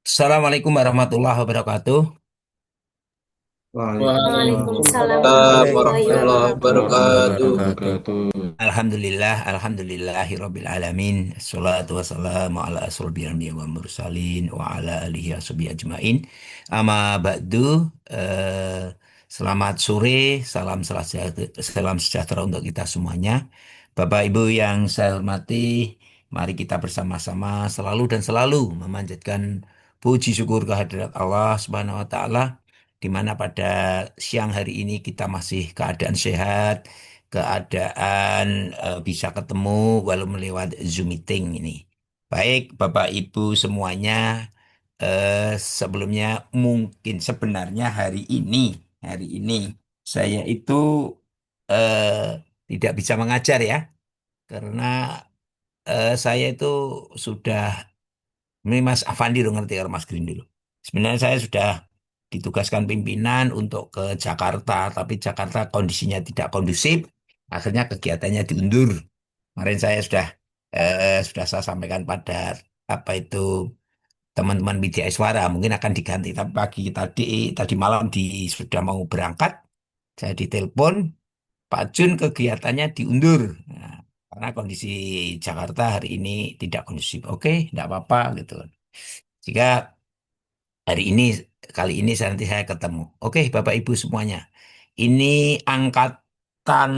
Assalamualaikum warahmatullahi wabarakatuh. Waalaikumsalam Waalaikumsalam warahmatullahi warahmatullahi wabarakatuh. Warahmatullahi wabarakatuh. wabarakatuh. Alhamdulillahi rabbil alamin. Assalatu wassalamu ala asrofil anbiya wa mursalin wa ala alihi washabihi ajmain. Amma ba'du, selamat sore, salam sejahtera untuk kita semuanya. Bapak Ibu yang saya hormati, mari kita bersama-sama selalu dan selalu memanjatkan puji syukur kehadirat Allah Subhanahu wa taala di mana pada siang hari ini kita masih keadaan sehat, keadaan bisa ketemu walau melewat Zoom meeting ini. Baik, Bapak Ibu semuanya, sebelumnya mungkin sebenarnya hari ini saya itu tidak bisa mengajar ya, karena saya itu sudah, ini Mas Afandi dong ngerti kalau Mas Green dulu. Sebenarnya saya sudah ditugaskan pimpinan untuk ke Jakarta, tapi Jakarta kondisinya tidak kondusif, akhirnya kegiatannya diundur. Kemarin saya sudah saya sampaikan pada apa itu teman-teman media Iswara mungkin akan diganti, tapi pagi tadi malam sudah mau berangkat, saya ditelepon Pak Jun kegiatannya diundur. Nah, karena kondisi Jakarta hari ini tidak kondusif. Oke, tidak apa-apa gitu. Jika hari ini, kali ini nanti saya ketemu. Oke, Bapak Ibu semuanya. Ini angkatan,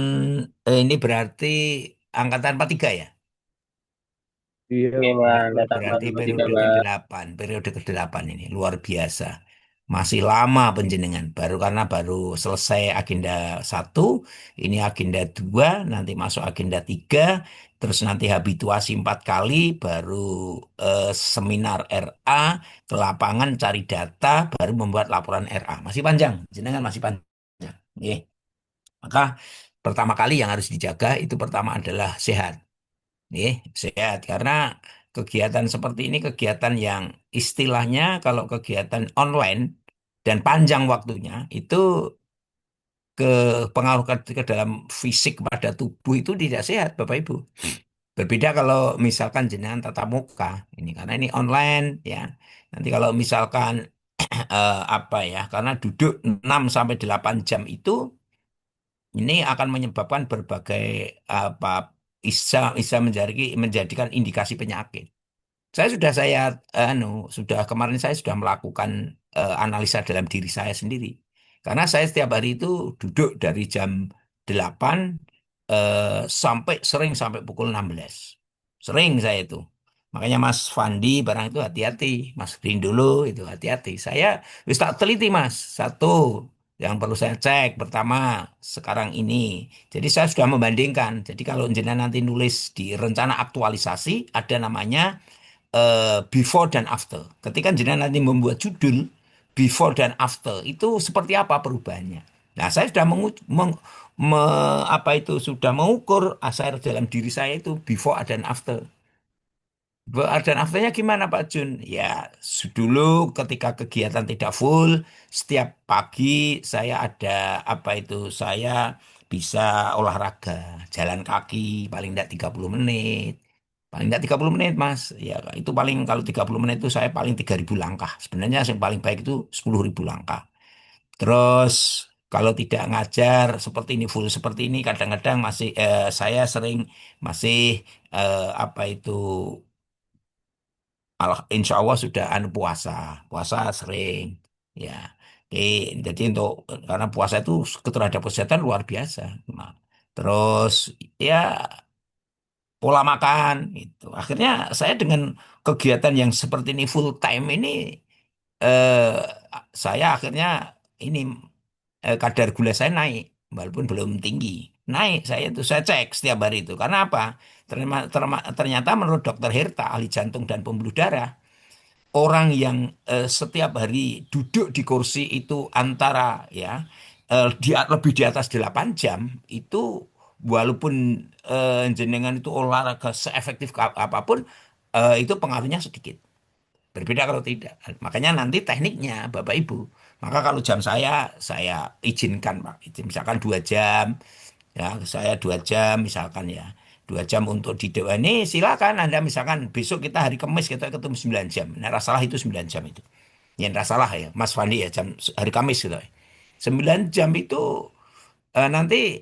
ini berarti angkatan 43 ya? Iya, Oke, Bang, datang Berarti 43, periode Bang. ke-8, periode ke-8 ini luar biasa. Masih lama penjenengan, baru karena baru selesai agenda satu, ini agenda 2, nanti masuk agenda 3, terus nanti habituasi 4 kali, baru seminar RA, ke lapangan cari data, baru membuat laporan RA. Masih panjang, jenengan masih panjang. Oke. Maka pertama kali yang harus dijaga itu pertama adalah sehat. Sehat karena kegiatan seperti ini kegiatan yang istilahnya kalau kegiatan online dan panjang waktunya itu ke pengaruh ke dalam fisik pada tubuh itu tidak sehat Bapak Ibu. Berbeda kalau misalkan jenengan tatap muka ini karena ini online ya. Nanti kalau misalkan apa ya karena duduk 6 sampai 8 jam itu ini akan menyebabkan berbagai apa bisa menjadikan indikasi penyakit. Sudah kemarin saya sudah melakukan analisa dalam diri saya sendiri. Karena saya setiap hari itu duduk dari jam 8 sampai pukul 16. Sering saya itu. Makanya Mas Fandi barang itu hati-hati, Mas Green dulu itu hati-hati. Saya wis tak teliti Mas. Satu yang perlu saya cek pertama sekarang ini. Jadi saya sudah membandingkan. Jadi kalau jenengan nanti nulis di rencana aktualisasi ada namanya before dan after. Ketika jenengan nanti membuat judul before dan after itu seperti apa perubahannya. Nah, saya sudah sudah mengukur asal dalam diri saya itu before dan after. Dan afternya gimana Pak Jun? Ya, dulu ketika kegiatan tidak full, setiap pagi saya ada saya bisa olahraga, jalan kaki paling tidak 30 menit. Paling tidak 30 menit, Mas. Ya, itu paling kalau 30 menit itu saya paling 3.000 langkah. Sebenarnya yang paling baik itu 10.000 langkah. Terus kalau tidak ngajar seperti ini full seperti ini kadang-kadang saya sering masih apa itu insya Allah sudah puasa, puasa sering, ya. Jadi untuk karena puasa itu terhadap kesehatan luar biasa. Nah, terus ya pola makan itu. Akhirnya saya dengan kegiatan yang seperti ini full time ini eh, saya akhirnya ini kadar gula saya naik walaupun belum tinggi. Naik saya cek setiap hari itu. Karena apa? Ternyata menurut dokter Herta, ahli jantung dan pembuluh darah, orang yang setiap hari duduk di kursi itu antara ya lebih di atas 8 jam itu walaupun jenengan itu olahraga seefektif apapun itu pengaruhnya sedikit. Berbeda kalau tidak. Makanya nanti tekniknya Bapak Ibu. Maka kalau jam saya izinkan Pak. Misalkan 2 jam, ya saya 2 jam misalkan ya. 2 jam untuk di Dewan ini silakan Anda misalkan besok kita hari Kamis kita ketemu 9 jam. Nah, nggak salah itu 9 jam itu. Ya nggak salah ya Mas Fandi ya hari Kamis gitu. 9 jam itu nanti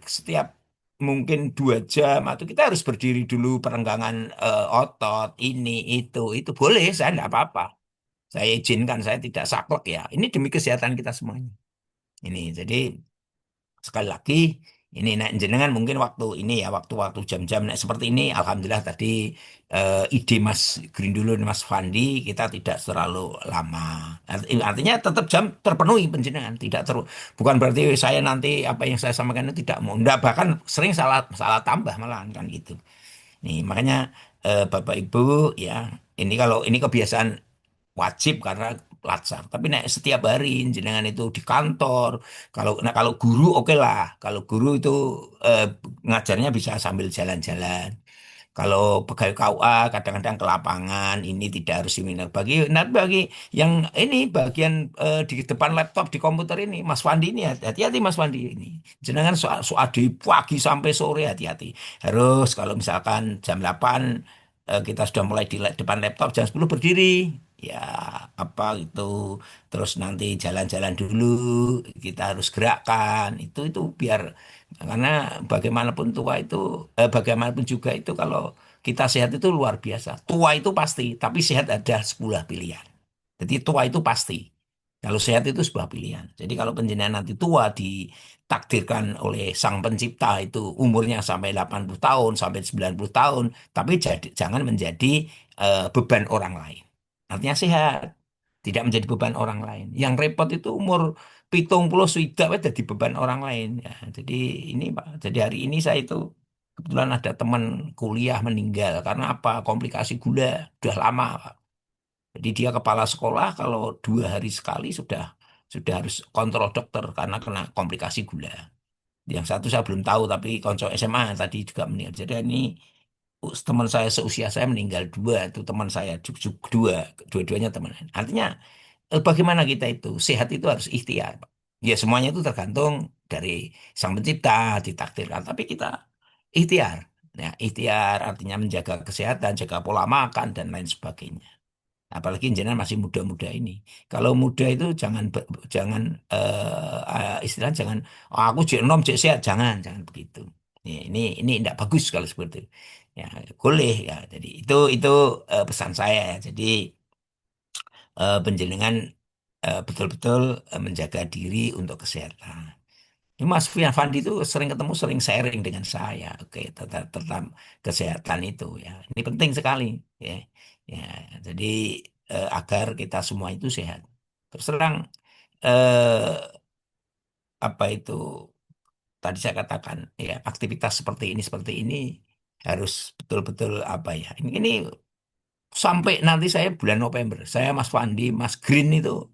setiap mungkin 2 jam atau kita harus berdiri dulu perenggangan otot itu boleh saya tidak apa-apa. Saya izinkan saya tidak saklek ya. Ini demi kesehatan kita semuanya. Ini jadi sekali lagi ini nek jenengan mungkin waktu ini ya waktu-waktu jam-jam nek seperti ini alhamdulillah tadi ide Mas Green dulu Mas Fandi kita tidak terlalu lama. Artinya tetap jam terpenuhi penjenengan tidak bukan berarti saya nanti apa yang saya sampaikan itu tidak mau enggak bahkan sering salah salah tambah malahan kan gitu. Nih makanya Bapak Ibu ya ini kalau ini kebiasaan wajib karena pelajar. Tapi nek setiap hari jenengan itu di kantor, kalau guru oke lah. Kalau guru itu eh, ngajarnya bisa sambil jalan-jalan. Kalau pegawai KUA kadang-kadang ke lapangan, ini tidak harus seminar. Bagi yang ini bagian di depan laptop di komputer ini, Mas Wandi ini hati-hati Mas Wandi ini. Jenengan soal di pagi sampai sore hati-hati. Harus kalau misalkan jam 8 kita sudah mulai di depan laptop jam 10 berdiri. Ya apa itu terus nanti jalan-jalan dulu kita harus gerakkan itu biar karena bagaimanapun tua itu bagaimanapun juga itu kalau kita sehat itu luar biasa. Tua itu pasti, tapi sehat ada sebuah pilihan. Jadi tua itu pasti. Kalau sehat itu sebuah pilihan. Jadi kalau penjenengan nanti tua ditakdirkan oleh Sang Pencipta itu umurnya sampai 80 tahun, sampai 90 tahun, tapi jangan menjadi beban orang lain. Artinya sehat, tidak menjadi beban orang lain. Yang repot itu umur 70 sudah jadi beban orang lain. Ya, jadi ini Pak, jadi hari ini saya itu kebetulan ada teman kuliah meninggal karena apa? Komplikasi gula sudah lama, Pak. Jadi dia kepala sekolah kalau 2 hari sekali sudah harus kontrol dokter karena kena komplikasi gula. Yang satu saya belum tahu tapi konco SMA tadi juga meninggal. Jadi ini teman saya seusia saya meninggal dua itu teman saya dua-duanya teman. Artinya bagaimana kita itu sehat itu harus ikhtiar, Pak. Ya semuanya itu tergantung dari Sang Pencipta ditakdirkan. Tapi kita ikhtiar. Ya, ikhtiar artinya menjaga kesehatan, jaga pola makan dan lain sebagainya. Apalagi jenengan masih muda-muda ini. Kalau muda itu jangan istilah jangan "Oh, aku cek nom cek sehat jangan begitu. Ini tidak bagus kalau seperti itu. Ya boleh ya. Jadi itu pesan saya ya. Jadi penjenengan betul-betul menjaga diri untuk kesehatan. Ini Mas Fian Fandi itu sering ketemu, sering sharing dengan saya. Oke, tentang kesehatan itu ya. Ini penting sekali ya. Ya, jadi agar kita semua itu sehat. Terus terang eh, apa itu tadi saya katakan ya aktivitas seperti ini harus betul-betul apa ya. Ini sampai nanti saya bulan November, saya Mas Fandi, Mas Green itu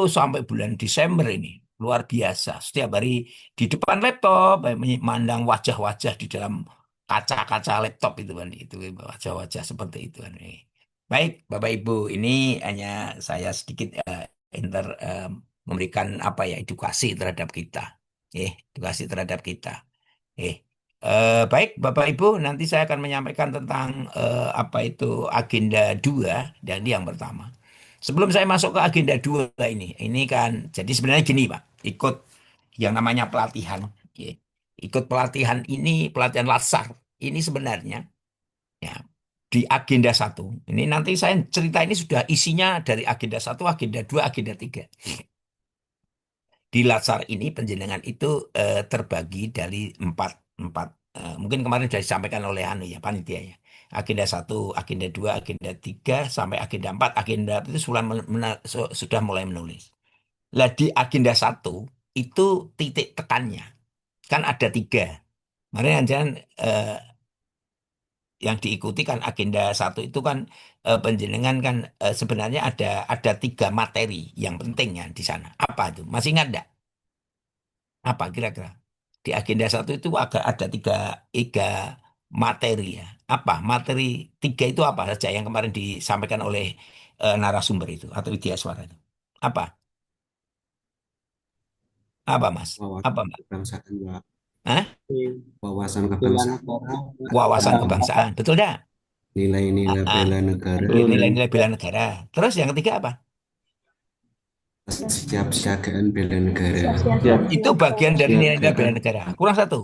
sampai bulan Desember ini luar biasa. Setiap hari di depan laptop, memandang wajah-wajah di dalam kaca-kaca laptop itu kan, itu wajah-wajah seperti itu kan. Baik, Bapak Ibu, ini hanya saya sedikit memberikan apa ya edukasi terhadap kita, edukasi terhadap kita. Eh, baik, Bapak Ibu, nanti saya akan menyampaikan tentang apa itu agenda 2 dan ini yang pertama. Sebelum saya masuk ke agenda 2 ini kan, jadi sebenarnya gini Pak, ikut yang namanya pelatihan. Ya. Ikut pelatihan ini, pelatihan latsar, ini sebenarnya ya di agenda 1. Ini nanti saya cerita ini sudah isinya dari agenda 1, agenda 2, agenda 3. Di Latsar ini penjenengan itu terbagi dari empat empat mungkin kemarin sudah disampaikan oleh Anu ya panitia ya agenda 1 agenda 2 agenda 3 sampai agenda 4 agenda itu sudah mulai menulis. Lah di agenda 1 itu titik tekannya kan ada 3. Makanya jangan yang diikuti kan agenda 1 itu kan penjenengan kan sebenarnya ada 3 materi yang penting ya di sana. Apa itu? Masih ingat enggak? Apa kira-kira? Di agenda 1 itu agak ada tiga materi ya. Apa? Materi 3 itu apa saja yang kemarin disampaikan oleh narasumber itu atau Widya Suara itu? Apa? Apa Mas? Apa Wawasan Mbak? kebangsaan, Pak. Hah? Wawasan bela kebangsaan, negara. Wawasan kebangsaan, betul dah? nilai-nilai Ah, bela negara, dan nilai-nilai bela negara. Terus yang ketiga apa? kesiapsiagaan bela negara. Siap. Itu bagian dari nilai-nilai bela Kesiapsiagaan negara. Kurang satu.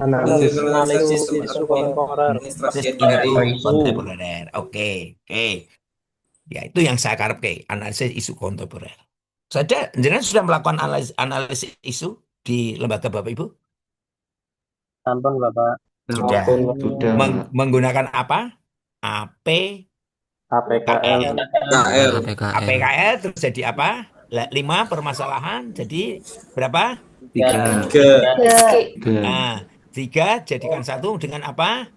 Analisis Analisis isu isu kontemporer. Sistem isu. kontemporer. Oke, oke. Ya, itu yang saya karep ke, analisis isu kontemporer. Saja, jenengan sudah melakukan analisis isu di lembaga Bapak Ibu? Sampun Bapak. Sudah. Sudah, Pak. Menggunakan apa? AP, APKL. KL. KL. APKL APKL terus jadi apa? 5 permasalahan. Jadi berapa? Tiga, Tiga. tiga, Nah, 3 jadikan satu dengan apa?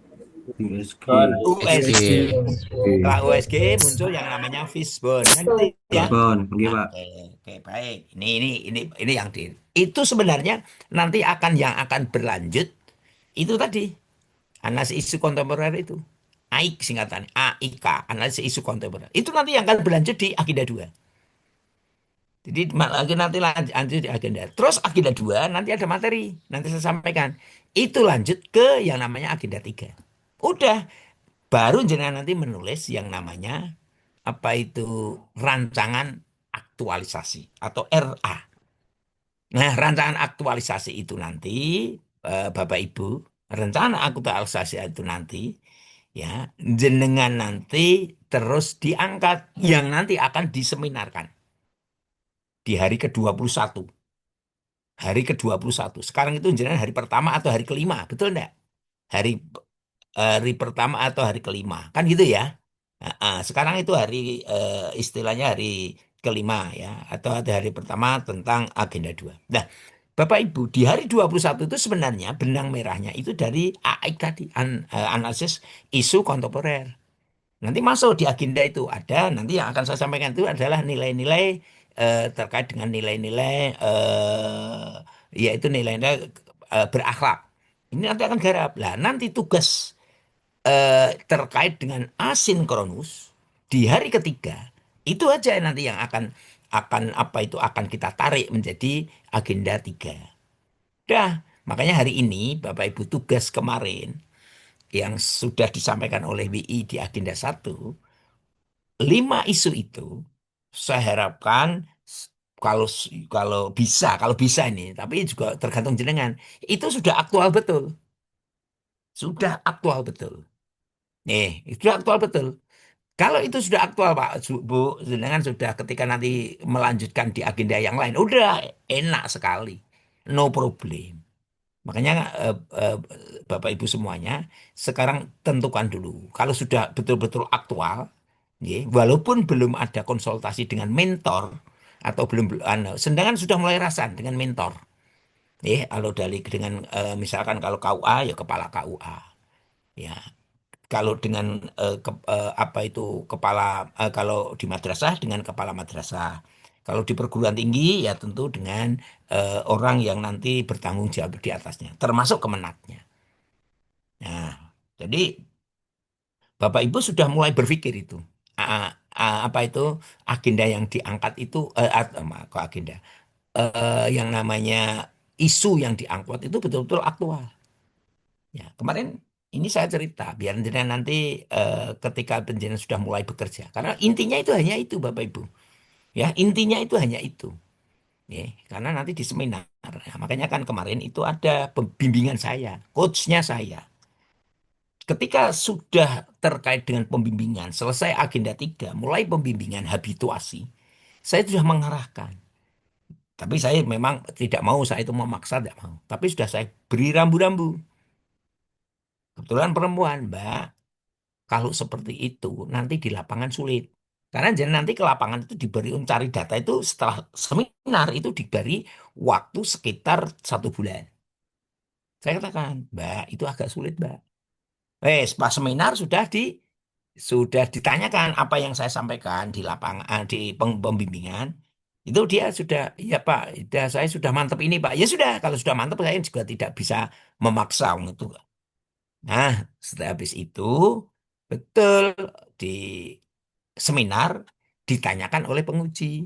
USG, USG. SG Setelah USG, USG muncul yang namanya fishbone. Kan gitu ya? Bond, oke Pak. Oke, oke, baik. Ini yang itu sebenarnya nanti yang akan berlanjut itu tadi analisis isu kontemporer itu. AIK singkatannya, AIK, analisis isu kontemporer. Itu nanti yang akan berlanjut di agenda 2. Jadi lagi nanti lanjut di agenda. Terus agenda 2 nanti ada materi, nanti saya sampaikan. Itu lanjut ke yang namanya agenda 3. Udah, baru jenengan nanti menulis yang namanya apa itu rancangan aktualisasi atau RA. Nah, rancangan aktualisasi itu nanti Bapak Ibu, rencana aktualisasi itu nanti ya jenengan nanti terus diangkat yang nanti akan diseminarkan di hari ke-21. Hari ke-21. Sekarang itu jenengan hari pertama atau hari kelima, betul enggak? Hari hari pertama atau hari kelima. Kan gitu ya. Sekarang itu hari istilahnya hari kelima ya atau ada hari pertama tentang agenda 2. Nah, Bapak Ibu, di hari 21 itu sebenarnya benang merahnya itu dari AIK tadi, analisis isu kontemporer. Nanti masuk di agenda itu ada, nanti yang akan saya sampaikan itu adalah nilai-nilai terkait dengan nilai-nilai yaitu nilai-nilai berakhlak. Ini nanti akan garap. Lah, nanti tugas terkait dengan asinkronus di hari ketiga itu aja nanti yang akan apa itu akan kita tarik menjadi agenda 3. Dah, makanya hari ini Bapak Ibu tugas kemarin yang sudah disampaikan oleh WI di agenda 1, 5 isu itu saya harapkan kalau kalau bisa ini, tapi juga tergantung jenengan, itu sudah aktual betul. Sudah aktual betul. Itu sudah aktual betul. Kalau itu sudah aktual Pak Bu, jenengan sudah ketika nanti melanjutkan di agenda yang lain, udah enak sekali, no problem. Makanya eh, Bapak Ibu semuanya sekarang tentukan dulu. Kalau sudah betul-betul aktual, ya, walaupun belum ada konsultasi dengan mentor atau belum, sedangkan sudah mulai rasan dengan mentor. Kalau dari dengan misalkan kalau KUA ya kepala KUA, ya kalau dengan apa itu kepala kalau di madrasah dengan kepala madrasah. Kalau di perguruan tinggi ya tentu dengan orang yang nanti bertanggung jawab di atasnya, termasuk kemenatnya. Nah, jadi Bapak Ibu sudah mulai berpikir itu. Apa itu agenda yang diangkat itu kok agenda yang namanya isu yang diangkut itu betul-betul aktual. Ya, kemarin ini saya cerita biar jenengan nanti ketika jenengan sudah mulai bekerja. Karena intinya itu hanya itu Bapak Ibu. Ya, intinya itu hanya itu. Ya, karena nanti di seminar. Nah, makanya kan kemarin itu ada pembimbingan saya, coachnya saya. Ketika sudah terkait dengan pembimbingan, selesai agenda 3, mulai pembimbingan habituasi, saya sudah mengarahkan. Tapi saya memang tidak mau, saya itu memaksa, tidak mau. Tapi sudah saya beri rambu-rambu. Kebetulan perempuan, Mbak. Kalau seperti itu, nanti di lapangan sulit. Karena jangan nanti ke lapangan itu diberi cari data itu setelah seminar itu diberi waktu sekitar 1 bulan. Saya katakan, Mbak, itu agak sulit, Mbak. Pas seminar sudah ditanyakan apa yang saya sampaikan di lapangan, di pembimbingan. Itu dia sudah, iya Pak, saya sudah mantep ini Pak. Ya sudah, kalau sudah mantep saya juga tidak bisa memaksa itu. Nah, setelah habis itu, betul di seminar ditanyakan oleh penguji.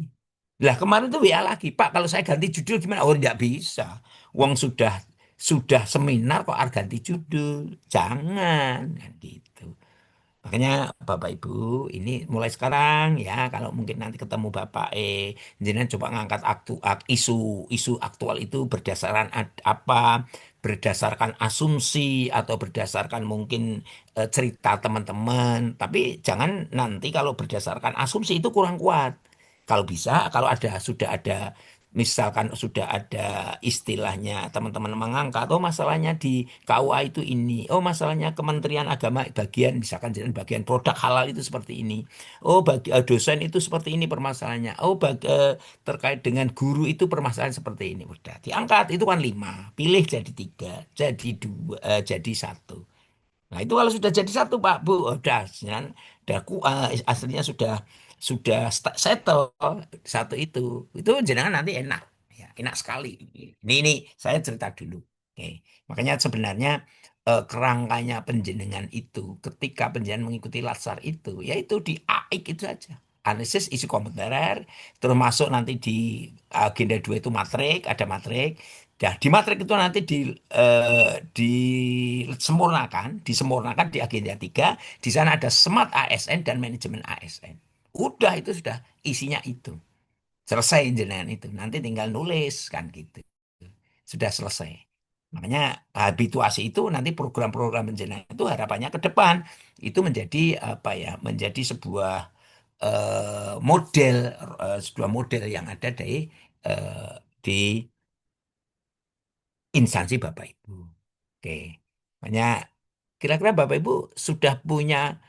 Lah kemarin tuh WA lagi, Pak, kalau saya ganti judul gimana? Oh, tidak bisa. Uang sudah sudah seminar kok ganti judul. Jangan kan gitu. Makanya Bapak Ibu ini mulai sekarang ya kalau mungkin nanti ketemu Bapak jenengan coba ngangkat isu aktual itu berdasarkan apa, berdasarkan asumsi atau berdasarkan mungkin cerita teman-teman. Tapi jangan nanti kalau berdasarkan asumsi itu kurang kuat. Kalau bisa, kalau sudah ada misalkan sudah ada istilahnya teman-teman mengangkat, oh masalahnya di KUA itu ini, oh masalahnya Kementerian Agama bagian misalkan jadi bagian produk halal itu seperti ini, oh dosen itu seperti ini permasalahannya, oh terkait dengan guru itu permasalahan seperti ini, udah diangkat itu kan lima, pilih jadi tiga, jadi dua, jadi satu. Nah, itu kalau sudah jadi satu, Pak, Bu, udah, jangan, udah aslinya sudah settle satu itu jenengan nanti enak, ya, enak sekali. Ini saya cerita dulu. Oke, makanya sebenarnya kerangkanya penjenengan itu, ketika penjenengan mengikuti latsar itu, yaitu di AIK itu saja. Analisis isi komputer, termasuk nanti di agenda 2 itu matrik, ada matrik. Nah, di matrik itu nanti disempurnakan di agenda 3. Di sana ada Smart ASN dan manajemen ASN. Udah itu sudah isinya itu. Selesai jenengan itu. Nanti tinggal nulis kan gitu. Sudah selesai. Makanya habituasi itu nanti program-program jenengan itu harapannya ke depan itu menjadi apa ya? Menjadi model sebuah model yang ada di instansi Bapak Ibu. Oke. Makanya kira-kira Bapak Ibu sudah punya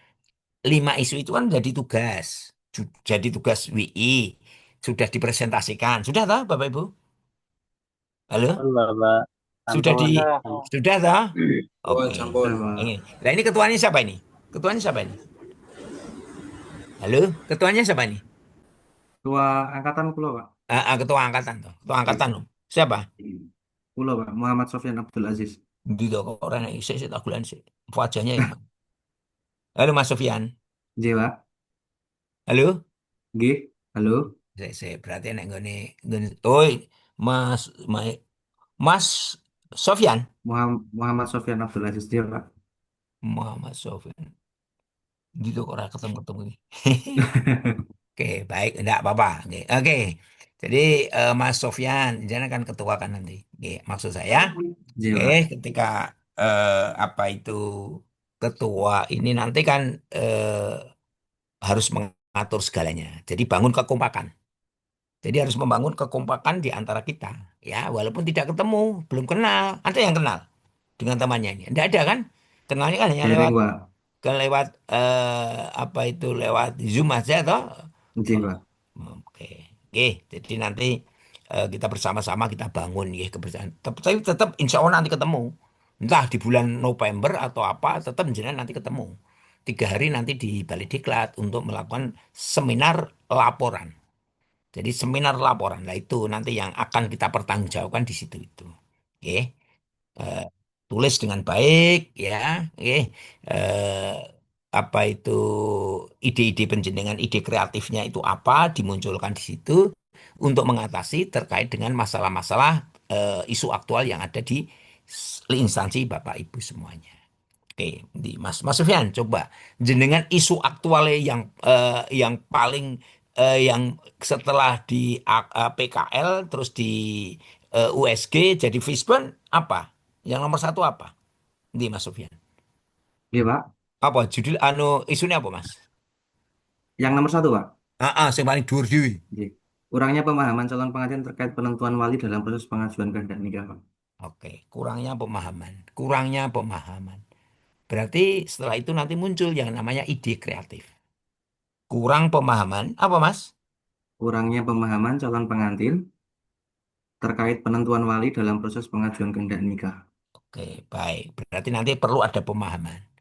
5 isu itu kan jadi tugas. Jadi tugas WI. Sudah dipresentasikan. Sudah tahu Bapak Ibu? Halo? Sampun Bapak. Sudah Sampun. sudah tahu? Sampun, Oke. sampun. Sudah, Pak. Ini. Nah ini ketuanya siapa ini? Ketuanya siapa ini? Halo? Ketuanya siapa ini? Ketua angkatan kulo, Pak. Ketua angkatan tuh. Ketua angkatan Iya. loh. Siapa? Kulo, Pak. Muhammad Sofyan Abdul Aziz. Di kok orang yang saya tak bulan sih. Wajahnya yang mana? Halo Mas Sofian. J, Pak. Halo? G. Halo. Saya berarti nek nggone oh Mas Mas Sofyan. Muhammad Sofyan Abdul Aziz, dia, Pak. Muhammad Sofyan. Gitu kok ora ketemu-ketemu ini. Oke, baik, enggak apa-apa. Oke. Jadi Mas Sofyan, jangan kan ketua kan nanti. Oke, maksud saya, J, oke, Pak. ketika apa itu ketua ini nanti kan harus mengatur segalanya. Jadi bangun kekompakan. Jadi harus membangun kekompakan di antara kita. Ya, walaupun tidak ketemu, belum kenal. Ada yang kenal dengan temannya ini. Tidak ada kan? Kenalnya kan hanya Dereng, lewat Pak. lewat apa itu lewat Zoom aja toh. J, Oh, Pak. oke. Oke, jadi nanti kita bersama-sama kita bangun ya kebersamaan. Tapi tetap insya Allah nanti ketemu. Entah di bulan November atau apa, tetap jenengan nanti ketemu. 3 hari nanti di Balai Diklat untuk melakukan seminar laporan. Jadi seminar laporan lah itu nanti yang akan kita pertanggungjawabkan di situ itu. Oke. Eh, Tulis dengan baik ya. Oke. Eh, Apa itu ide-ide penjenengan, ide kreatifnya itu apa dimunculkan di situ untuk mengatasi terkait dengan masalah-masalah isu aktual yang ada di instansi Bapak Ibu semuanya. Oke, di Mas Sufyan, coba jenengan isu aktualnya yang paling yang setelah di PKL terus di USG jadi Fisbon apa? Yang nomor satu apa? Di Mas Sufyan. J, Pak. Apa judul isunya apa Mas? Yang nomor satu, Pak. Yang paling dhuwur dhewe. J. Kurangnya pemahaman calon pengantin terkait penentuan wali dalam proses pengajuan kehendak nikah, Pak. Oke, kurangnya pemahaman. Kurangnya pemahaman. Berarti setelah itu nanti muncul yang namanya ide kreatif. Kurang pemahaman, apa Mas? Kurangnya pemahaman calon pengantin terkait penentuan wali dalam proses pengajuan kehendak nikah. Oke, baik. Berarti nanti perlu ada pemahaman.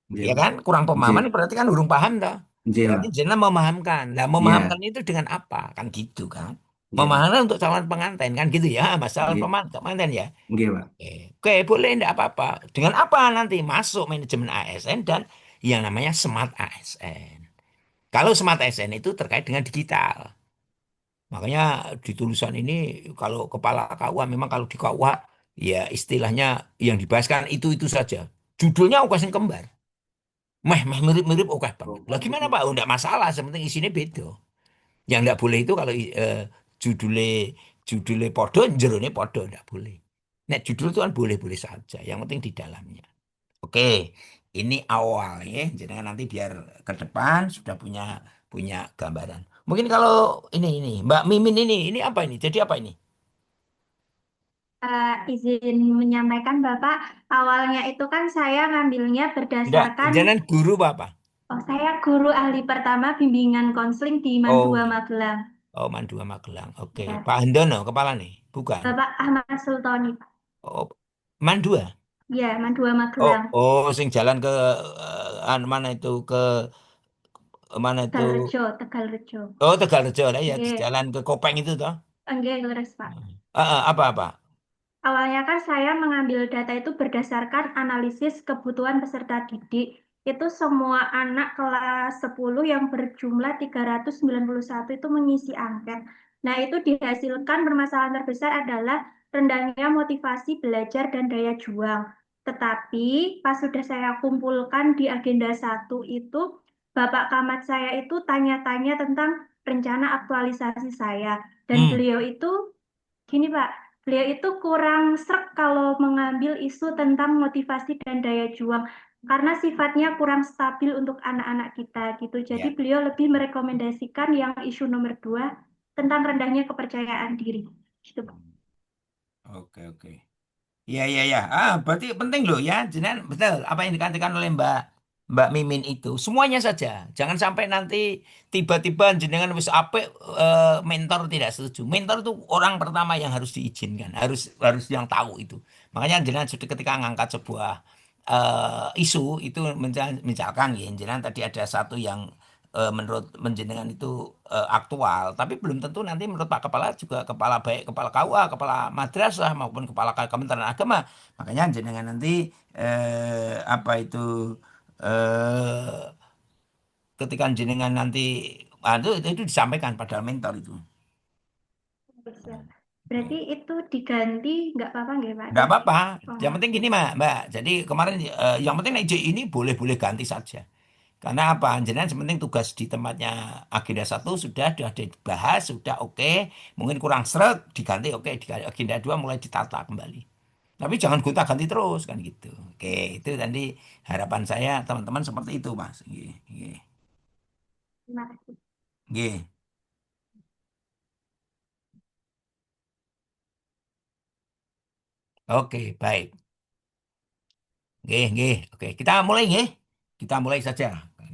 J, Ya Pak. kan? Kurang pemahaman J. berarti kan urung paham toh. J, Berarti Pak. jenengan memahamkan. Lah memahamkan Iya. itu dengan apa? Kan gitu kan. J, Pak. Memahamkan untuk calon pengantin kan gitu ya, Mas calon J. pengantin ya. J, Pak. Oke, oke boleh enggak apa-apa. Dengan apa nanti masuk manajemen ASN dan yang namanya Smart ASN. Kalau Smart ASN itu terkait dengan digital. Makanya di tulisan ini kalau kepala KUA memang kalau di KUA ya istilahnya yang dibahas kan itu saja. Judulnya UKAS kembar. Meh mirip-mirip oke banget. Lah gimana Pak? Oh, enggak masalah, sepenting isinya beda. Yang enggak boleh itu kalau judulnya judulnya podo, jerone podo enggak boleh. Nek judul itu kan boleh-boleh saja. Yang penting di dalamnya. Oke, ini awal ya. Jadi nanti biar ke depan sudah punya punya gambaran. Mungkin kalau ini Mbak Mimin ini apa ini? Jadi apa ini? Izin menyampaikan Bapak, awalnya itu kan saya ngambilnya Enggak, berdasarkan, jangan guru Bapak. oh saya guru ahli pertama bimbingan konseling di Oh, Mandua Magelang. oh Mandua Magelang. Oke, Ya, Pak Handono kepala nih, bukan. Bapak Ahmad Sultoni, Pak. Oh, Mandua. Ya, Mandua Oh, Magelang, oh, sing jalan ke mana itu ke mana itu? Tegalrejo, Tegalrejo. Oh, Tegalrejo lah ya, di Oke, jalan ke Kopeng itu toh. enggak leres Pak. Apa-apa? Awalnya kan saya mengambil data itu berdasarkan analisis kebutuhan peserta didik. Itu semua anak kelas 10 yang berjumlah 391 itu mengisi angket. Nah, itu dihasilkan permasalahan terbesar adalah rendahnya motivasi belajar dan daya juang. Tetapi pas sudah saya kumpulkan di agenda 1 itu, Bapak Kamat saya itu tanya-tanya tentang rencana aktualisasi saya. Dan Hmm, beliau itu gini Pak, beliau itu kurang srek kalau mengambil isu tentang motivasi dan daya juang karena sifatnya kurang stabil untuk anak-anak kita gitu. Jadi ya. beliau lebih merekomendasikan yang isu nomor 2 tentang rendahnya kepercayaan diri. Gitu, Pak. Oke, oke. Iya, iya, iya. Berarti penting loh ya. Jangan betul apa yang dikatakan oleh Mbak Mbak Mimin itu. Semuanya saja. Jangan sampai nanti tiba-tiba jenengan wis apik mentor tidak setuju. Mentor itu orang pertama yang harus diizinkan, harus harus yang tahu itu. Makanya jenengan sudah ketika ngangkat sebuah isu itu misalkan ya, jenengan tadi ada satu yang menurut menjenengan itu aktual, tapi belum tentu nanti menurut Pak Kepala juga kepala baik kepala KUA, kepala madrasah maupun kepala Kementerian Agama. Makanya jenengan nanti apa itu eh ketika jenengan nanti itu disampaikan pada mentor itu. Bisa. Berarti itu diganti nggak apa-apa nggak Pak? Enggak apa-apa. Yang Oh, penting gini Mbak. Jadi kemarin yang penting IJ ini boleh-boleh ganti saja. Karena apa? Jenengan sepenting tugas di tempatnya agenda 1 sudah dibahas, sudah oke. Mungkin kurang seret, diganti oke. Di agenda 2 mulai ditata kembali. Tapi jangan gonta-ganti terus kan gitu. Oke, itu tadi harapan saya teman-teman seperti itu Mas. Nggih, nggih, terima kasih. nggih. Oke, baik. Nggih, nggih. Oke, kita mulai nggih. Kita mulai saja.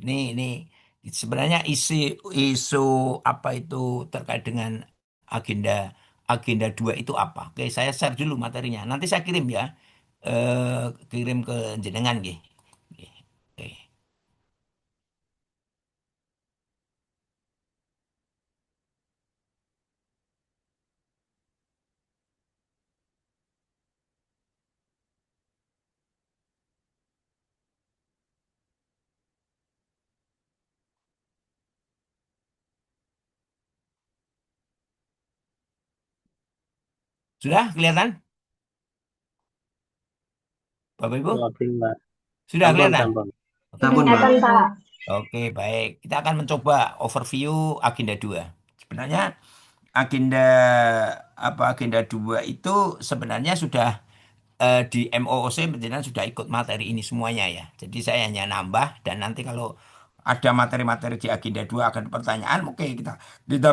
Ini sebenarnya isu apa itu terkait dengan agenda agenda 2 itu apa? Oke, saya share dulu materinya. Nanti saya kirim ya. Kirim ke jenengan nggih. Nggih. Oke. Sudah kelihatan? Bapak Ibu? Loading, Mbak. Sudah Sampun, kelihatan? sampun. Oke. Sampun, Pak. Kelihatan Pak. Oke, baik. Kita akan mencoba overview agenda 2. Sebenarnya agenda agenda 2 itu sebenarnya sudah di MOOC jenengan sudah ikut materi ini semuanya ya. Jadi saya hanya nambah dan nanti kalau ada materi-materi di agenda 2 akan pertanyaan, oke kita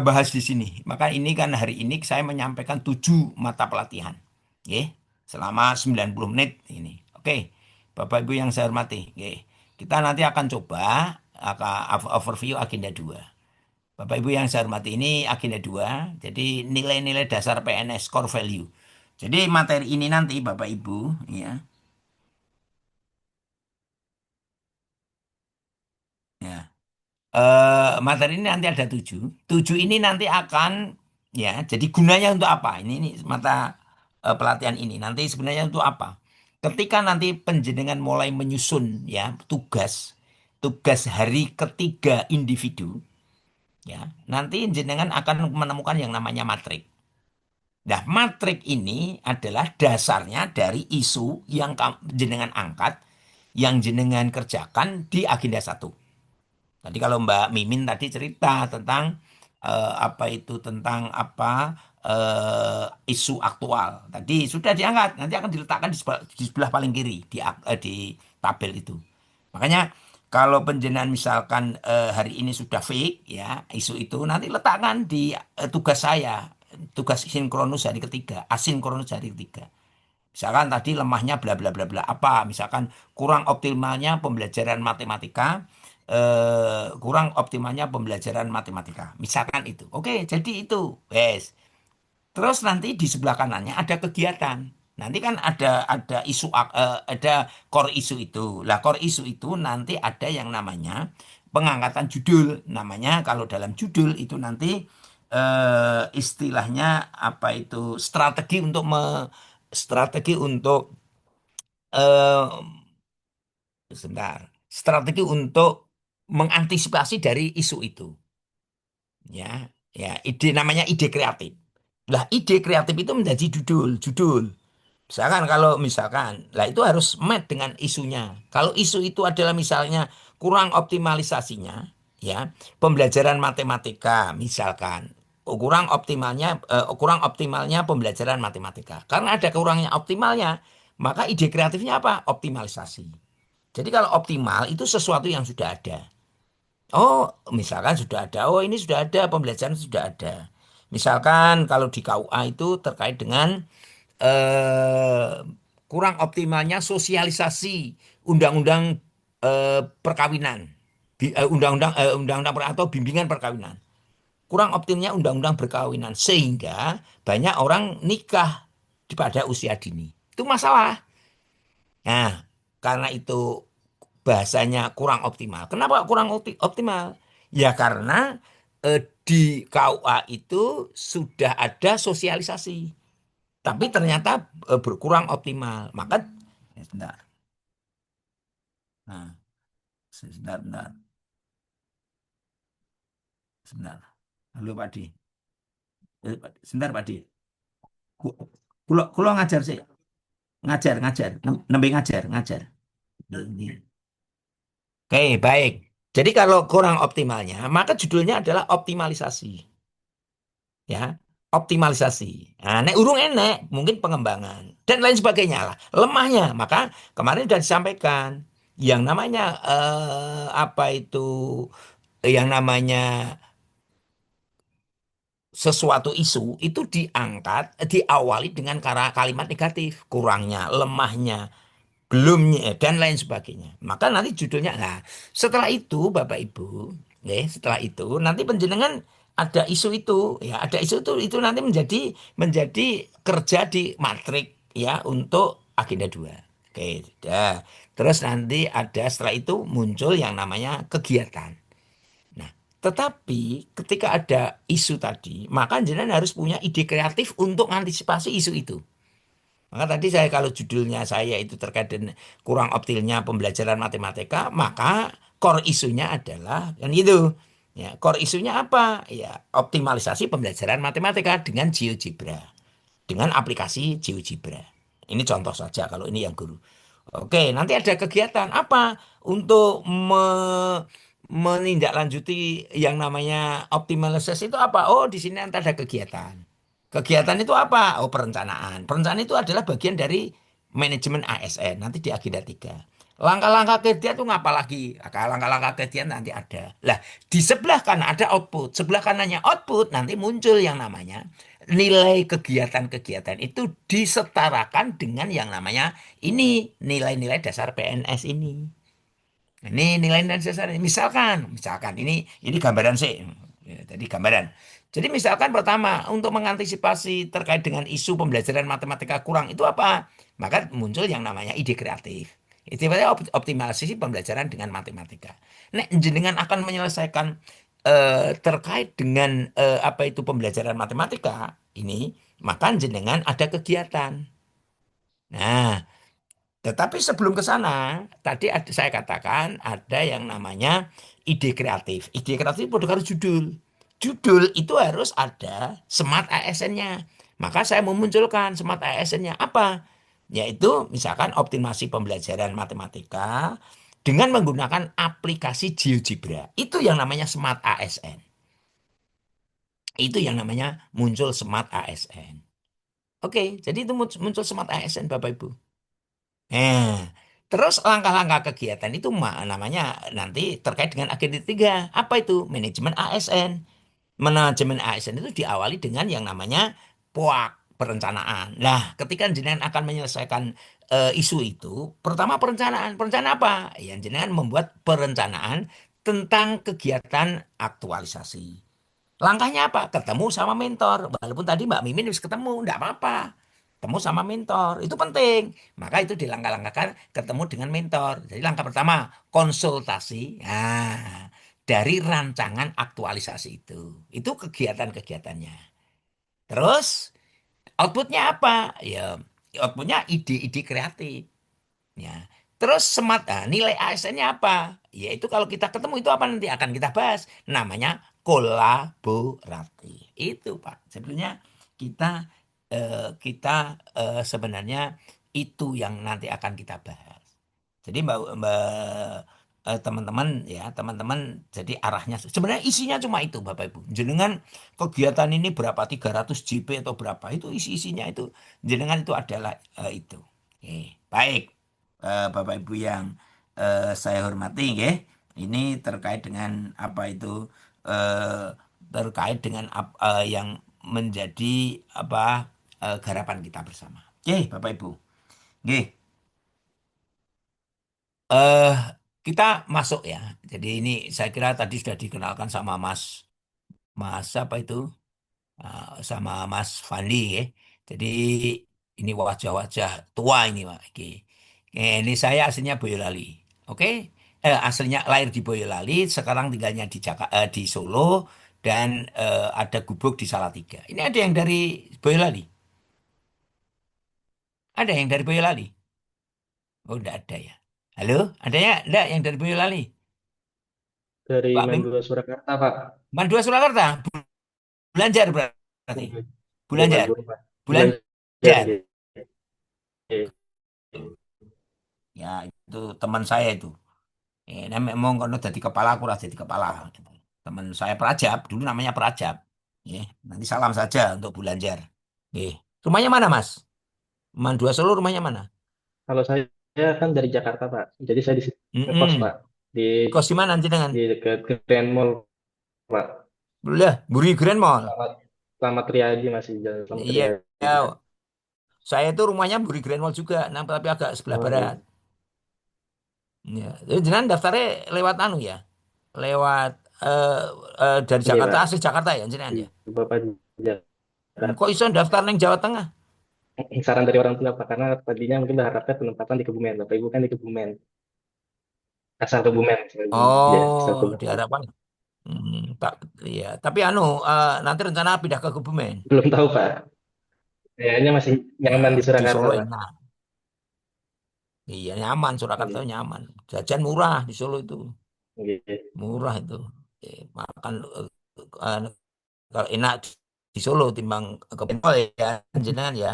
bahas di sini. Maka ini kan hari ini saya menyampaikan 7 mata pelatihan. Oke, selama 90 menit ini. Oke. Bapak Ibu yang saya hormati, oke. Kita nanti akan coba overview agenda 2. Bapak Ibu yang saya hormati, ini agenda 2. Jadi nilai-nilai dasar PNS core value. Jadi materi ini nanti Bapak Ibu ya, ya. Materi ini nanti ada 7. 7 ini nanti akan ya. Jadi gunanya untuk apa? Ini mata pelatihan ini nanti sebenarnya untuk apa? Ketika nanti penjenengan mulai menyusun ya tugas tugas hari ketiga individu ya, nanti jenengan akan menemukan yang namanya matrik. Nah, matrik ini adalah dasarnya dari isu yang jenengan angkat, yang jenengan kerjakan di agenda satu. Tadi kalau Mbak Mimin tadi cerita tentang apa itu tentang apa isu aktual. Tadi sudah diangkat, nanti akan diletakkan di sebelah paling kiri di tabel itu. Makanya kalau penjenengan misalkan hari ini sudah fix ya isu itu nanti letakkan di tugas saya, tugas sinkronus hari ketiga, asinkronus hari ketiga. Misalkan tadi lemahnya bla bla bla bla apa, misalkan kurang optimalnya pembelajaran matematika, kurang optimalnya pembelajaran matematika. Misalkan itu. Oke, jadi itu. Wes. Terus nanti di sebelah kanannya ada kegiatan. Nanti kan ada isu ada core isu itu. Lah core isu itu nanti ada yang namanya pengangkatan judul. Namanya kalau dalam judul itu nanti istilahnya apa itu strategi untuk eh sebentar, strategi untuk mengantisipasi dari isu itu. Ya, ya, ide namanya ide kreatif. Lah, ide kreatif itu menjadi judul. Misalkan kalau misalkan, lah itu harus match dengan isunya. Kalau isu itu adalah misalnya kurang optimalisasinya, ya, pembelajaran matematika misalkan, kurang optimalnya pembelajaran matematika. Karena ada kurangnya optimalnya, maka ide kreatifnya apa? Optimalisasi. Jadi kalau optimal itu sesuatu yang sudah ada. Oh, misalkan sudah ada. Oh, ini sudah ada, pembelajaran sudah ada. Misalkan kalau di KUA itu terkait dengan eh, kurang optimalnya sosialisasi undang-undang perkawinan, atau bimbingan perkawinan. Kurang optimnya undang-undang perkawinan sehingga banyak orang nikah pada usia dini. Itu masalah. Nah, karena itu bahasanya kurang optimal. Kenapa kurang optimal? Ya karena di KUA itu sudah ada sosialisasi, tapi ternyata berkurang optimal. Maka, sebentar. Nah, sebentar. Halo Pak Di. Sebentar Pak Di. Kulo ngajar sih. Ngajar. Nembe ngajar. Ini. Oke, baik. Jadi kalau kurang optimalnya, maka judulnya adalah optimalisasi. Ya, optimalisasi. Nah, nek urung enek, mungkin pengembangan dan lain sebagainya lah. Lemahnya, maka kemarin sudah disampaikan yang namanya apa itu yang namanya sesuatu isu itu diangkat, diawali dengan kalimat negatif, kurangnya, lemahnya, belumnya dan lain sebagainya. Maka nanti judulnya. Nah, setelah itu Bapak Ibu, ya, setelah itu nanti penjenengan ada isu itu, ya, ada isu itu nanti menjadi kerja di matrik ya untuk agenda 2. Oke, sudah. Terus nanti ada setelah itu muncul yang namanya kegiatan. Nah, tetapi ketika ada isu tadi, maka jenengan harus punya ide kreatif untuk mengantisipasi isu itu. Maka tadi saya kalau judulnya saya itu terkait dengan kurang optimnya pembelajaran matematika, maka core isunya adalah kan itu. Ya, core isunya apa? Ya, optimalisasi pembelajaran matematika dengan GeoGebra, dengan aplikasi GeoGebra. Ini contoh saja kalau ini yang guru. Oke, nanti ada kegiatan apa untuk menindaklanjuti yang namanya optimalisasi itu apa? Oh, di sini nanti ada kegiatan. Kegiatan itu apa? Oh, perencanaan. Perencanaan itu adalah bagian dari manajemen ASN. Nanti di agenda 3. Langkah-langkah kerja itu ngapa lagi? Langkah-langkah kerja nanti ada. Lah, di sebelah kanan ada output. Sebelah kanannya output nanti muncul yang namanya nilai kegiatan-kegiatan itu disetarakan dengan yang namanya ini nilai-nilai dasar PNS ini. Ini nilai-nilai dasar ini. Misalkan ini gambaran sih. Ya, tadi gambaran. Jadi misalkan pertama untuk mengantisipasi terkait dengan isu pembelajaran matematika kurang itu apa? Maka muncul yang namanya ide kreatif. Itu optimalisasi pembelajaran dengan matematika. Nek jenengan akan menyelesaikan terkait dengan apa itu pembelajaran matematika ini, maka jenengan ada kegiatan. Nah, tetapi sebelum ke sana, tadi saya katakan ada yang namanya ide kreatif. Ide kreatif itu harus judul. Judul itu harus ada smart ASN-nya. Maka saya memunculkan Smart ASN-nya apa? Yaitu misalkan optimasi pembelajaran matematika dengan menggunakan aplikasi GeoGebra. Itu yang namanya Smart ASN. Itu yang namanya muncul Smart ASN. Oke, jadi itu muncul Smart ASN Bapak Ibu. Nah, terus langkah-langkah kegiatan itu namanya nanti terkait dengan agenda 3. Apa itu? Manajemen ASN. Manajemen ASN itu diawali dengan yang namanya POAK, perencanaan. Nah, ketika jenengan akan menyelesaikan isu itu, pertama perencanaan. Perencanaan apa? Ya, jenengan membuat perencanaan tentang kegiatan aktualisasi. Langkahnya apa? Ketemu sama mentor. Walaupun tadi Mbak Mimin harus ketemu, enggak apa-apa. Ketemu sama mentor, itu penting. Maka itu dilangkah-langkahkan ketemu dengan mentor. Jadi langkah pertama, konsultasi. Nah, dari rancangan aktualisasi itu. Itu kegiatan-kegiatannya. Terus, outputnya apa? Ya, outputnya ide-ide kreatif. Ya. Terus nilai ASN-nya apa? Yaitu kalau kita ketemu itu apa nanti akan kita bahas. Namanya kolaboratif. Itu Pak. Sebenarnya kita sebenarnya itu yang nanti akan kita bahas. Jadi teman-teman ya teman-teman jadi arahnya sebenarnya isinya cuma itu Bapak Ibu. Jenengan kegiatan ini berapa 300 JP atau berapa itu isi-isinya itu jenengan itu adalah itu. Oke, baik. Bapak Ibu yang saya hormati ya. Ini terkait dengan apa itu eh, terkait dengan yang menjadi apa garapan kita bersama. Oke, Bapak Ibu. Oke, eh kita masuk ya. Jadi ini saya kira tadi sudah dikenalkan sama Mas apa itu? Sama Mas Fandi ya. Jadi ini wajah-wajah tua ini Pak. Oke. Ini saya aslinya Boyolali. Oke. Aslinya lahir di Boyolali, sekarang tinggalnya di Solo dan ada gubuk di Salatiga. Ini ada yang dari Boyolali? Ada yang dari Boyolali? Oh, enggak ada ya. Halo, ada ya? Enggak yang dari Boyolali? Dari Pak Mim, Mandua Surakarta, Pak. Mandua Surakarta, Bulanjar berarti. Di Bulanjar, Mandua, Pak. Belajar, Bulanjar. gitu. Ya, itu teman saya itu. Memang kono jadi kepala, aku rasa jadi kepala. Gitu. Teman saya Prajab, dulu namanya Prajab. Nanti salam saja untuk Bulanjar. Rumahnya mana, Mas? Mandua Solo rumahnya mana? Kalau saya kan dari Jakarta, Pak. Jadi saya di sini ngekos, Mm-mm. Pak. Di Kos di mana jenengan? di dekat Grand Mall, Pak. Lah, Buri Grand Mall. Selamat Selamat Riyadi masih jalan Selamat Iya, Riyadi. ya, saya itu rumahnya Buri Grand Mall juga, nah, tapi agak sebelah Oh, barat. iya. Ya, jadi jenengan daftarnya lewat anu ya, lewat eh, dari Iya, Jakarta, Pak. asli Jakarta ya jenengan Di ya. Bapak Kok Jakarta. iso daftar neng Jawa Tengah? Saran dari orang tua, Pak. Karena tadinya mungkin berharapnya penempatan di Kebumen. Bapak Ibu kan di Kebumen. Asal Kebumen. Ya, asal Oh, Kebumen. diharapkan. Tak, iya. Tapi anu, nanti rencana pindah ke Kebumen. Belum tahu, Pak. Kayaknya masih Ya, nyaman di di Surakarta, Solo Pak. enak. Iya, nyaman. Surakarta Iya. nyaman. Jajan murah di Solo itu. Iya. Murah itu. Makan eh, kalau enak di Solo timbang ke Pentol ya, jenengan ya.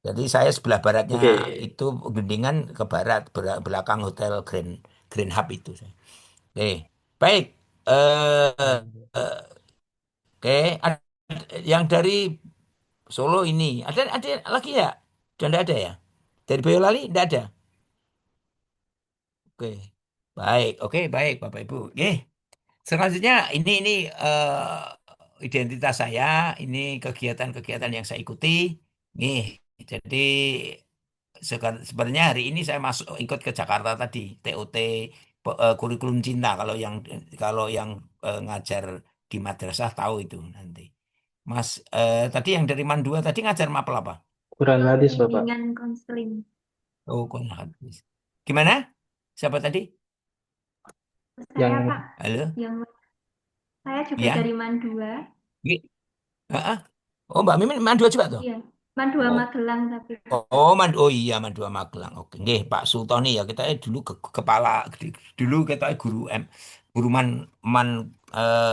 Jadi saya sebelah baratnya Oke. itu Gendingan ke barat, belakang Hotel Grand Hub itu. Oke, baik. Eh, eh, oke, yang dari Solo ini ada lagi ya? Sudah tidak ada ya? Dari Boyolali tidak ada. Oke, baik. Oke, baik Bapak Ibu. Oke, selanjutnya ini identitas saya, ini kegiatan-kegiatan yang saya ikuti. Nih, jadi sebenarnya hari ini saya masuk ikut ke Jakarta tadi, TOT kurikulum cinta kalau yang ngajar di madrasah tahu itu nanti. Mas tadi yang dari Mandua tadi ngajar mapel apa? Quran hadis, Bapak. Bimbingan konseling. Oh, kok habis. Gimana? Siapa tadi? Yang Saya, Pak, Halo? yang saya juga Ya? dari Mandua. Gi- Ah, ah. Oh, Mbak Mimin Mandua juga tuh? Iya, Mandua Oh, Magelang tapi. oh iya Mandua Magelang. Oke, nggih Pak Sultoni ya kita dulu kepala dulu kita guru guru man man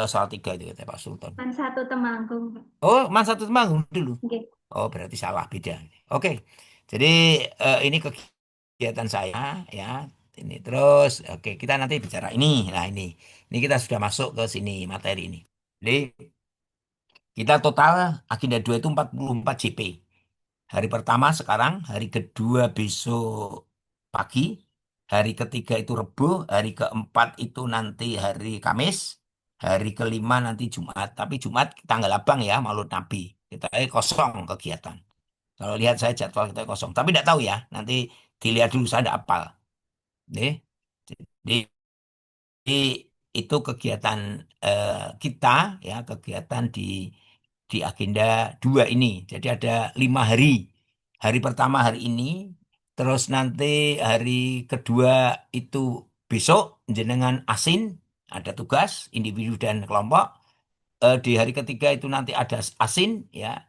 Salatiga itu kata Pak Sultan. Man satu Temanggung, Pak. Oh, Man satu Temanggung dulu. Oke. Oh, berarti salah beda. Oke. Jadi ini kegiatan saya ya. Ini terus oke, kita nanti bicara ini. Nah, ini kita sudah masuk ke sini materi ini. Jadi kita total agenda 2 itu 44 JP. Hari pertama sekarang, hari kedua besok pagi, hari ketiga itu Rebo, hari keempat itu nanti hari Kamis, hari kelima nanti Jumat. Tapi Jumat tanggal abang ya, Maulud Nabi. Kita kosong kegiatan. Kalau lihat saya jadwal kita kosong. Tapi tidak tahu ya, nanti dilihat dulu saya tidak hafal. Nih. Jadi itu kegiatan kita ya, kegiatan di agenda 2 ini. Jadi ada 5 hari. Hari pertama hari ini, terus nanti hari kedua itu besok jenengan asin, ada tugas individu dan kelompok. Di hari ketiga itu nanti ada asin ya,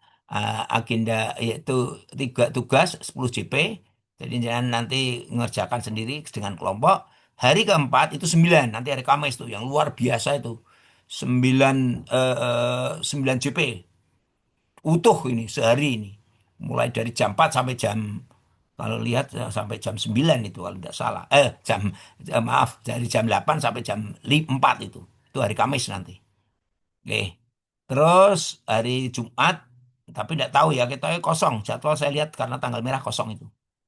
agenda yaitu 3 tugas 10 JP. Jadi jangan nanti mengerjakan sendiri dengan kelompok. Hari keempat itu 9, nanti hari Kamis itu yang luar biasa itu 9 9 JP utuh ini sehari ini. Mulai dari jam 4 sampai jam, kalau lihat sampai jam 9 itu kalau tidak salah. Maaf, dari jam 8 sampai jam 4 itu. Itu hari Kamis nanti. Oke. Terus hari Jumat, tapi tidak tahu ya, kita kosong. Jadwal saya lihat karena tanggal merah kosong itu.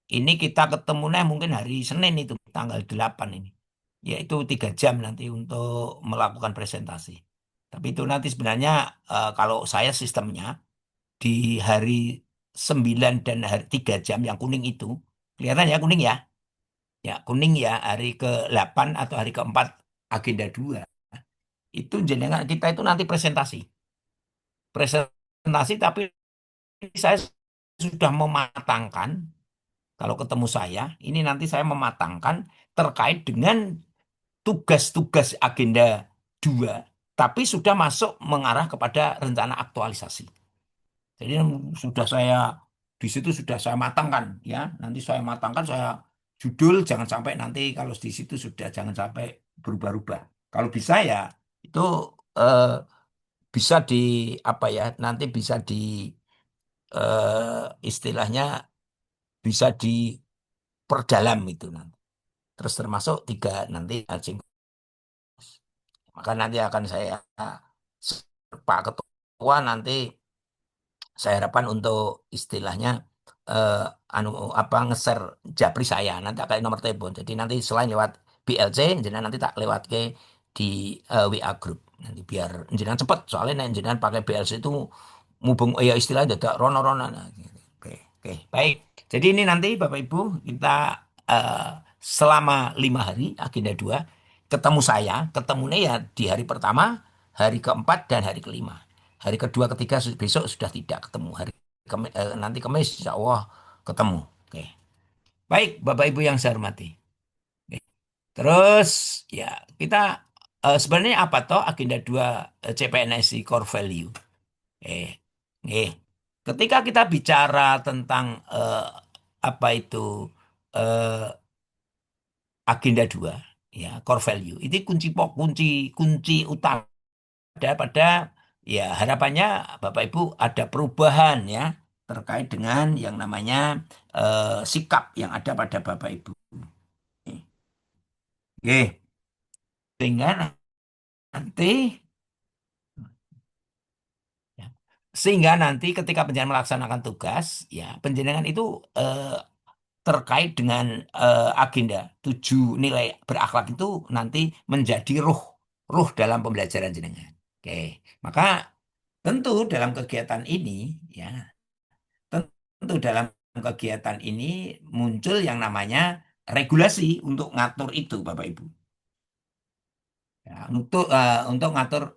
Ini kita ketemunya mungkin hari Senin itu, tanggal 8 ini. Yaitu 3 jam nanti untuk melakukan presentasi. Tapi itu nanti sebenarnya kalau saya sistemnya di hari 9 dan hari 3 jam yang kuning itu, kelihatan ya kuning ya? Ya kuning ya, hari ke-8 atau hari keempat agenda 2. Itu jenengan kita itu nanti presentasi. Presentasi tapi saya sudah mematangkan, kalau ketemu saya, ini nanti saya mematangkan terkait dengan tugas-tugas agenda 2, tapi sudah masuk mengarah kepada rencana aktualisasi. Jadi sudah saya di situ sudah saya matangkan ya. Nanti saya matangkan saya judul jangan sampai nanti kalau di situ sudah jangan sampai berubah-ubah. Kalau bisa ya itu eh, bisa di apa ya nanti bisa di istilahnya bisa diperdalam itu nanti. Terus termasuk 3 nanti maka nanti akan saya Pak Ketua nanti saya harapkan untuk istilahnya eh, anu apa nge-share japri saya nanti akan nomor telepon. Jadi nanti selain lewat BLC, jenengan nanti tak lewat ke di WA group. Nanti biar jenengan cepet soalnya nek jenengan pakai BLC itu mubeng ya istilahnya dadak rono-rono. Nah, gitu. Oke, oke, baik. Jadi ini nanti Bapak Ibu kita eh, selama 5 hari agenda 2 ketemu saya, ketemunya ya di hari pertama, hari keempat dan hari kelima. Hari kedua, ketiga besok sudah tidak ketemu. Nanti Kamis insya Allah ketemu. Oke. Baik, Bapak Ibu yang saya hormati. Oke. Terus ya kita sebenarnya apa toh agenda 2 CPNSI core value? Eh, eh. Ketika kita bicara tentang apa itu eh, agenda 2 ya core value, itu kunci utama pada ya harapannya Bapak Ibu ada perubahan ya terkait dengan yang namanya sikap yang ada pada Bapak Ibu. Oke, sehingga nanti ya, sehingga nanti ketika penjenengan melaksanakan tugas ya penjenengan itu terkait dengan agenda 7 nilai berakhlak itu nanti menjadi ruh ruh dalam pembelajaran jenengan. Oke, maka tentu dalam kegiatan ini ya tentu dalam kegiatan ini muncul yang namanya regulasi untuk ngatur itu, Bapak Ibu. Ya, untuk ngatur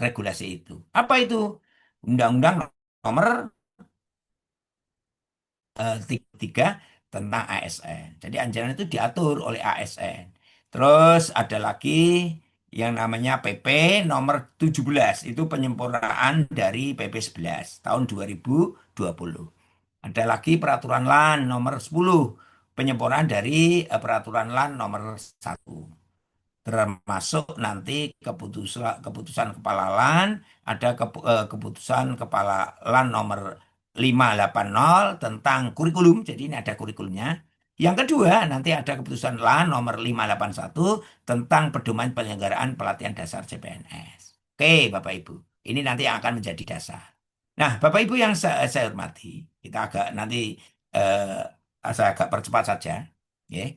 regulasi itu. Apa itu? Undang-Undang Nomor 3 tentang ASN. Jadi anjuran itu diatur oleh ASN. Terus ada lagi yang namanya PP nomor 17, itu penyempurnaan dari PP 11 tahun 2020. Ada lagi peraturan LAN nomor 10, penyempurnaan dari peraturan LAN nomor 1. termasuk nanti keputusan keputusan kepala LAN, ada keputusan kepala LAN nomor 580 tentang kurikulum. Jadi ini ada kurikulumnya. Yang kedua, nanti ada keputusan LAN nomor 581 tentang pedoman penyelenggaraan pelatihan dasar CPNS. Oke, Bapak Ibu. Ini nanti yang akan menjadi dasar. Nah, Bapak Ibu yang saya hormati, kita agak nanti saya agak percepat saja. Ya.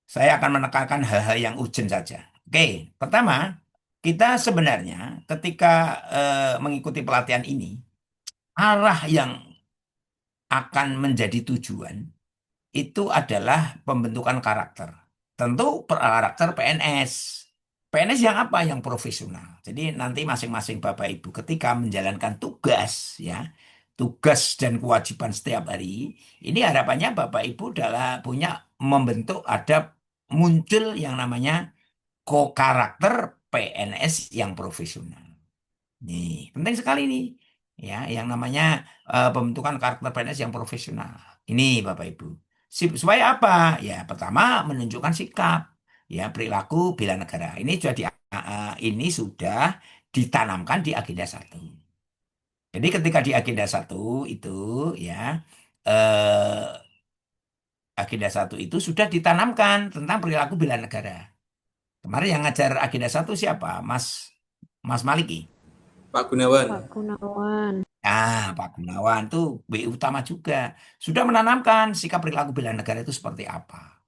Saya akan menekankan hal-hal yang urgent saja. Oke, pertama, kita sebenarnya ketika mengikuti pelatihan ini, arah yang akan menjadi tujuan itu adalah pembentukan karakter. Tentu karakter PNS. PNS yang apa? Yang profesional. Jadi nanti masing-masing Bapak Ibu ketika menjalankan tugas ya, tugas dan kewajiban setiap hari, ini harapannya Bapak Ibu adalah punya membentuk ada muncul yang namanya karakter PNS yang profesional. Nih, penting sekali nih. Ya, yang namanya pembentukan karakter PNS yang profesional. Ini Bapak Ibu. Supaya apa? Ya, pertama menunjukkan sikap, ya, perilaku bela negara. Ini sudah ditanamkan di agenda 1. Jadi ketika di agenda 1 itu ya eh, agenda 1 itu sudah ditanamkan tentang perilaku bela negara. Kemarin yang ngajar agenda 1 siapa? Mas Maliki. Pak Gunawan. Pak Gunawan. Nah, Pak Gunawan tuh BI utama juga. Sudah menanamkan sikap perilaku bela negara itu seperti apa.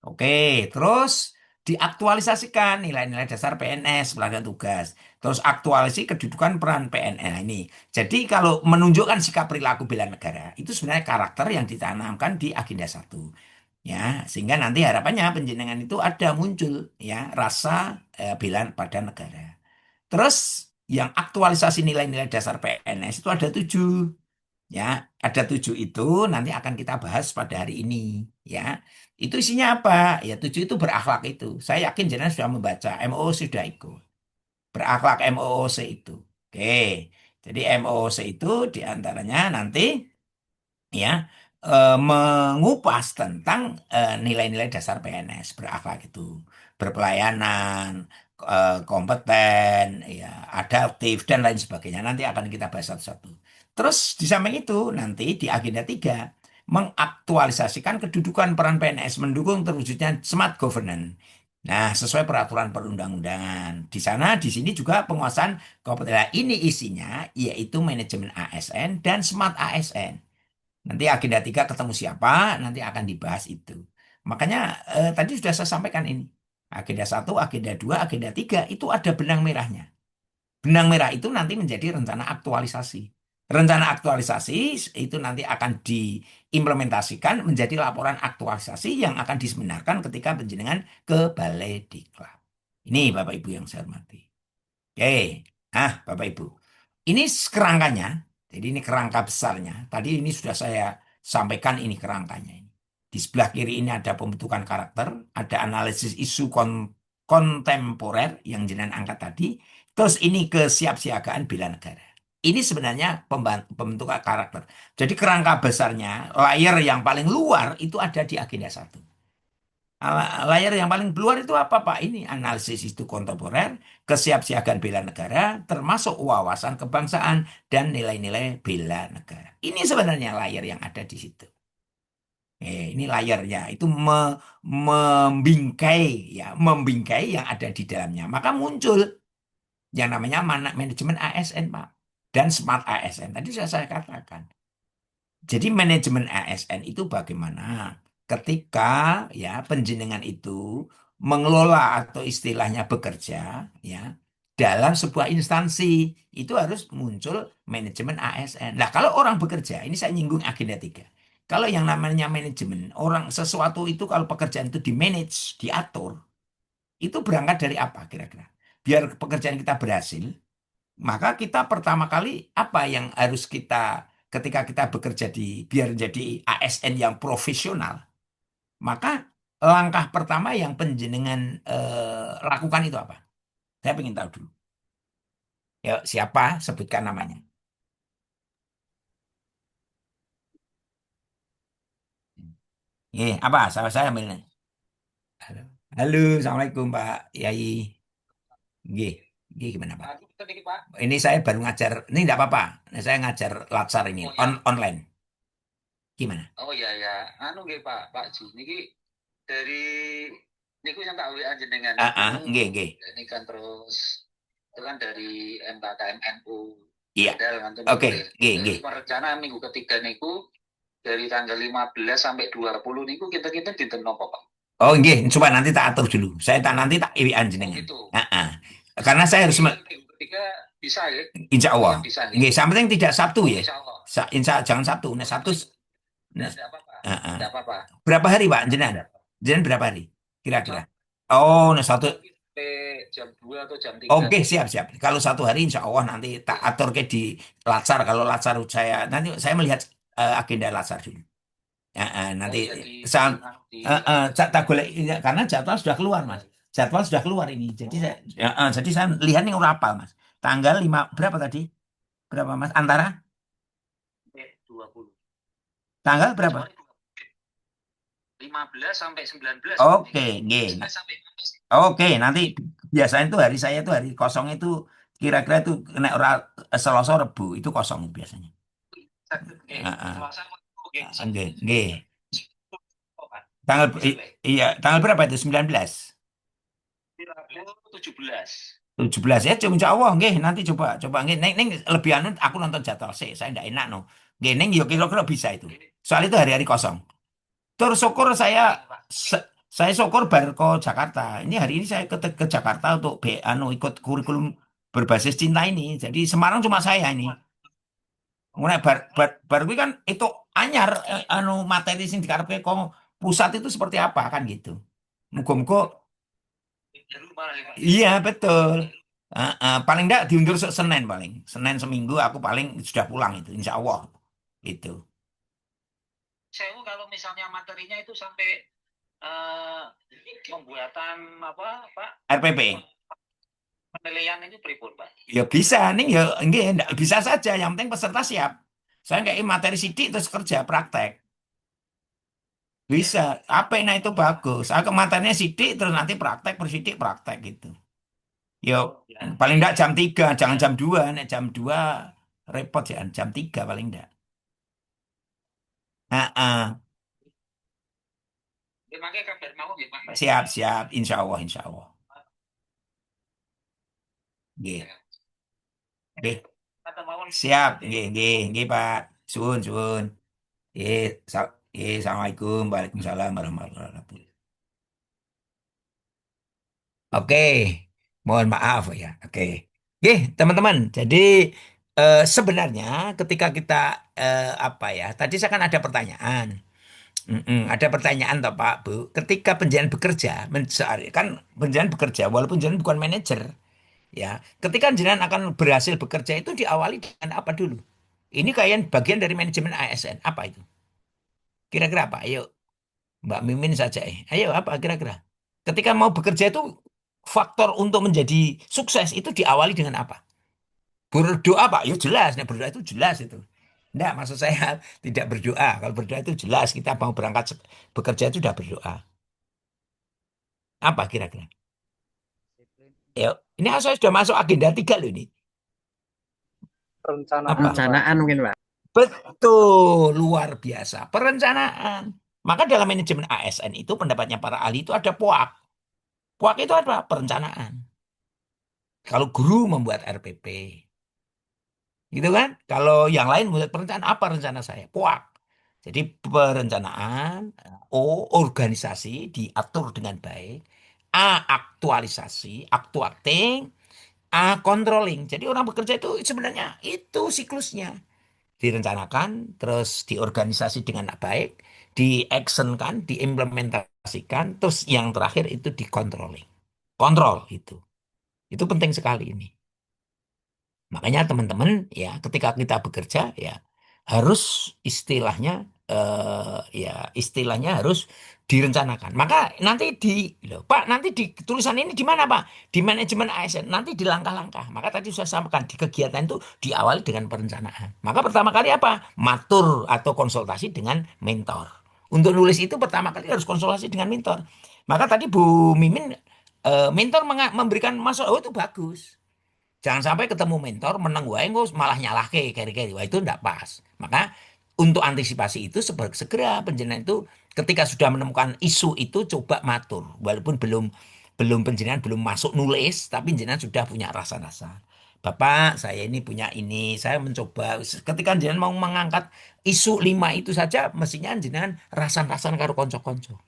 Oke, terus diaktualisasikan nilai-nilai dasar PNS, pelatihan tugas. Terus aktualisasi kedudukan peran PNS. Nah, ini. Jadi kalau menunjukkan sikap perilaku bela negara, itu sebenarnya karakter yang ditanamkan di agenda 1. Ya, sehingga nanti harapannya penjenengan itu ada muncul ya rasa bela pada negara. Terus yang aktualisasi nilai-nilai dasar PNS itu ada 7. Ya, ada 7 itu nanti akan kita bahas pada hari ini. Ya, itu isinya apa? Ya, 7 itu berakhlak itu. Saya yakin jenengan sudah membaca, MOO sudah ikut. Berakhlak MOOC itu. Oke, jadi MOOC itu diantaranya nanti ya mengupas tentang nilai-nilai dasar PNS berakhlak itu berpelayanan, kompeten, ya adaptif dan lain sebagainya. Nanti akan kita bahas satu-satu. Terus di samping itu nanti di agenda 3 mengaktualisasikan kedudukan peran PNS mendukung terwujudnya smart governance. Nah, sesuai peraturan perundang-undangan. Di sini juga penguasaan kompetensi. Ini isinya yaitu manajemen ASN dan smart ASN. Nanti agenda 3 ketemu siapa, nanti akan dibahas itu. Makanya tadi sudah saya sampaikan ini. Agenda 1, agenda 2, agenda 3 itu ada benang merahnya. Benang merah itu nanti menjadi rencana aktualisasi. Rencana aktualisasi itu nanti akan diimplementasikan menjadi laporan aktualisasi yang akan diseminarkan ketika penjenengan ke Balai Diklat. Ini Bapak Ibu yang saya hormati. Oke, nah Bapak Ibu. Ini kerangkanya, jadi ini kerangka besarnya. Tadi ini sudah saya sampaikan ini kerangkanya. Di sebelah kiri ini ada pembentukan karakter, ada analisis isu kontemporer yang jenengan angkat tadi. Terus ini kesiapsiagaan bela negara. Ini sebenarnya pembentukan karakter. Jadi kerangka besarnya, layer yang paling luar itu ada di agenda 1. Layar yang paling keluar itu apa Pak? Ini analisis itu kontemporer, kesiapsiagaan bela negara, termasuk wawasan kebangsaan dan nilai-nilai bela negara. Ini sebenarnya layar yang ada di situ. Ini layarnya itu membingkai ya, membingkai yang ada di dalamnya. Maka muncul yang namanya manajemen ASN Pak dan smart ASN. Tadi sudah saya katakan. Jadi manajemen ASN itu bagaimana ketika ya penjenengan itu mengelola atau istilahnya bekerja ya dalam sebuah instansi itu harus muncul manajemen ASN. Nah, kalau orang bekerja, ini saya nyinggung agenda 3. Kalau yang namanya manajemen, orang sesuatu itu kalau pekerjaan itu di-manage, diatur, itu berangkat dari apa kira-kira? Biar pekerjaan kita berhasil, maka kita pertama kali apa yang harus kita ketika kita bekerja biar jadi ASN yang profesional, maka langkah pertama yang penjenengan lakukan itu apa? Saya ingin tahu dulu. Ya, siapa? Sebutkan namanya. Apa? Saya ambilnya. Halo, Assalamualaikum Pak Yai. Nggih, nggih gimana Pak? Ini saya baru ngajar, ini enggak apa-apa. Nah, saya ngajar latsar ini online. Gimana? Oh iya ya, anu nggih Pak Ji, niki dari niku yang tak WA jenengan Nggih, nggih. ini kan terus itu kan dari MKKMNU. Iya. Oke, Oke, nggih, nggih. perencanaan minggu ketiga niku dari tanggal 15 sampai 20 niku kita dinten nopo Pak? Oh, nggih, coba nanti tak atur dulu. Saya nanti tak iwi-an jenengan. Gitu. Karena saya harus Minggu ketiga bisa ya? Insya Allah. Bisa ya? Nggih, yang penting tidak Sabtu ya. Insya Allah. Jangan Sabtu. Nah, Sabtu. Nah, Tidak apa-apa. Heeh. Tidak apa-apa. Berapa hari Pak jenengan? Jenengan berapa hari? Kira-kira. Oh, nah satu. Sampai jam 2 atau jam 3. Oke, siap. Kalau 1 hari insya Allah nanti tak atur ke di latsar. Kalau latsar saya nanti saya melihat agenda latsar dulu. Nanti tak boleh karena jadwal sudah keluar Mas. Jadwal sudah keluar ini. Jadi saya lihat nih rapal Mas. Tanggal 5 berapa tadi? Berapa Mas? Antara 20. tanggal berapa? 15 sampai 19. Oke, nggih. Oke, nanti biasanya itu hari saya itu hari kosong itu kira-kira itu kena Selasa Rebu itu kosong biasanya. Nggih. Tanggal berapa itu? 19. 17 ya, insya Allah nggih nanti coba nggih neng lebih anu aku nonton jadwal sih, saya ndak enak no. Nggih neng yo kira-kira bisa itu. Soal itu hari-hari kosong. Terus syukur saya syukur baru ke Jakarta. Ini hari ini saya ke Jakarta untuk ikut kurikulum berbasis cinta ini. Jadi Semarang cuma saya ini. Mulai baru kan itu anyar materi sing dikarepe kok pusat itu seperti apa kan gitu. Muga-muga iya betul. Paling enggak diundur Senin paling. Senin seminggu aku paling sudah pulang itu insya Allah. Itu. Saya kalau misalnya materinya itu sampai pembuatan apa Pak? RPP. Penilaian itu pripun Pak? Ya bisa nih ya enggak bisa saja yang penting peserta siap. Saya kayak materi sidik terus kerja praktek. Bisa. Apa nah itu bagus. Aku materinya sidik terus nanti praktek persidik praktek gitu. Yo paling enggak jam 3, jangan jam 2. Nek jam 2 repot ya, jam 3 paling enggak. Kabar mau ya Pak. Siap, insya Allah. Nggih. Nggih. Siap, nggih Pak. Suwun. Assalamualaikum, waalaikumsalam warahmatullahi wabarakatuh. Oke, mohon maaf ya. Oke, teman-teman. Jadi sebenarnya ketika kita apa ya? Tadi saya kan ada pertanyaan. Ada pertanyaan toh Pak Bu. Ketika penjenengan bekerja, kan penjenengan bekerja, walaupun jenengan bukan manajer, ya. Ketika jenengan akan berhasil bekerja itu diawali dengan apa dulu? Ini kayak bagian dari manajemen ASN. Apa itu? Kira-kira apa? Ayo, Mbak Mimin saja. Ayo, apa kira-kira? Ketika mau bekerja itu faktor untuk menjadi sukses itu diawali dengan apa? Berdoa Pak? Ya jelas. Nah, berdoa itu jelas itu. Enggak, maksud saya tidak berdoa. Kalau berdoa itu jelas kita mau berangkat bekerja itu sudah berdoa. Apa kira-kira? Ya, ini saya sudah masuk agenda 3 loh ini. Perencanaan mungkin Pak. Betul, luar biasa. Perencanaan. Maka dalam manajemen ASN itu pendapatnya para ahli itu ada POAK. POAK itu apa? Perencanaan. Kalau guru membuat RPP. Gitu kan? Kalau yang lain membuat perencanaan, apa rencana saya? POAK. Jadi perencanaan, O, organisasi diatur dengan baik. A, aktualisasi, aktuating. A, controlling. Jadi orang bekerja itu sebenarnya itu siklusnya. Direncanakan, terus diorganisasi dengan baik, diactionkan, diimplementasikan, terus yang terakhir itu dikontrolling. Kontrol itu. Itu penting sekali ini. Makanya teman-teman ya ketika kita bekerja ya harus istilahnya harus direncanakan. Maka nanti Pak nanti di tulisan ini di mana Pak? Di manajemen ASN nanti di langkah-langkah. Maka tadi saya sampaikan di kegiatan itu diawali dengan perencanaan. Maka pertama kali apa? Matur atau konsultasi dengan mentor. Untuk nulis itu pertama kali harus konsultasi dengan mentor. Maka tadi Bu Mimin mentor memberikan masukan, oh itu bagus. Jangan sampai ketemu mentor menang wae engko malah nyalahke keri-keri. Wah itu enggak pas. Maka untuk antisipasi itu segera penjenengan itu ketika sudah menemukan isu itu coba matur walaupun belum belum penjenengan belum masuk nulis tapi penjenengan sudah punya rasa-rasa. Bapak, saya ini punya ini, saya mencoba. Ketika jenengan mau mengangkat isu 5 itu saja, mestinya jenengan rasan-rasan karo konco-konco.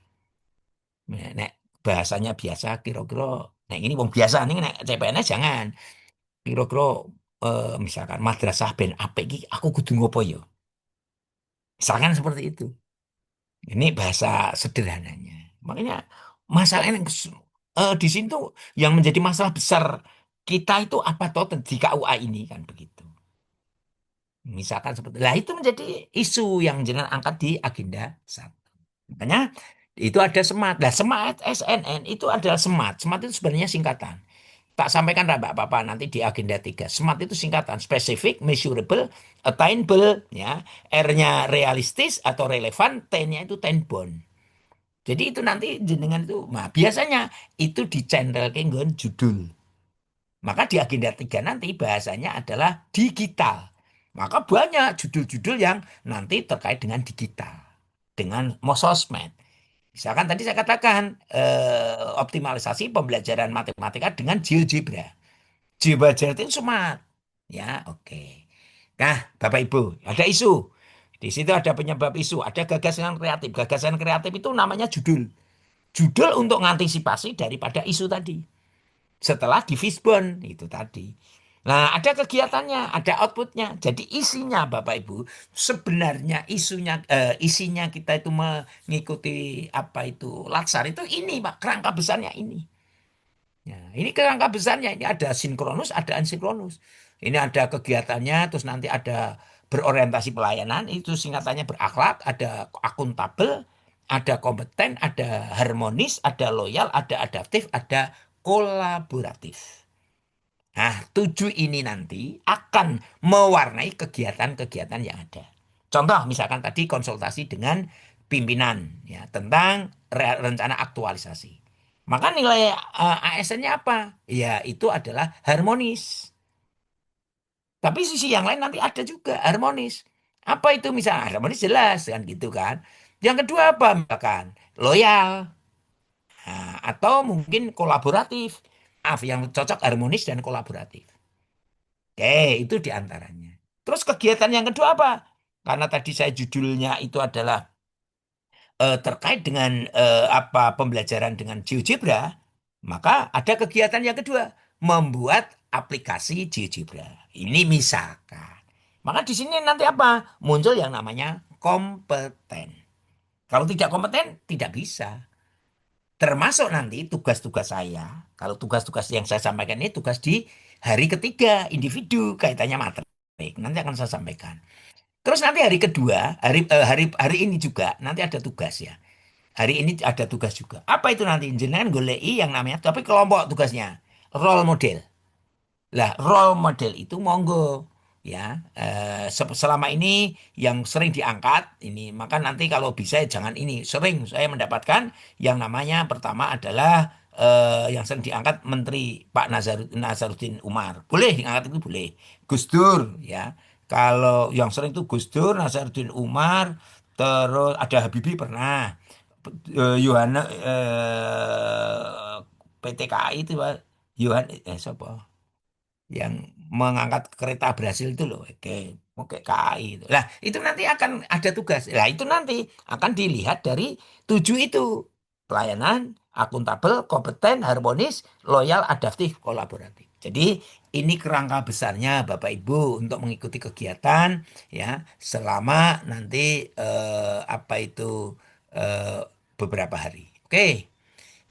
Nek bahasanya biasa, kira-kira, nek ini wong biasa, nih nek CPNS jangan. Kira-kira misalkan madrasah ben apik iki aku kudu ngopo ya? Misalkan seperti itu. Ini bahasa sederhananya. Makanya masalah yang di sini tuh yang menjadi masalah besar kita itu apa toh di KUA ini kan begitu. Misalkan seperti lah itu menjadi isu yang jenengan angkat di agenda satu. Makanya itu ada SMART. Nah, SMART SNN itu adalah SMART. SMART itu sebenarnya singkatan. Tak sampaikan Mbak Papa nanti di agenda 3. SMART itu singkatan, specific, measurable, attainable, ya. R-nya realistis atau relevan, T-nya itu time bound. Jadi itu nanti jenengan itu, nah biasanya itu dicendel ke judul. Maka di agenda 3 nanti bahasanya adalah digital. Maka banyak judul-judul yang nanti terkait dengan digital, dengan sosmed. Misalkan tadi saya katakan optimalisasi pembelajaran matematika dengan GeoGebra. GeoGebra itu smart. Ya, oke. Nah, Bapak Ibu, ada isu. Di situ ada penyebab isu, ada gagasan kreatif. Gagasan kreatif itu namanya judul. Judul untuk mengantisipasi daripada isu tadi. Setelah di Fishbone itu tadi. Nah, ada kegiatannya, ada outputnya. Jadi isinya Bapak Ibu, sebenarnya isinya kita itu mengikuti apa itu latsar itu ini Pak, kerangka besarnya ini. Ya, ini kerangka besarnya ini ada sinkronus, ada asinkronus. Ini ada kegiatannya, terus nanti ada berorientasi pelayanan, itu singkatannya berakhlak, ada akuntabel, ada kompeten, ada harmonis, ada loyal, ada adaptif, ada kolaboratif. Nah, 7 ini nanti akan mewarnai kegiatan-kegiatan yang ada. Contoh, misalkan tadi konsultasi dengan pimpinan ya tentang rencana aktualisasi. Maka nilai ASN-nya apa? Ya, itu adalah harmonis. Tapi sisi yang lain nanti ada juga harmonis. Apa itu misalnya harmonis jelas kan gitu kan. Yang kedua apa misalkan loyal. Nah, atau mungkin kolaboratif. Maaf, yang cocok harmonis dan kolaboratif. Oke, itu diantaranya. Terus kegiatan yang kedua apa? Karena tadi saya judulnya itu adalah terkait dengan apa pembelajaran dengan GeoGebra, maka ada kegiatan yang kedua, membuat aplikasi GeoGebra. Ini misalkan. Maka di sini nanti apa? Muncul yang namanya kompeten. Kalau tidak kompeten, tidak bisa. Termasuk nanti tugas-tugas saya. Kalau tugas-tugas yang saya sampaikan ini tugas di hari ketiga, individu, kaitannya matematik. Nanti akan saya sampaikan. Terus nanti hari kedua, hari ini juga nanti ada tugas ya. Hari ini ada tugas juga. Apa itu nanti? Jenengan golei yang namanya, tapi kelompok tugasnya. Role model. Lah, role model itu monggo ya. Selama ini yang sering diangkat ini, maka nanti kalau bisa jangan ini. Sering saya mendapatkan yang namanya pertama adalah yang sering diangkat Menteri Pak Nazaruddin Umar. Boleh diangkat itu boleh. Gus Dur ya. Kalau yang sering itu Gus Dur, Nazaruddin Umar, terus ada Habibie pernah. Yohana PTKI itu Pak. Siapa? Yang mengangkat kereta berhasil itu loh, oke KAI itu. Lah, itu nanti akan ada tugas. Lah, itu nanti akan dilihat dari 7 itu. Pelayanan, akuntabel, kompeten, harmonis, loyal, adaptif, kolaboratif. Jadi, ini kerangka besarnya Bapak Ibu untuk mengikuti kegiatan ya selama nanti apa itu eh, beberapa hari. Oke.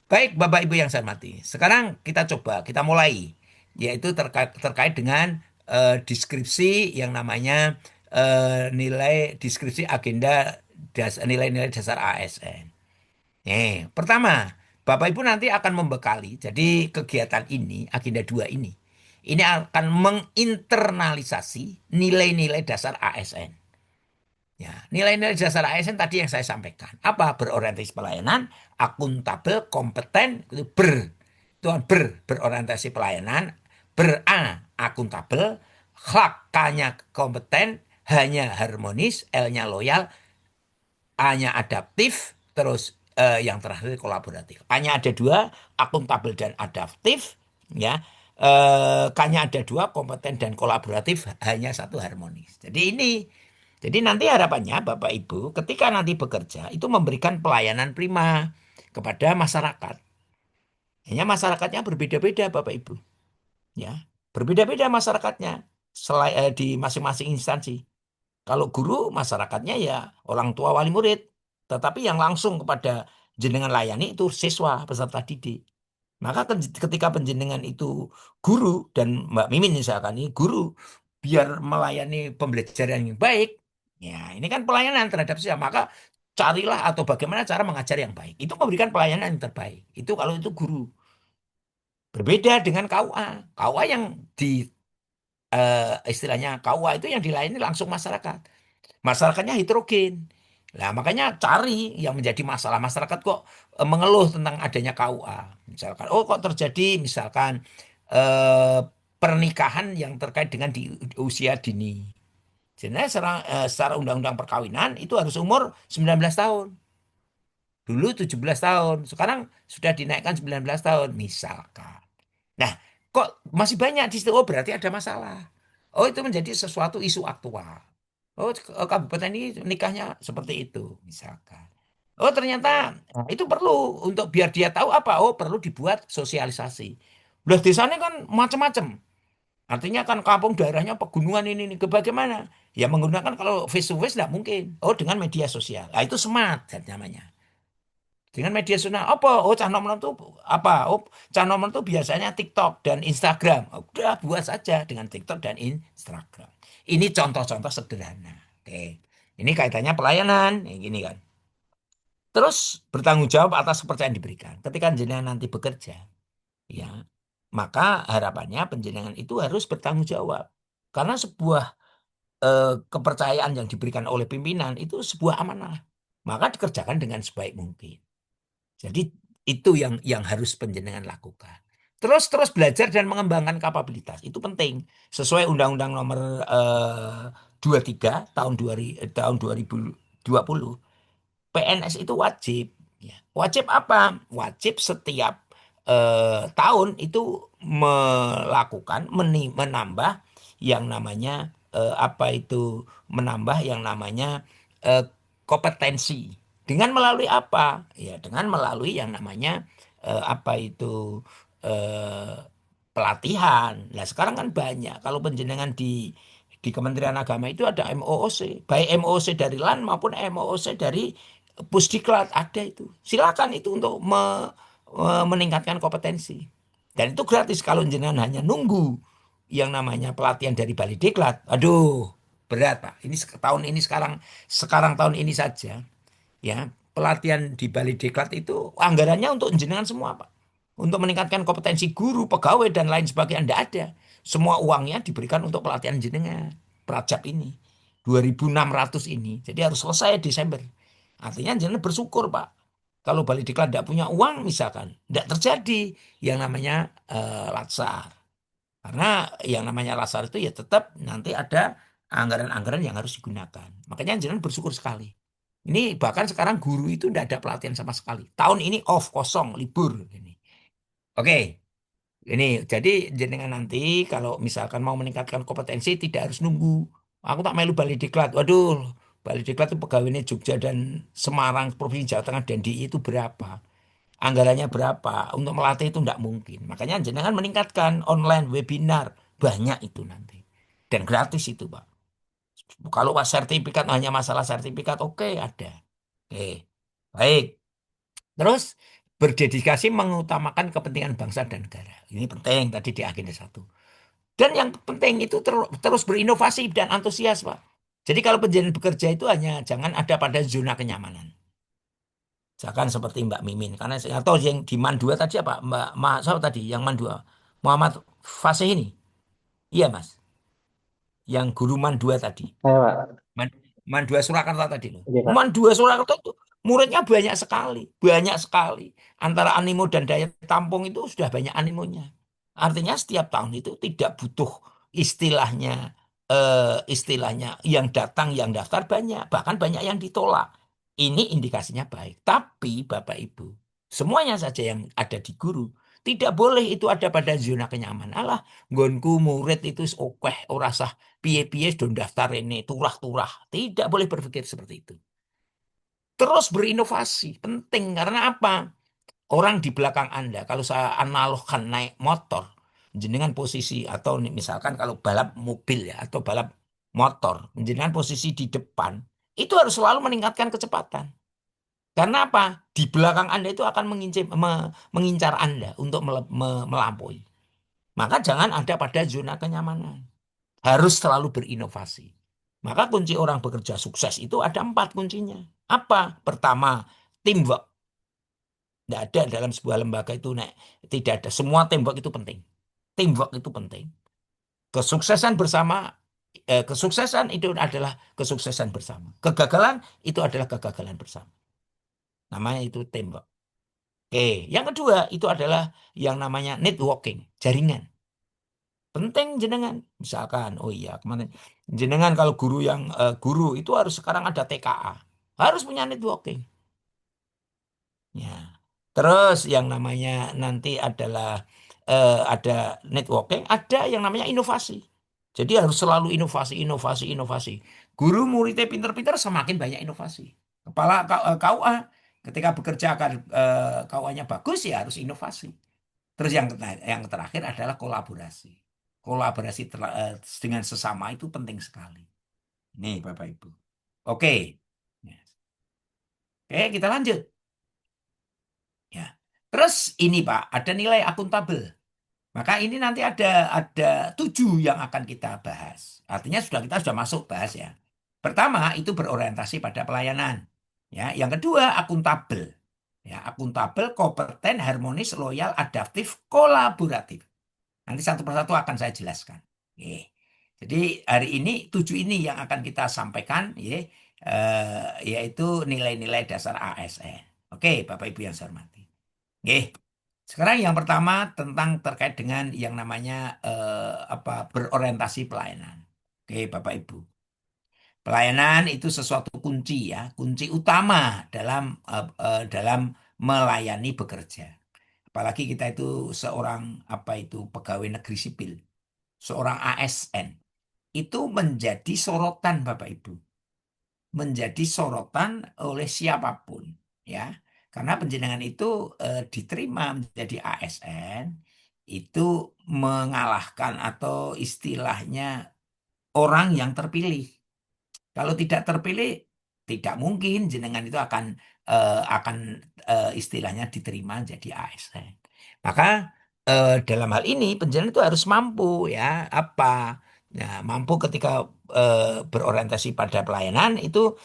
Baik, Bapak Ibu yang saya hormati. Sekarang kita coba, kita mulai, yaitu terkait dengan deskripsi yang namanya nilai deskripsi agenda nilai-nilai dasar ASN. Nih, pertama, Bapak Ibu nanti akan membekali, jadi kegiatan ini, agenda 2 ini akan menginternalisasi nilai-nilai dasar ASN. Ya, nilai-nilai dasar ASN tadi yang saya sampaikan. Apa? Berorientasi pelayanan, akuntabel, kompeten, itu itu kan berorientasi pelayanan, akuntabel, K-nya kompeten, H-nya harmonis, L-nya loyal, A-nya adaptif, terus yang terakhir kolaboratif. A-nya ada dua, akuntabel dan adaptif, ya. K-nya ada dua, kompeten dan kolaboratif, hanya satu harmonis. Jadi nanti harapannya Bapak Ibu ketika nanti bekerja itu memberikan pelayanan prima kepada masyarakat. Hanya masyarakatnya berbeda-beda Bapak Ibu, ya. Berbeda-beda masyarakatnya di masing-masing instansi. Kalau guru masyarakatnya ya orang tua wali murid, tetapi yang langsung kepada jenengan layani itu siswa peserta didik. Maka ketika penjenengan itu guru dan Mbak Mimin misalkan ini guru biar melayani pembelajaran yang baik, ya ini kan pelayanan terhadap siswa. Maka carilah atau bagaimana cara mengajar yang baik. Itu memberikan pelayanan yang terbaik. Itu kalau itu guru. Berbeda dengan KUA. KUA yang istilahnya KUA itu yang dilayani langsung masyarakat. Masyarakatnya heterogen. Nah, makanya cari yang menjadi masalah masyarakat kok mengeluh tentang adanya KUA. Misalkan, oh kok terjadi misalkan eh, pernikahan yang terkait dengan di usia dini. Sebenarnya secara undang-undang perkawinan itu harus umur 19 tahun. Dulu 17 tahun, sekarang sudah dinaikkan 19 tahun misalkan. Nah, kok masih banyak di situ? Oh, berarti ada masalah. Oh, itu menjadi sesuatu isu aktual. Oh, kabupaten ini nikahnya seperti itu, misalkan. Oh, ternyata itu perlu untuk biar dia tahu apa. Oh, perlu dibuat sosialisasi. Udah desanya kan macam-macam. Artinya kan kampung daerahnya pegunungan ini bagaimana? Ya menggunakan kalau face to face tidak mungkin. Oh, dengan media sosial. Nah, itu smart namanya. Dengan media sosial apa? Oh, cah nomor itu apa? Oh, cah nomor itu biasanya TikTok dan Instagram. Oh, udah buat saja dengan TikTok dan Instagram. Ini contoh-contoh sederhana. Oke. Ini kaitannya pelayanan, yang gini kan. Terus bertanggung jawab atas kepercayaan diberikan. Ketika jenengan nanti bekerja, ya, maka harapannya penjenengan itu harus bertanggung jawab. Karena sebuah kepercayaan yang diberikan oleh pimpinan itu sebuah amanah. Maka dikerjakan dengan sebaik mungkin. Jadi itu yang harus penjenengan lakukan. Terus belajar dan mengembangkan kapabilitas itu penting sesuai Undang-Undang Nomor 23 tahun 2020. PNS itu wajib. Ya. Wajib apa? Wajib setiap tahun itu melakukan menambah yang namanya menambah yang namanya kompetensi. Dengan melalui apa? Ya, dengan melalui yang namanya eh, pelatihan. Nah, sekarang kan banyak. Kalau penjenengan di Kementerian Agama itu ada MOOC, baik MOOC dari LAN maupun MOOC dari Pusdiklat ada itu. Silakan itu untuk meningkatkan kompetensi. Dan itu gratis kalau jenengan hanya nunggu yang namanya pelatihan dari Bali Diklat. Aduh, berat Pak. Ini tahun ini sekarang tahun ini saja ya pelatihan di Bali Diklat itu anggarannya untuk jenengan semua Pak. Untuk meningkatkan kompetensi guru, pegawai dan lain sebagainya tidak ada. Semua uangnya diberikan untuk pelatihan jenengan. Prajab ini 2.600 ini. Jadi harus selesai Desember. Artinya jenengan bersyukur Pak. Kalau Bali Diklat tidak punya uang misalkan, tidak terjadi yang namanya latsar. Karena yang namanya latsar itu ya tetap nanti ada anggaran-anggaran yang harus digunakan. Makanya jenengan bersyukur sekali. Ini bahkan sekarang guru itu tidak ada pelatihan sama sekali. Tahun ini off, kosong, libur. Ini. Oke, ini jadi jenengan nanti kalau misalkan mau meningkatkan kompetensi tidak harus nunggu. Aku tak melu Bali Diklat. Waduh, Bali Diklat itu pegawainya Jogja dan Semarang, Provinsi Jawa Tengah dan DIY itu berapa? Anggarannya berapa? Untuk melatih itu tidak mungkin. Makanya jenengan meningkatkan online webinar banyak itu nanti dan gratis itu Pak. Kalau sertifikat hanya masalah sertifikat, oke ada. Oke, baik. Terus berdedikasi mengutamakan kepentingan bangsa dan negara. Ini penting tadi di agenda 1. Dan yang penting itu terus berinovasi dan antusias, Pak. Jadi kalau penjenengan bekerja itu hanya jangan ada pada zona kenyamanan. Jangan seperti Mbak Mimin. Karena atau yang di Man 2 tadi apa? Siapa tadi? Yang Man 2. Muhammad Fasih ini. Iya, Mas. Yang guru Man 2 tadi. Pak. Man 2 Surakarta tadi loh. Iya, Pak. Man 2 Surakarta itu muridnya banyak sekali, banyak sekali. Antara animo dan daya tampung itu sudah banyak animonya. Artinya setiap tahun itu tidak butuh istilahnya istilahnya yang datang yang daftar banyak, bahkan banyak yang ditolak. Ini indikasinya baik. Tapi Bapak Ibu, semuanya saja yang ada di guru tidak boleh itu ada pada zona kenyamanan. Alah, nggonku murid itu okeh ora sah piye-piye don daftar ini turah-turah. Tidak boleh berpikir seperti itu. Terus berinovasi, penting karena apa? Orang di belakang Anda, kalau saya analogkan naik motor, jenengan posisi atau misalkan kalau balap mobil ya atau balap motor, jenengan posisi di depan, itu harus selalu meningkatkan kecepatan. Karena apa? Di belakang Anda itu akan mengincar Anda untuk melampaui. Maka jangan ada pada zona kenyamanan. Harus selalu berinovasi. Maka kunci orang bekerja sukses itu ada 4 kuncinya. Apa? Pertama, teamwork. Tidak ada dalam sebuah lembaga itu, tidak ada. Semua teamwork itu penting. Teamwork itu penting. Kesuksesan bersama, kesuksesan itu adalah kesuksesan bersama. Kegagalan itu adalah kegagalan bersama. Namanya itu teamwork. Oke, yang kedua itu adalah yang namanya networking, jaringan. Penting jenengan. Misalkan, oh iya kemarin jenengan kalau guru yang guru itu harus sekarang ada TKA. Harus punya networking. Ya. Terus yang namanya nanti adalah ada networking, ada yang namanya inovasi. Jadi harus selalu inovasi, inovasi, inovasi. Guru muridnya pinter-pinter semakin banyak inovasi. Kepala KUA ketika bekerja agar KUA-nya bagus ya harus inovasi. Terus yang terakhir adalah kolaborasi. Kolaborasi dengan sesama itu penting sekali. Nih Bapak Ibu. Oke. Ya. Oke, kita lanjut. Ya. Terus ini Pak, ada nilai akuntabel. Maka ini nanti ada 7 yang akan kita bahas. Artinya kita sudah masuk bahas ya. Pertama itu berorientasi pada pelayanan. Ya, yang kedua akuntabel. Ya, akuntabel, kompeten, harmonis, loyal, adaptif, kolaboratif. Nanti satu persatu akan saya jelaskan. Oke. Jadi hari ini 7 ini yang akan kita sampaikan ya, yaitu nilai-nilai dasar ASN. Oke, Bapak Ibu yang saya hormati. Oke. Sekarang yang pertama tentang terkait dengan yang namanya berorientasi pelayanan. Oke, Bapak Ibu. Pelayanan itu sesuatu kunci ya, kunci utama dalam melayani bekerja. Apalagi kita itu seorang pegawai negeri sipil, seorang ASN itu menjadi sorotan Bapak Ibu, menjadi sorotan oleh siapapun ya, karena penjenengan itu diterima menjadi ASN itu mengalahkan atau istilahnya orang yang terpilih. Kalau tidak terpilih, tidak mungkin jenengan itu akan istilahnya diterima jadi ASN. Maka dalam hal ini penjenengan itu harus mampu ya mampu ketika berorientasi pada pelayanan itu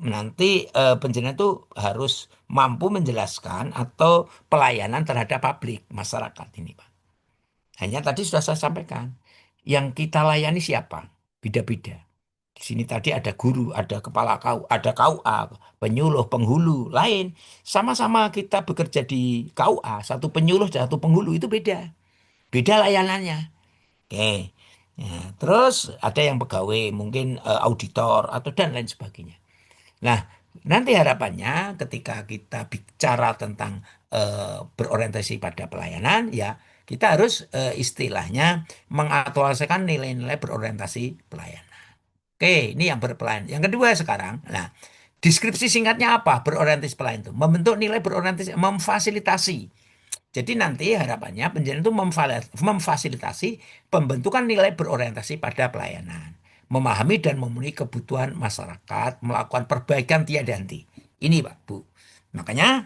nanti penjenengan itu harus mampu menjelaskan atau pelayanan terhadap publik masyarakat ini Pak. Hanya tadi sudah saya sampaikan, yang kita layani siapa? Beda-beda. Di sini tadi ada guru, ada kepala ada KUA, penyuluh, penghulu, lain. Sama-sama kita bekerja di KUA, satu penyuluh, satu penghulu itu beda. Beda layanannya. Oke. Ya, terus ada yang pegawai, mungkin auditor atau dan lain sebagainya. Nah, nanti harapannya ketika kita bicara tentang berorientasi pada pelayanan, ya kita harus istilahnya mengaktualisasikan nilai-nilai berorientasi pelayanan. Oke, ini yang berpelayan. Yang kedua sekarang, nah, deskripsi singkatnya apa? Berorientasi pelayan itu membentuk nilai berorientasi, memfasilitasi. Jadi nanti harapannya penjenengan itu memfasilitasi pembentukan nilai berorientasi pada pelayanan, memahami dan memenuhi kebutuhan masyarakat, melakukan perbaikan tiada henti. Ini Pak, Bu. Makanya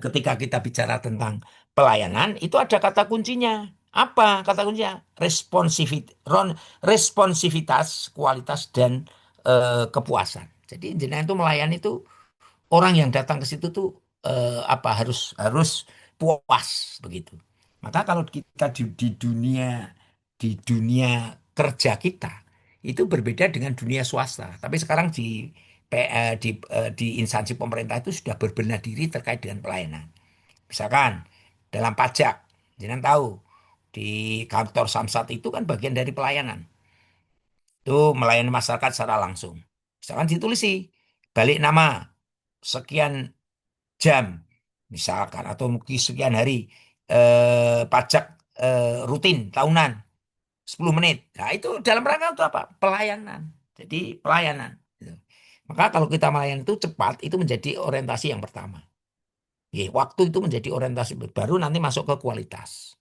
ketika kita bicara tentang pelayanan itu ada kata kuncinya. Apa kata kuncinya? Responsivitas, kualitas dan kepuasan. Jadi jenengan itu melayani itu orang yang datang ke situ tuh harus puas begitu. Maka kalau kita di dunia kerja kita itu berbeda dengan dunia swasta. Tapi sekarang di instansi pemerintah itu sudah berbenah diri terkait dengan pelayanan. Misalkan dalam pajak, jangan tahu di kantor Samsat itu kan bagian dari pelayanan. Itu melayani masyarakat secara langsung. Misalkan ditulis sih balik nama sekian jam misalkan atau mungkin sekian hari pajak rutin tahunan 10 menit. Nah, itu dalam rangka untuk apa? Pelayanan. Jadi pelayanan. Gitu. Maka kalau kita melayani itu cepat, itu menjadi orientasi yang pertama. Ya, waktu itu menjadi orientasi baru nanti masuk ke kualitas.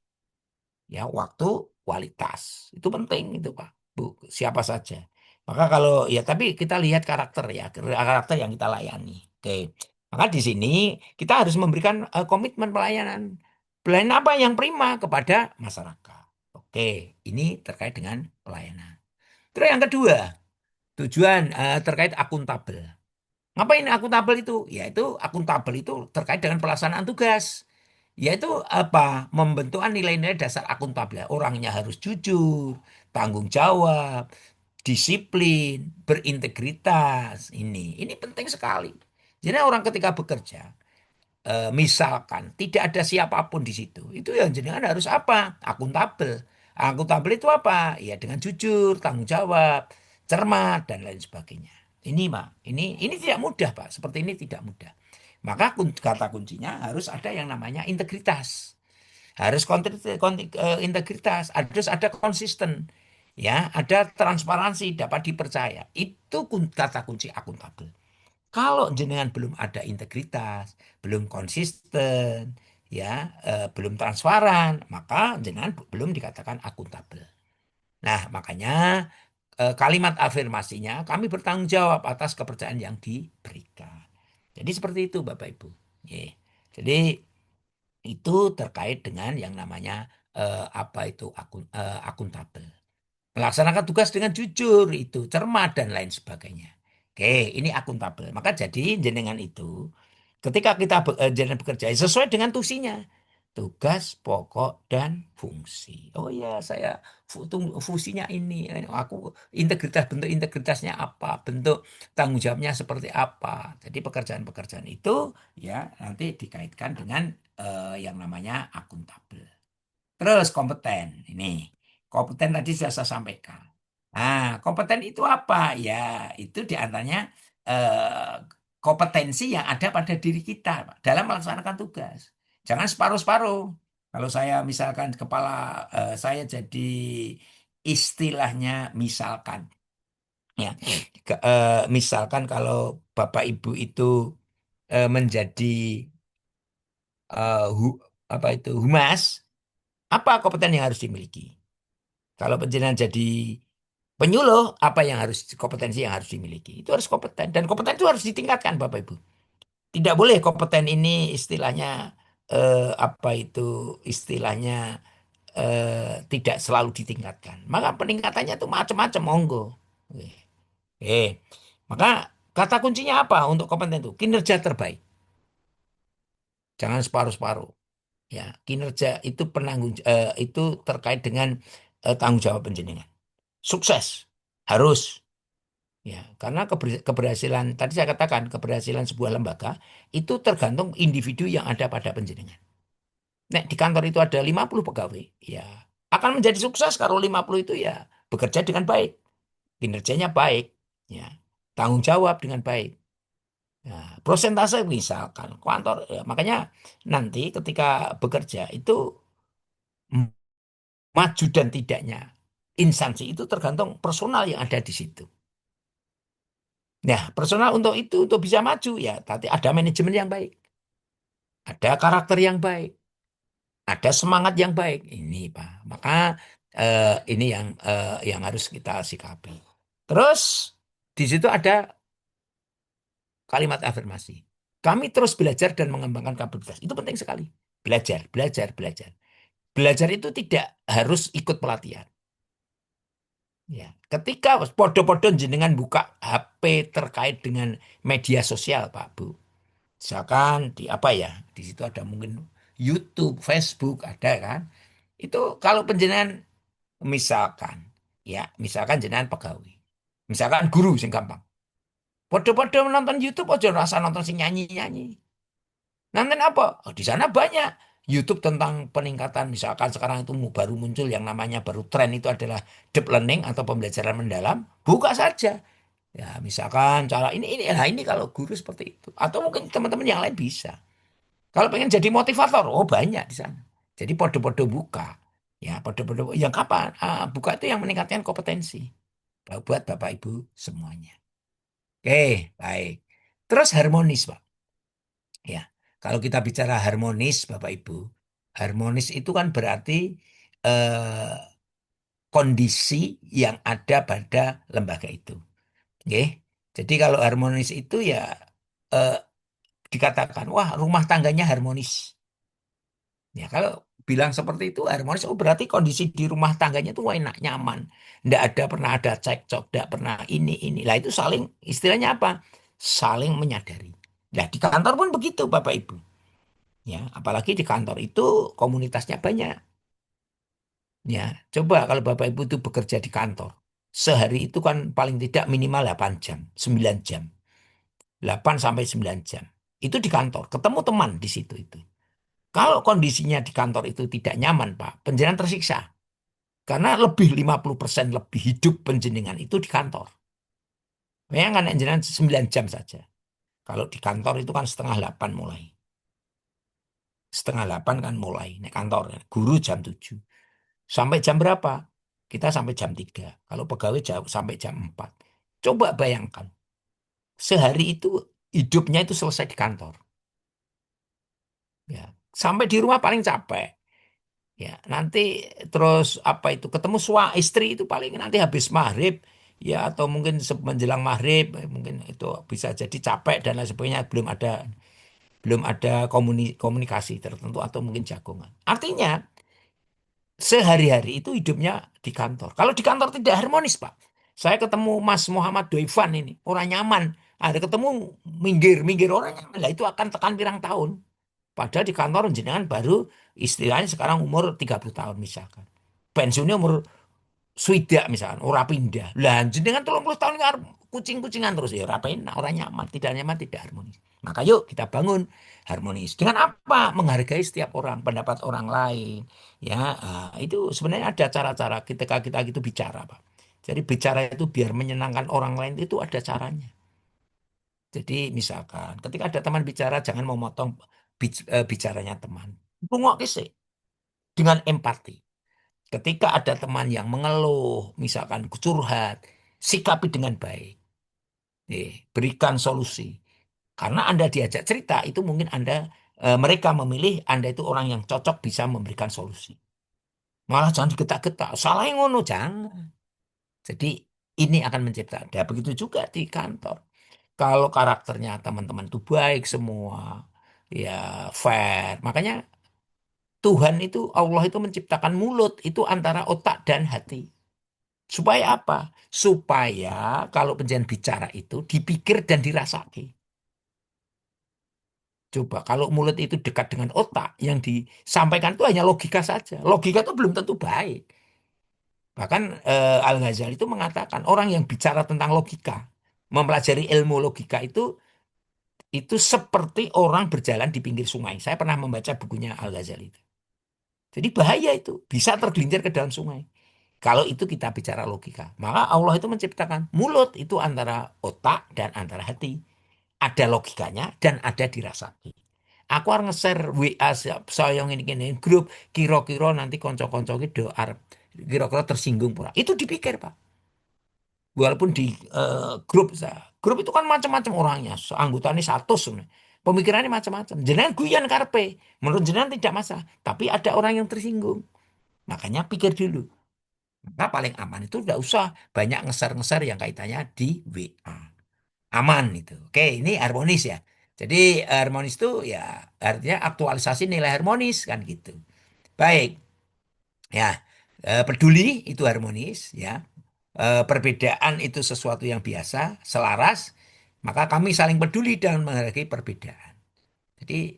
Ya, waktu, kualitas. Itu penting itu, Pak. Bu, siapa saja. Maka kalau ya tapi kita lihat karakter ya, karakter yang kita layani. Oke. Maka di sini kita harus memberikan komitmen pelayanan. Pelayanan apa yang prima kepada masyarakat. Oke, ini terkait dengan pelayanan. Terus yang kedua, tujuan terkait akuntabel. Ngapain akuntabel itu? Yaitu akuntabel itu terkait dengan pelaksanaan tugas. Yaitu apa? Membentukkan nilai-nilai dasar akuntabel. Orangnya harus jujur, tanggung jawab, disiplin, berintegritas. Ini penting sekali. Jadi orang ketika bekerja, misalkan tidak ada siapapun di situ, itu yang jenengan harus apa? Akuntabel. Akuntabel itu apa? Ya dengan jujur, tanggung jawab, cermat dan lain sebagainya. Ini Pak, ini tidak mudah Pak. Seperti ini tidak mudah. Maka kata kuncinya harus ada yang namanya integritas. Harus integritas, harus ada konsisten. Ya, ada transparansi, dapat dipercaya. Itu kata kunci akuntabel. Kalau jenengan belum ada integritas, belum konsisten, ya, belum transparan, maka jenengan belum dikatakan akuntabel. Nah, makanya kalimat afirmasinya kami bertanggung jawab atas kepercayaan yang diberikan. Jadi seperti itu Bapak Ibu. Ye. Jadi itu terkait dengan yang namanya apa itu akuntabel. Melaksanakan tugas dengan jujur itu, cermat dan lain sebagainya. Oke, ini akuntabel. Maka jadi jenengan itu ketika kita jenengan bekerja sesuai dengan tusinya. Tugas, pokok dan fungsi. Oh ya, saya fungsinya ini. Aku integritas bentuk integritasnya apa? Bentuk tanggung jawabnya seperti apa? Jadi pekerjaan-pekerjaan itu ya nanti dikaitkan dengan yang namanya akuntabel. Terus kompeten. Ini kompeten tadi sudah saya sampaikan. Nah, kompeten itu apa? Ya, itu diantaranya eh, kompetensi yang ada pada diri kita Pak, dalam melaksanakan tugas. Jangan separuh-separuh. Kalau saya misalkan kepala saya jadi istilahnya misalkan ya misalkan kalau Bapak Ibu itu menjadi eh, hu- apa itu humas, apa kompeten yang harus dimiliki? Kalau penjenengan jadi penyuluh, apa yang harus kompetensi yang harus dimiliki? Itu harus kompeten dan kompeten itu harus ditingkatkan Bapak Ibu. Tidak boleh kompeten ini istilahnya apa itu istilahnya tidak selalu ditingkatkan. Maka peningkatannya itu macam-macam monggo. Oke. Maka kata kuncinya apa untuk kompeten itu? Kinerja terbaik. Jangan separuh-separuh. Ya, kinerja itu itu terkait dengan tanggung jawab penjenengan. Sukses harus ya karena keberhasilan tadi saya katakan keberhasilan sebuah lembaga itu tergantung individu yang ada pada penjenengan. Nek di kantor itu ada 50 pegawai, ya akan menjadi sukses kalau 50 itu ya bekerja dengan baik, kinerjanya baik, ya tanggung jawab dengan baik. Nah, prosentase misalkan kantor ya, makanya nanti ketika bekerja itu maju dan tidaknya instansi itu tergantung personal yang ada di situ. Nah, personal untuk itu untuk bisa maju ya tadi ada manajemen yang baik, ada karakter yang baik, ada semangat yang baik. Ini Pak. Maka ini yang harus kita sikapi. Terus di situ ada kalimat afirmasi. Kami terus belajar dan mengembangkan kapabilitas. Itu penting sekali. Belajar, belajar, belajar. Belajar itu tidak harus ikut pelatihan. Ya, ketika podo-podo jenengan buka HP terkait dengan media sosial, Pak Bu. Misalkan di apa ya? Di situ ada mungkin YouTube, Facebook ada kan? Itu kalau penjenengan misalkan ya, misalkan jenengan pegawai. Misalkan guru sing gampang. Podo-podo nonton YouTube aja rasa nonton sing nyanyi-nyanyi. Nonton apa? Oh, di sana banyak YouTube tentang peningkatan. Misalkan sekarang itu baru muncul yang namanya baru tren itu adalah deep learning atau pembelajaran mendalam. Buka saja. Ya, misalkan cara ini, nah ini kalau guru seperti itu. Atau mungkin teman-teman yang lain bisa. Kalau pengen jadi motivator, oh banyak di sana. Jadi podo-podo buka. Ya, podo-podo yang kapan? Buka itu yang meningkatkan kompetensi buat Bapak Ibu semuanya. Oke, baik. Terus harmonis, Pak. Ya, kalau kita bicara harmonis, Bapak Ibu, harmonis itu kan berarti eh, kondisi yang ada pada lembaga itu. Oke. Jadi kalau harmonis itu ya eh, dikatakan, wah rumah tangganya harmonis. Ya, kalau bilang seperti itu harmonis, oh berarti kondisi di rumah tangganya itu enak, nyaman. Nggak ada pernah ada cekcok, nggak pernah ini. Lah itu saling, istilahnya apa? Saling menyadari. Nah di kantor pun begitu Bapak Ibu. Ya, apalagi di kantor itu komunitasnya banyak. Ya, coba kalau Bapak Ibu itu bekerja di kantor. Sehari itu kan paling tidak minimal 8 jam, 9 jam. 8 sampai 9 jam. Itu di kantor, ketemu teman di situ itu. Kalau kondisinya di kantor itu tidak nyaman, Pak, penjenengan tersiksa. Karena lebih 50% lebih hidup penjenengan itu di kantor. Bayangkan penjenengan 9 jam saja. Kalau di kantor itu kan setengah 8 mulai. Setengah 8 kan mulai naik kantor. Guru jam 7. Sampai jam berapa? Kita sampai jam 3. Kalau pegawai jauh sampai jam 4. Coba bayangkan. Sehari itu hidupnya itu selesai di kantor. Ya. Sampai di rumah paling capek. Ya, nanti terus apa itu ketemu istri itu paling nanti habis maghrib ya atau mungkin menjelang maghrib mungkin itu bisa jadi capek dan lain sebagainya belum ada komunikasi tertentu atau mungkin jagongan. Artinya sehari-hari itu hidupnya di kantor. Kalau di kantor tidak harmonis, Pak. Saya ketemu Mas Muhammad Doivan ini, orang nyaman. Ada ketemu minggir orang nyaman. Lah itu akan tekan pirang tahun. Padahal di kantor jenengan baru istilahnya sekarang umur 30 tahun misalkan. Pensiunnya umur swidak misalkan, ora pindah. Lah jenengan 30 tahun ini arep kucing-kucingan terus ya ora penak, ora nyaman, tidak harmonis. Maka yuk kita bangun harmonis. Dengan apa? Menghargai setiap orang, pendapat orang lain. Ya, itu sebenarnya ada cara-cara ketika kita gitu bicara, Pak. Jadi bicara itu biar menyenangkan orang lain itu ada caranya. Jadi misalkan ketika ada teman bicara jangan memotong bicaranya teman. Bungok sih dengan empati. Ketika ada teman yang mengeluh, misalkan curhat, sikapi dengan baik. Berikan solusi. Karena Anda diajak cerita, itu mungkin mereka memilih Anda itu orang yang cocok bisa memberikan solusi. Malah jangan digetak-getak. Salah yang ngono, jangan. Jadi ini akan menciptakan. Dan begitu juga di kantor. Kalau karakternya teman-teman itu baik semua, ya fair. Makanya Tuhan itu, Allah itu menciptakan mulut itu antara otak dan hati. Supaya apa? Supaya kalau penjalan bicara itu dipikir dan dirasaki. Coba kalau mulut itu dekat dengan otak, yang disampaikan itu hanya logika saja. Logika itu belum tentu baik. Bahkan Al-Ghazali itu mengatakan orang yang bicara tentang logika, mempelajari ilmu logika itu seperti orang berjalan di pinggir sungai. Saya pernah membaca bukunya Al-Ghazali itu. Jadi bahaya itu, bisa tergelincir ke dalam sungai. Kalau itu kita bicara logika, maka Allah itu menciptakan mulut itu antara otak dan antara hati. Ada logikanya dan ada dirasaki. Aku harus nge-share WA saya ini grup kira-kira nanti konco-konco gitu arep kira-kira tersinggung pura. Itu dipikir, Pak. Walaupun di grup itu kan macam-macam orangnya, anggotanya 100 sebenarnya. Pemikirannya macam-macam. Jenengan guyon karpe, menurut jenengan tidak masalah, tapi ada orang yang tersinggung. Makanya pikir dulu. Maka paling aman itu tidak usah banyak ngeser-ngeser yang kaitannya di WA. Aman itu. Oke, ini harmonis ya. Jadi harmonis itu ya artinya aktualisasi nilai harmonis kan gitu. Baik, ya peduli itu harmonis ya. Perbedaan itu sesuatu yang biasa, selaras. Maka kami saling peduli dan menghargai perbedaan. Jadi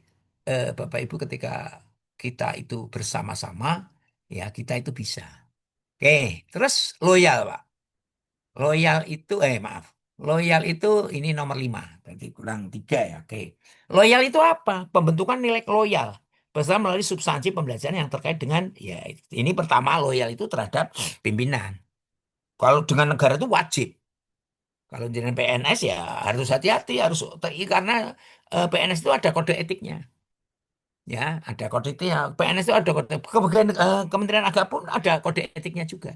Bapak Ibu ketika kita itu bersama-sama, ya kita itu bisa. Oke, terus loyal, Pak. Loyal itu, maaf. Loyal itu ini nomor 5. Berarti kurang 3 ya. Oke. Loyal itu apa? Pembentukan nilai loyal. Bersama melalui substansi pembelajaran yang terkait dengan, ya ini pertama loyal itu terhadap pimpinan. Kalau dengan negara itu wajib. Kalau dengan PNS ya harus hati-hati, harus karena PNS itu ada kode etiknya. Ya, ada kode etiknya. PNS itu ada kode, Kementerian Agama pun ada kode etiknya juga.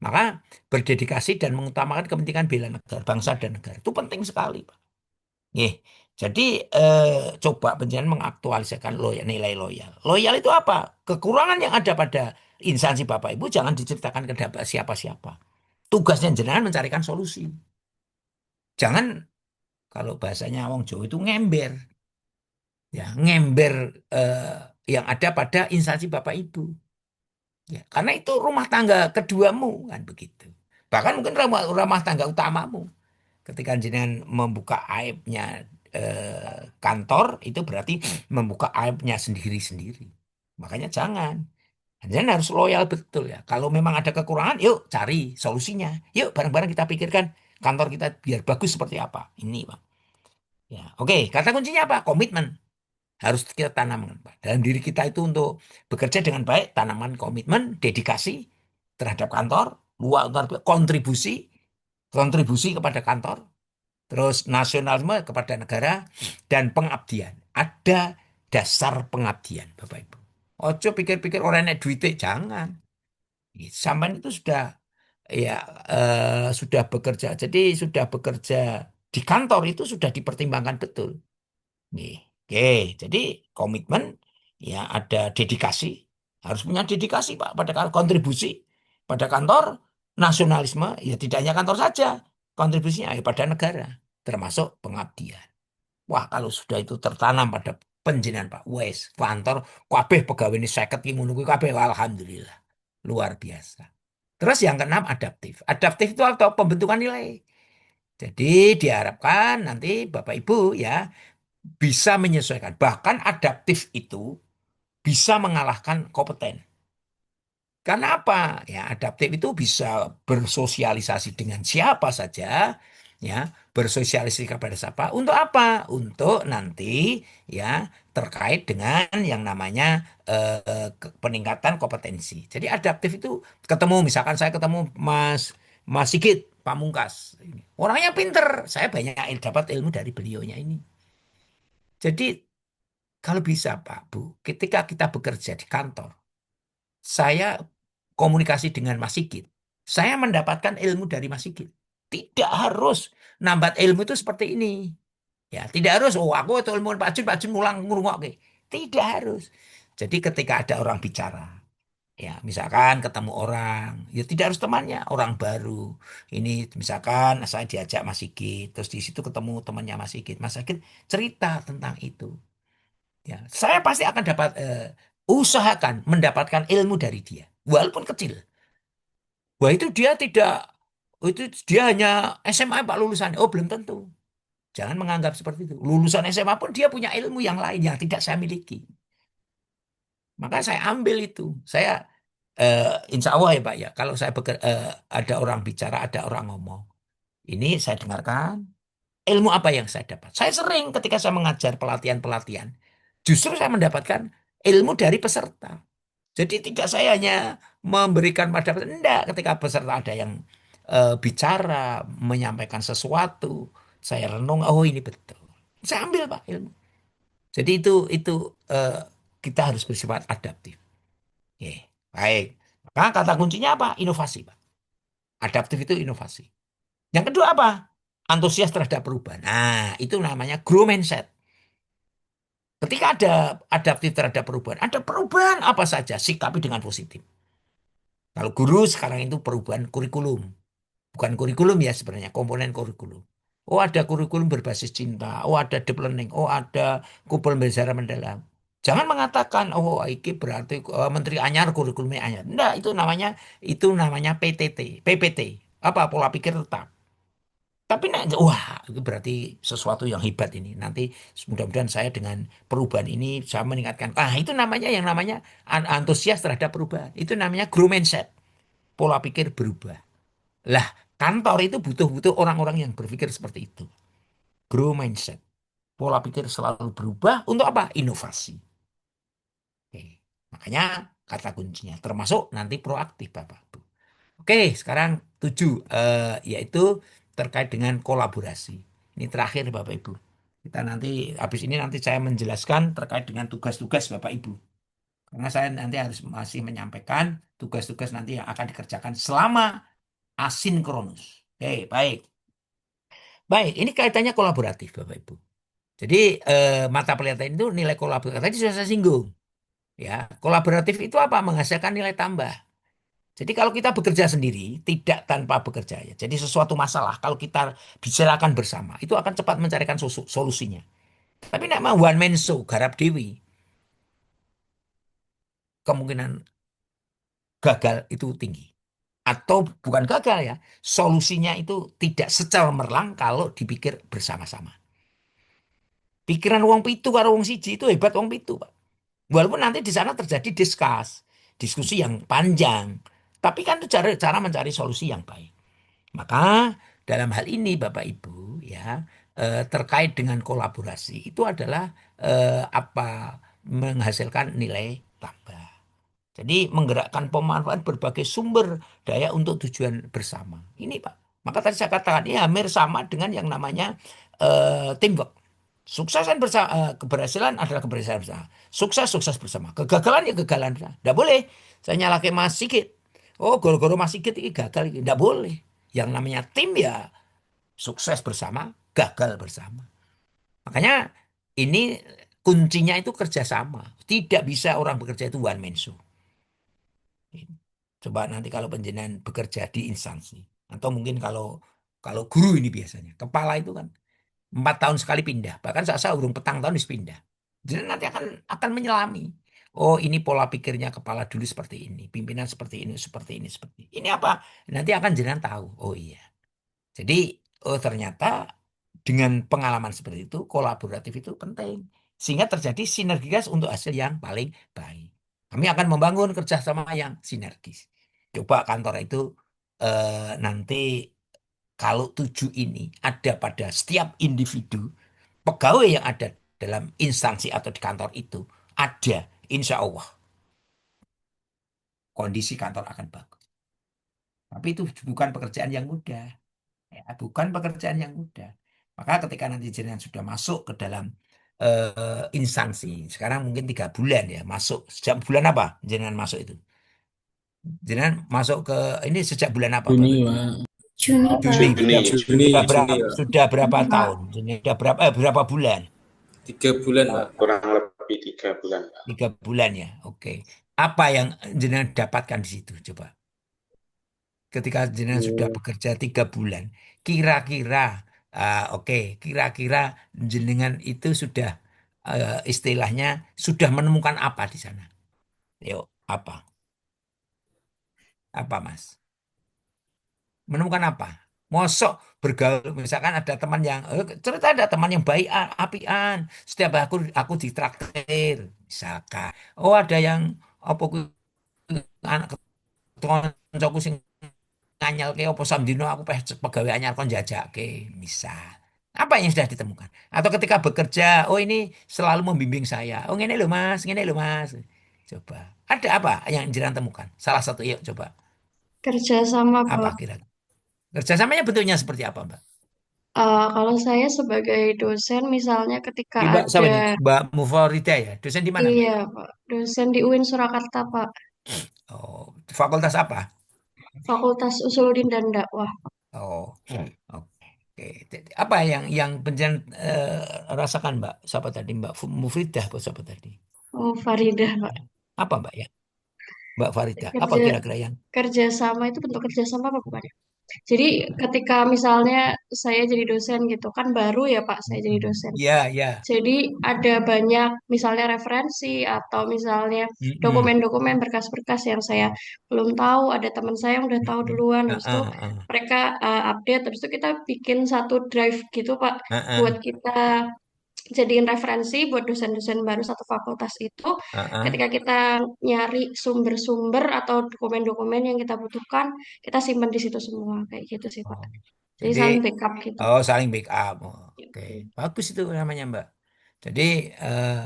Maka berdedikasi dan mengutamakan kepentingan bela negara, bangsa dan negara itu penting sekali, Pak. Nih, jadi coba penjenengan mengaktualisasikan nilai loyal. Loyal itu apa? Kekurangan yang ada pada instansi Bapak Ibu jangan diceritakan ke siapa-siapa. Tugasnya jenengan mencarikan solusi. Jangan kalau bahasanya Wong Jawa itu ngember, ya ngember yang ada pada instansi Bapak Ibu. Ya, karena itu rumah tangga keduamu kan begitu. Bahkan mungkin rumah tangga utamamu. Ketika jenengan membuka aibnya kantor itu berarti membuka aibnya sendiri-sendiri. Makanya jangan. Jenengan harus loyal betul ya. Kalau memang ada kekurangan, yuk cari solusinya. Yuk bareng-bareng kita pikirkan kantor kita biar bagus seperti apa. Ini, Pak. Ya, oke. Kata kuncinya apa? Komitmen. Harus kita tanamkan, Pak. Dalam diri kita itu untuk bekerja dengan baik, tanaman komitmen, dedikasi terhadap kantor, kontribusi, kontribusi kepada kantor, terus nasionalisme kepada negara, dan pengabdian. Ada dasar pengabdian, Bapak Ibu. Ojo pikir-pikir orang yang duitnya, jangan. Sampai itu sudah ya sudah bekerja. Jadi sudah bekerja di kantor itu sudah dipertimbangkan betul. Nih, oke, jadi komitmen ya ada dedikasi, harus punya dedikasi Pak pada kontribusi pada kantor, nasionalisme ya tidak hanya kantor saja, kontribusinya ya pada negara, termasuk pengabdian. Wah, kalau sudah itu tertanam pada penjenengan Pak, wes kantor kabeh pegawai ini 50 ki ngono kuwi kabeh alhamdulillah. Luar biasa. Terus yang keenam adaptif. Adaptif itu atau pembentukan nilai. Jadi diharapkan nanti Bapak Ibu ya bisa menyesuaikan. Bahkan adaptif itu bisa mengalahkan kompeten. Karena apa? Ya, adaptif itu bisa bersosialisasi dengan siapa saja, ya, bersosialisasi kepada siapa. Untuk apa? Untuk nanti ya terkait dengan yang namanya peningkatan kompetensi. Jadi adaptif itu ketemu, misalkan saya ketemu Mas Sigit Pamungkas. Orangnya pinter, saya banyak dapat ilmu dari beliaunya ini. Jadi kalau bisa Pak, Bu, ketika kita bekerja di kantor, saya komunikasi dengan Mas Sigit, saya mendapatkan ilmu dari Mas Sigit. Tidak harus nambat ilmu itu seperti ini. Ya, tidak harus, oh aku itu ilmu Pak Jun mulang ngurungokke. Tidak harus. Jadi ketika ada orang bicara, ya misalkan ketemu orang, ya tidak harus temannya, orang baru. Ini misalkan saya diajak Mas Sigit, terus di situ ketemu temannya Mas Sigit. Mas Sigit cerita tentang itu. Ya, saya pasti akan usahakan mendapatkan ilmu dari dia, walaupun kecil. Wah itu dia tidak, itu dia hanya SMA Pak lulusan. Oh belum tentu. Jangan menganggap seperti itu. Lulusan SMA pun dia punya ilmu yang lain yang tidak saya miliki. Maka saya ambil itu. Saya insya Allah ya Pak ya, kalau saya ada orang bicara, ada orang ngomong, ini saya dengarkan. Ilmu apa yang saya dapat? Saya sering ketika saya mengajar pelatihan-pelatihan, justru saya mendapatkan ilmu dari peserta. Jadi tidak saya hanya memberikan pada peserta, enggak, ketika peserta ada yang bicara, menyampaikan sesuatu, saya renung, oh ini betul. Saya ambil Pak ilmu. Jadi itu eh, kita harus bersifat adaptif. Oke, baik. Maka kata kuncinya apa? Inovasi, Pak. Adaptif itu inovasi. Yang kedua apa? Antusias terhadap perubahan. Nah, itu namanya grow mindset. Ketika ada adaptif terhadap perubahan, ada perubahan apa saja, sikapi dengan positif. Kalau guru sekarang itu perubahan kurikulum. Bukan kurikulum ya sebenarnya, komponen kurikulum. Oh ada kurikulum berbasis cinta, oh ada deep learning, oh ada pembelajaran mendalam. Jangan mengatakan, oh ini berarti Menteri Anyar kurikulumnya Anyar. Enggak, itu namanya PTT, PPT. Apa pola pikir tetap. Tapi wah itu berarti sesuatu yang hebat ini. Nanti mudah-mudahan saya dengan perubahan ini saya meningkatkan. Ah itu namanya yang namanya antusias terhadap perubahan. Itu namanya grow mindset. Pola pikir berubah. Lah Kantor itu butuh orang-orang yang berpikir seperti itu. Grow mindset. Pola pikir selalu berubah untuk apa? Inovasi. Oke. Makanya kata kuncinya termasuk nanti proaktif Bapak Ibu. Oke, sekarang 7 yaitu terkait dengan kolaborasi. Ini terakhir Bapak Ibu. Kita nanti habis ini nanti saya menjelaskan terkait dengan tugas-tugas Bapak Ibu. Karena saya nanti harus masih menyampaikan tugas-tugas nanti yang akan dikerjakan selama asinkronus. Oke, baik. Baik, ini kaitannya kolaboratif Bapak Ibu. Jadi mata pelajaran itu nilai kolaboratif tadi sudah saya singgung. Ya, kolaboratif itu apa? Menghasilkan nilai tambah. Jadi kalau kita bekerja sendiri, tidak tanpa bekerja ya. Jadi sesuatu masalah kalau kita bicarakan bersama, itu akan cepat mencarikan solusinya. Tapi nek mau one man show, garap dewi, kemungkinan gagal itu tinggi. Atau bukan gagal ya, solusinya itu tidak secara merlang kalau dipikir bersama-sama. Pikiran wong pitu karo wong siji itu hebat wong pitu, Pak. Walaupun nanti di sana terjadi diskusi yang panjang. Tapi kan itu cara mencari solusi yang baik. Maka dalam hal ini Bapak Ibu ya terkait dengan kolaborasi itu adalah menghasilkan nilai tambah. Jadi menggerakkan pemanfaatan berbagai sumber daya untuk tujuan bersama. Ini Pak. Maka tadi saya katakan ini hampir sama dengan yang namanya teamwork. Keberhasilan adalah keberhasilan bersama. Sukses bersama. Kegagalan ya kegagalan bersama. Tidak boleh. Saya nyalakan Mas Sigit. Oh, goro-goro Mas Sigit ini gagal. Tidak boleh. Yang namanya tim ya sukses bersama, gagal bersama. Makanya ini kuncinya itu kerjasama. Tidak bisa orang bekerja itu one man show. Coba nanti kalau penjenengan bekerja di instansi. Atau mungkin kalau guru ini biasanya. Kepala itu kan 4 tahun sekali pindah. Bahkan saya urung petang tahun harus pindah. Jadi nanti akan menyelami. Oh ini pola pikirnya kepala dulu seperti ini. Pimpinan seperti ini, seperti ini, seperti ini. Ini apa? Nanti akan jenengan tahu. Oh iya. Jadi ternyata dengan pengalaman seperti itu, kolaboratif itu penting. Sehingga terjadi sinergitas untuk hasil yang paling baik. Kami akan membangun kerjasama yang sinergis. Coba kantor itu nanti kalau 7 ini ada pada setiap individu, pegawai yang ada dalam instansi atau di kantor itu, ada, insya Allah kondisi kantor akan bagus. Tapi itu bukan pekerjaan yang mudah. Ya, bukan pekerjaan yang mudah. Maka ketika nanti jenengan sudah masuk ke dalam instansi, sekarang mungkin 3 bulan ya, masuk sejak bulan apa jenengan masuk itu? Jenengan masuk ke ini sejak bulan apa, Juni, Bapak? Pak. Juni, Juni. Pak. Juni. Sudah berapa, Pak. sudah berapa Pak. tahun? Sudah berapa bulan? 3 bulan, Pak. Kurang lebih 3 bulan. 3 bulan ya, oke. Apa yang jenengan dapatkan di situ, coba? Ketika jenengan sudah bekerja 3 bulan, kira-kira, oke, kira-kira jenengan itu sudah istilahnya sudah menemukan apa di sana? Yuk, apa? Apa, Mas? Menemukan apa? Mosok bergaul, misalkan ada teman yang cerita ada teman yang baik apian, setiap aku ditraktir, misalkan. Oh, ada yang apa kuwi, anak kancaku sing nganyelke apa samdino aku pegawai anyar kon jajake, misal. Apa yang sudah ditemukan? Atau ketika bekerja, oh ini selalu membimbing saya. Oh ini loh Mas, ini loh Mas. Coba. Ada apa yang jenengan temukan? Salah satu yuk coba. Kerja sama, Apa Pak. kira-kira? Kerjasamanya bentuknya seperti apa, Mbak? Kalau saya sebagai dosen, misalnya ketika Ini Mbak, siapa ini? ada, Mbak Mufarida ya? Dosen di mana, Mbak? iya, Pak, dosen di UIN Surakarta, Pak, Oh, fakultas apa? Fakultas Usuluddin dan Dakwah. Oh, oke. Apa yang penjenengan rasakan, Mbak? Siapa tadi, Mbak Mufridah atau siapa tadi? Oh, Faridah, Pak. Apa, Mbak ya? Mbak Farida, apa Kerja kira-kira yang kerjasama itu bentuk kerjasama apa bukan ya? Jadi ketika misalnya saya jadi dosen gitu kan baru ya Pak saya jadi dosen. Ya, ya. Jadi ada banyak misalnya referensi atau misalnya Mm-mm. dokumen-dokumen berkas-berkas yang saya belum tahu. Ada teman saya yang udah tahu duluan. Ah, Habis itu ah, ah, mereka update. Habis itu kita bikin satu drive gitu Pak ah, buat ah. kita jadiin referensi buat dosen-dosen baru satu fakultas itu Heeh. ketika kita nyari sumber-sumber atau dokumen-dokumen yang kita butuhkan, kita simpan di situ semua kayak gitu sih Pak. Oh. Jadi Jadi, saling backup gitu. saling backup. Oh, oke, bagus itu namanya Mbak. Jadi, eh,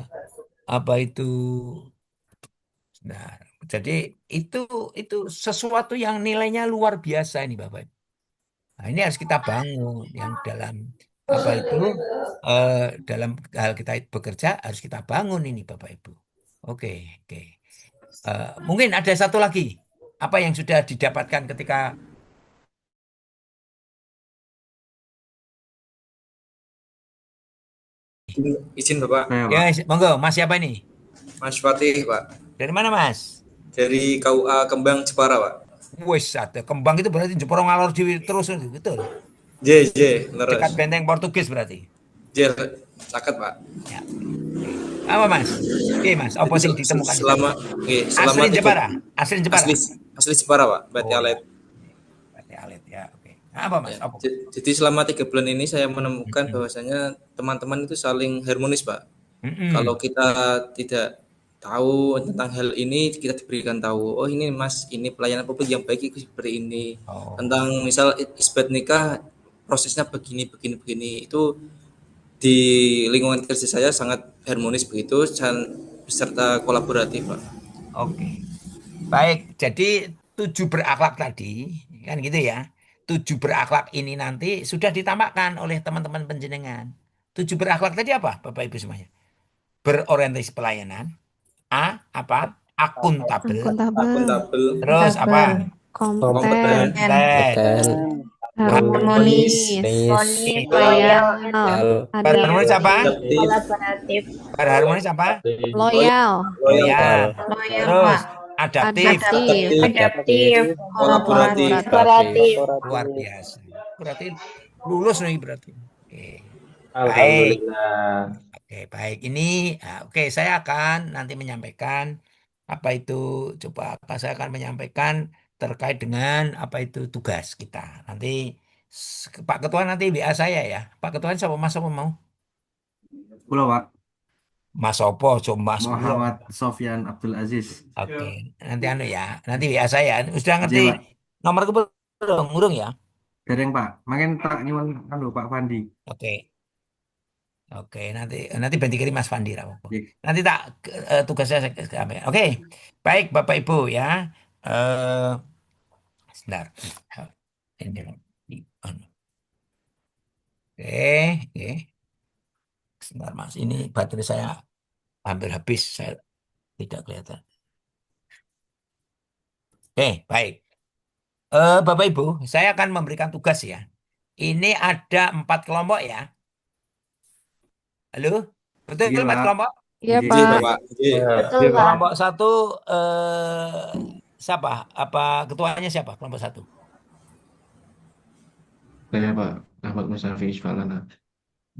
apa itu? Nah, jadi itu itu sesuatu yang nilainya luar biasa ini Bapak. Nah, ini harus kita bangun yang dalam apa itu eh, dalam hal kita bekerja harus kita bangun ini Bapak Ibu. Oke, oke. Mungkin ada satu lagi. Apa yang sudah didapatkan ketika Izin Bapak, Saya ya, Pak. monggo Mas siapa ini? Mas Fatih Pak, Dari mana Mas? dari KUA Kembang Jepara Pak. Wes, ada kembang itu berarti Jepara ngalor terus betul. J, Dekat leres. benteng Portugis berarti. J, caket Pak. Ya. Apa Mas? Oke Mas, apa Jadi sing ditemukan di sana? selama, selama Asli tiga, Jepara, asli Jepara. asli Jepara Pak, berarti Oh alet. ya, berarti alit ya. Oke. Nah, apa Mas? Ya. Apa? Jadi selama 3 bulan ini saya menemukan Mm-mm. bahwasanya teman-teman itu saling harmonis Pak. Mm-mm. Kalau kita tidak tahu tentang hal ini, kita diberikan tahu, oh ini Mas, ini pelayanan publik yang baik itu seperti ini. Oh. Tentang misal isbat nikah, prosesnya begini. Itu di lingkungan kerja saya sangat harmonis begitu dan beserta kolaboratif Pak. Oke. Baik, jadi 7 berakhlak tadi, kan gitu ya. 7 berakhlak ini nanti sudah ditambahkan oleh teman-teman penjenengan. 7 berakhlak tadi apa, Bapak Ibu semuanya? Berorientasi pelayanan. A, apa? Akuntabel. Akuntabel, Akuntabel, Terus apa? kompeten, Kompeten. harmonis, loyal, Berharmonis apa? adaptif, Kolaboratif. Berharmonis apa? loyal, Loyal. Loyal, Terus Pak. adaptif. Adaptif. kolaboratif. Kolaboratif. Luar biasa. Berarti lulus nih berarti. Oke. Baik. Alhamdulillah. Oke, baik. Oke, saya akan nanti menyampaikan apa itu, coba saya akan menyampaikan terkait dengan apa itu tugas kita. Nanti Pak Ketua nanti WA saya ya. Pak Ketua siapa Mas apa mau? Pulau Pak. Mas Sopo, coba Mas Ulo. Muhammad Sofyan Abdul Aziz. Oke, nanti nanti WA saya. Sudah Iya, ngerti Pak. nomor belum? Urung ya? Dereng Pak. Makin tak nyuwun Pak Fandi. Oke. Oke, nanti bantu kirim Mas Fandi lah. Iya. Nanti tugasnya saya sampaikan. Oke, baik Bapak Ibu ya. Eh, Sebentar. Ini, anu. Oke. Sebentar Mas, ini baterai saya hampir habis, saya tidak kelihatan. Oke, baik. Bapak Ibu, saya akan memberikan tugas ya. Ini ada 4 kelompok ya. Halo? Betul Iya, 4 Pak. kelompok? iya J, Pak, Bapak. J. Betul, Pak. Kelompok 1 siapa? Apa ketuanya siapa? Kelompok 1. Saya Pak Ahmad Musafi Isfalana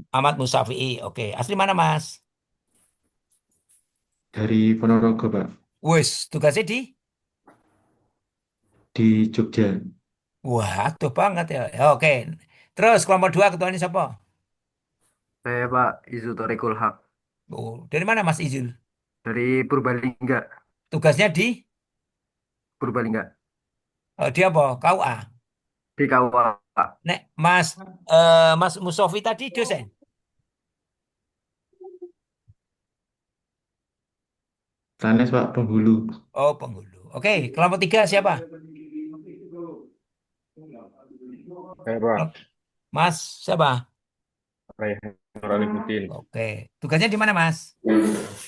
Ahmad Musafi'i. Oke, asli mana Mas? dari Ponorogo Pak, Wes, tugasnya di Jogja. Wah, tuh banget ya. Ya, oke. Terus kelompok 2 ketuanya siapa? Saya Pak Izu Thorikul Haq Oh, dari mana Mas Izul? dari Purbalingga. Tugasnya Purbalingga di apa? KUA. di KUA Pak. Nek Mas Musofi tadi dosen. Sanes Pak penghulu. Oh, penghulu. Oke, kelompok 3 siapa? Saya Pak, Mas siapa? Raihan Nuralimuddin, Oke. Tugasnya di mana, Mas?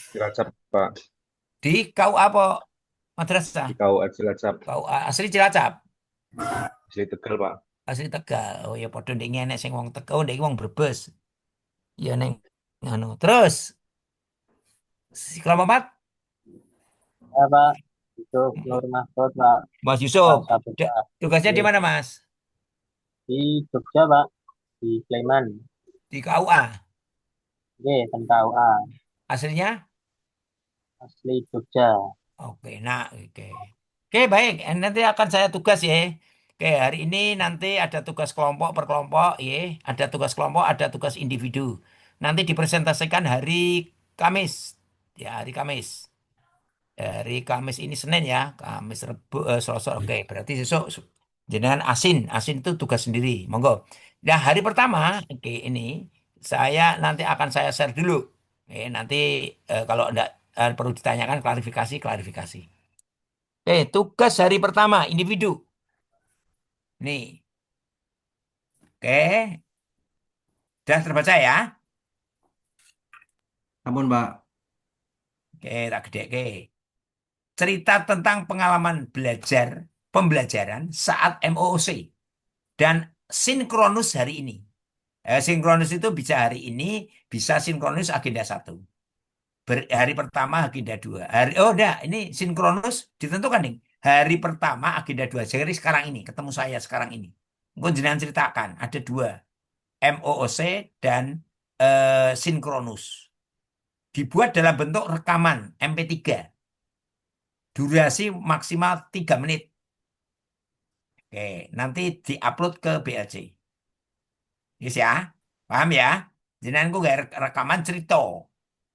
Cilacap Pak, Di KUA apa madrasah? di KUA Cilacap, KUA asli Cilacap. asli Tegal Pak. Asli Tegal. Oh ya padha ndek enek sing wong Tegal, ndek wong Brebes. Ya neng anu. Terus kelompok 4 Ya, Pak. Itu Nur Mahfud, Pak. Mas Yusuf. Sabuga. Tugasnya di mana, Mas? Di Jogja, Pak. Di Sleman. Di KUA. Oke, tentang KUA. Aslinya? Asli Jogja. Oke, nah, oke. Oke, baik. Nanti akan saya tugas ya. Oke, hari ini nanti ada tugas kelompok per kelompok, ya. Ada tugas kelompok, ada tugas individu. nanti dipresentasikan hari Kamis. Ya, hari Kamis. Hari Kamis ini Senin ya, Kamis, Rebu, Selasa. Oke, berarti besok jenengan asin itu tugas sendiri. Monggo. Nah, hari pertama, oke ini nanti akan saya share dulu. Nanti kalau enggak perlu ditanyakan klarifikasi. Tugas hari pertama individu. Nih, oke, sudah terbaca ya? Ampun, Pak. Oke, tak gede. Oke. Cerita tentang pengalaman pembelajaran saat MOOC dan sinkronus hari ini. Sinkronus itu bisa hari ini, bisa sinkronus agenda 1. Hari pertama agenda 2. Ini sinkronus ditentukan nih. Hari pertama agenda 2. Jadi sekarang ini, ketemu saya sekarang ini. Mungkin jenengan ceritakan, ada 2. MOOC dan sinkronus. Dibuat dalam bentuk rekaman MP3. Durasi maksimal 3 menit. Oke, nanti diupload ke BLC. Yes ya, paham ya? Jenengan gue rekaman cerita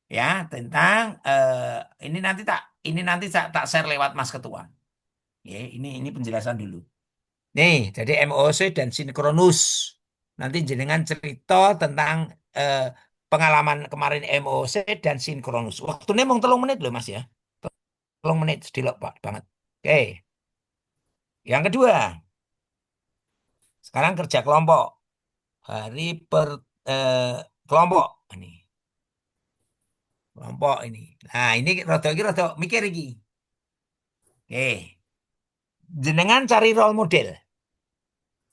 ya tentang ini nanti tak share lewat Mas Ketua. Ya, ini penjelasan dulu. Nih, jadi MOC dan sinkronus. Nanti jenengan cerita tentang pengalaman kemarin MOC dan sinkronus. Waktunya mau 3 menit loh Mas ya. 3 menit sedilok Pak banget. Oke. Yang kedua, sekarang kerja kelompok. Hari kelompok ini. Kelompok ini. Nah, ini rada mikir iki. Oke. Jenengan cari role model.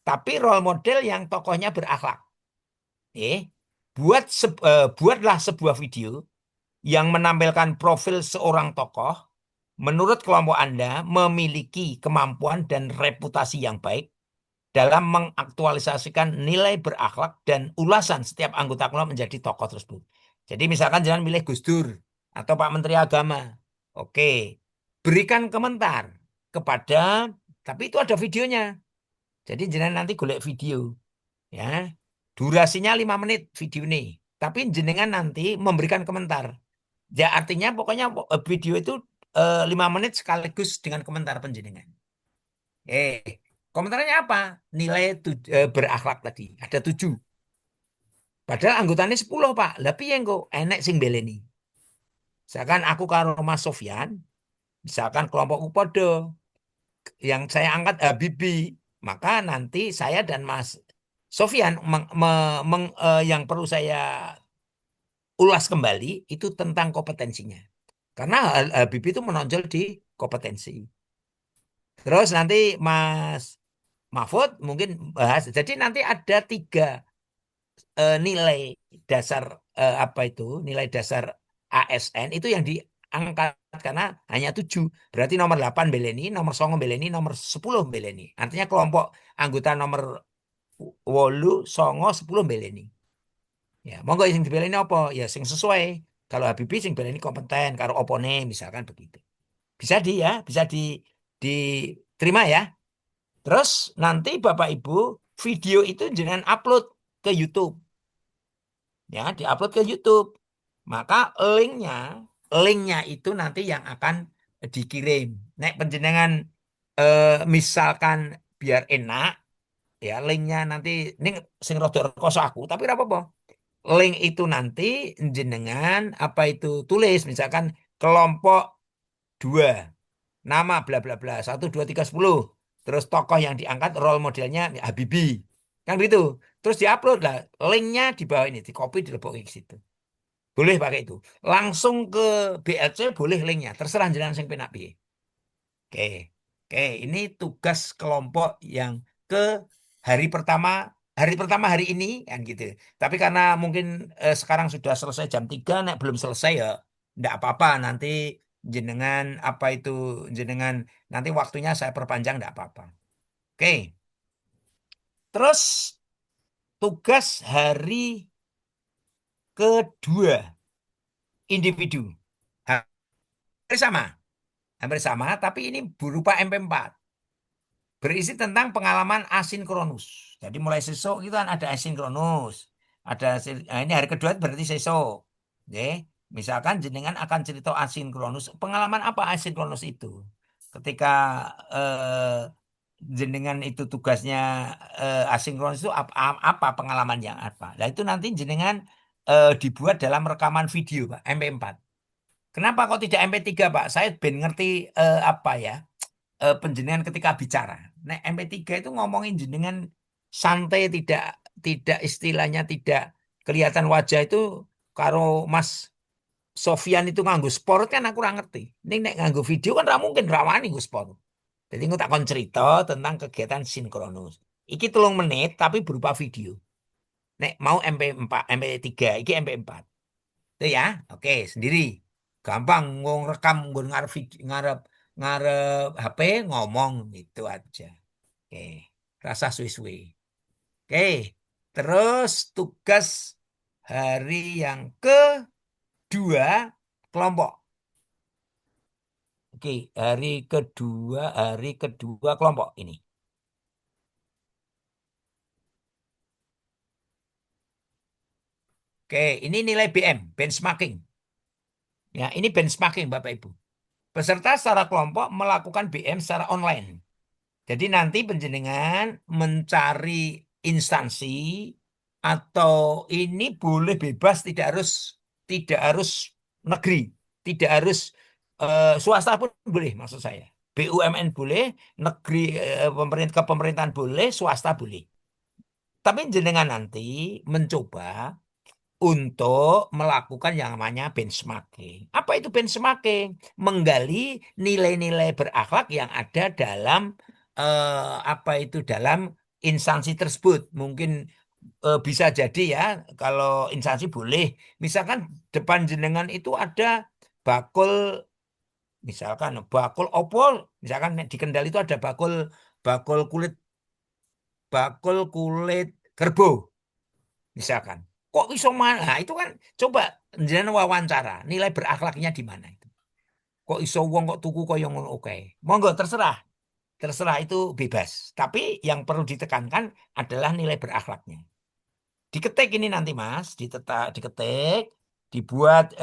Tapi role model yang tokohnya berakhlak. Buatlah sebuah video yang menampilkan profil seorang tokoh menurut kelompok Anda memiliki kemampuan dan reputasi yang baik dalam mengaktualisasikan nilai berakhlak dan ulasan setiap anggota kelompok menjadi tokoh tersebut. Jadi misalkan jangan milih Gus Dur atau Pak Menteri Agama. Oke, berikan komentar tapi itu ada videonya. Jadi jenengan nanti golek video. Ya, durasinya 5 menit video ini. Tapi jenengan nanti memberikan komentar. Ya artinya pokoknya video itu 5 menit sekaligus dengan komentar penjenengan. Komentarnya apa? Nilai berakhlak tadi. Ada 7. Padahal anggotanya 10 Pak. Lah piye engko enek sing beleni. Misalkan aku karo Mas Sofyan, misalkan kelompokku podo, yang saya angkat Habibie, maka nanti saya dan Mas Sofyan yang perlu saya ulas kembali itu tentang kompetensinya. Karena Habibie itu menonjol di kompetensi. Terus nanti Mas Mahfud mungkin bahas. Jadi nanti ada 3 nilai dasar nilai dasar ASN itu yang diangkat karena hanya 7. Berarti nomor 8 beleni, nomor 9 beleni, nomor 10 beleni. Artinya kelompok anggota nomor 8, 9, 10 beleni. Ya, monggo sing dibeleni apa? Ya sing sesuai. Kalau Habibie sing beleni kompeten, karo opone misalkan begitu. Bisa diterima ya. Terus nanti Bapak Ibu video itu jangan upload ke YouTube. Ya, diupload ke YouTube. Maka linknya itu nanti yang akan dikirim. Nek penjenengan misalkan biar enak ya linknya nanti ini sing rada rekoso aku tapi ora apa-apa. Link itu nanti jenengan tulis misalkan kelompok 2 nama bla bla bla 1 2 3 10 terus tokoh yang diangkat role modelnya Habibie kan begitu terus diupload lah linknya di bawah ini di copy dilebokin ke situ boleh pakai itu langsung ke BLC boleh linknya terserah jenengan sing penak piye. Oke ini tugas kelompok yang ke hari pertama hari ini kan gitu tapi karena mungkin sekarang sudah selesai jam 3 nek belum selesai ya enggak apa-apa nanti jenengan jenengan nanti waktunya saya perpanjang enggak apa-apa. Oke. Terus tugas hari kedua individu hampir sama tapi ini berupa MP4 berisi tentang pengalaman asinkronus. Jadi mulai sesuk itu kan ada asinkronus Ini hari kedua berarti sesok. Nggih. Misalkan jenengan akan cerita asinkronus. Pengalaman apa asinkronus itu? Ketika jenengan itu tugasnya asinkronus itu apa pengalaman yang apa? Nah itu nanti jenengan dibuat dalam rekaman video, Pak, MP4. Kenapa kok tidak MP3, Pak? Saya ben ngerti apa ya penjenengan ketika bicara. Nah MP3 itu ngomongin jenengan santai, tidak istilahnya tidak kelihatan wajah itu. Karo Mas Sofian itu nganggo sport kan aku kurang ngerti. Ini nek nganggo video kan ra mungkin rawani nganggo sport. Jadi aku tak kon cerita tentang kegiatan sinkronus. Iki 3 menit tapi berupa video. Nek mau MP4, MP3, iki MP4. Itu ya. Oke, sendiri. Gampang ngomong rekam nggon ngarep ngarep ngarep HP ngomong gitu aja. Oke. Rasa suwe-suwe. Oke. Terus tugas hari yang kedua kelompok. Oke, hari kedua kelompok ini. Oke, ini nilai BM, benchmarking. Ya, ini benchmarking Bapak Ibu. Peserta secara kelompok melakukan BM secara online. Jadi nanti penjenengan mencari instansi atau ini boleh bebas, tidak harus negeri, tidak harus swasta pun boleh maksud saya. BUMN boleh, negeri pemerintah pemerintahan boleh, swasta boleh. Tapi jenengan nanti mencoba untuk melakukan yang namanya benchmarking. Apa itu benchmarking? Menggali nilai-nilai berakhlak yang ada dalam dalam instansi tersebut. Mungkin bisa jadi ya kalau instansi boleh. Misalkan depan jenengan itu ada bakul, misalkan bakul opol, misalkan di Kendal itu ada bakul kulit kerbau, misalkan. Kok iso mana? Nah, itu kan coba jenengan wawancara, nilai berakhlaknya di mana itu. Kok iso wong kok tuku koyo ngono oke. Monggo terserah. Terserah itu bebas. Tapi yang perlu ditekankan adalah nilai berakhlaknya. Diketik ini nanti Mas, diketik, dibuat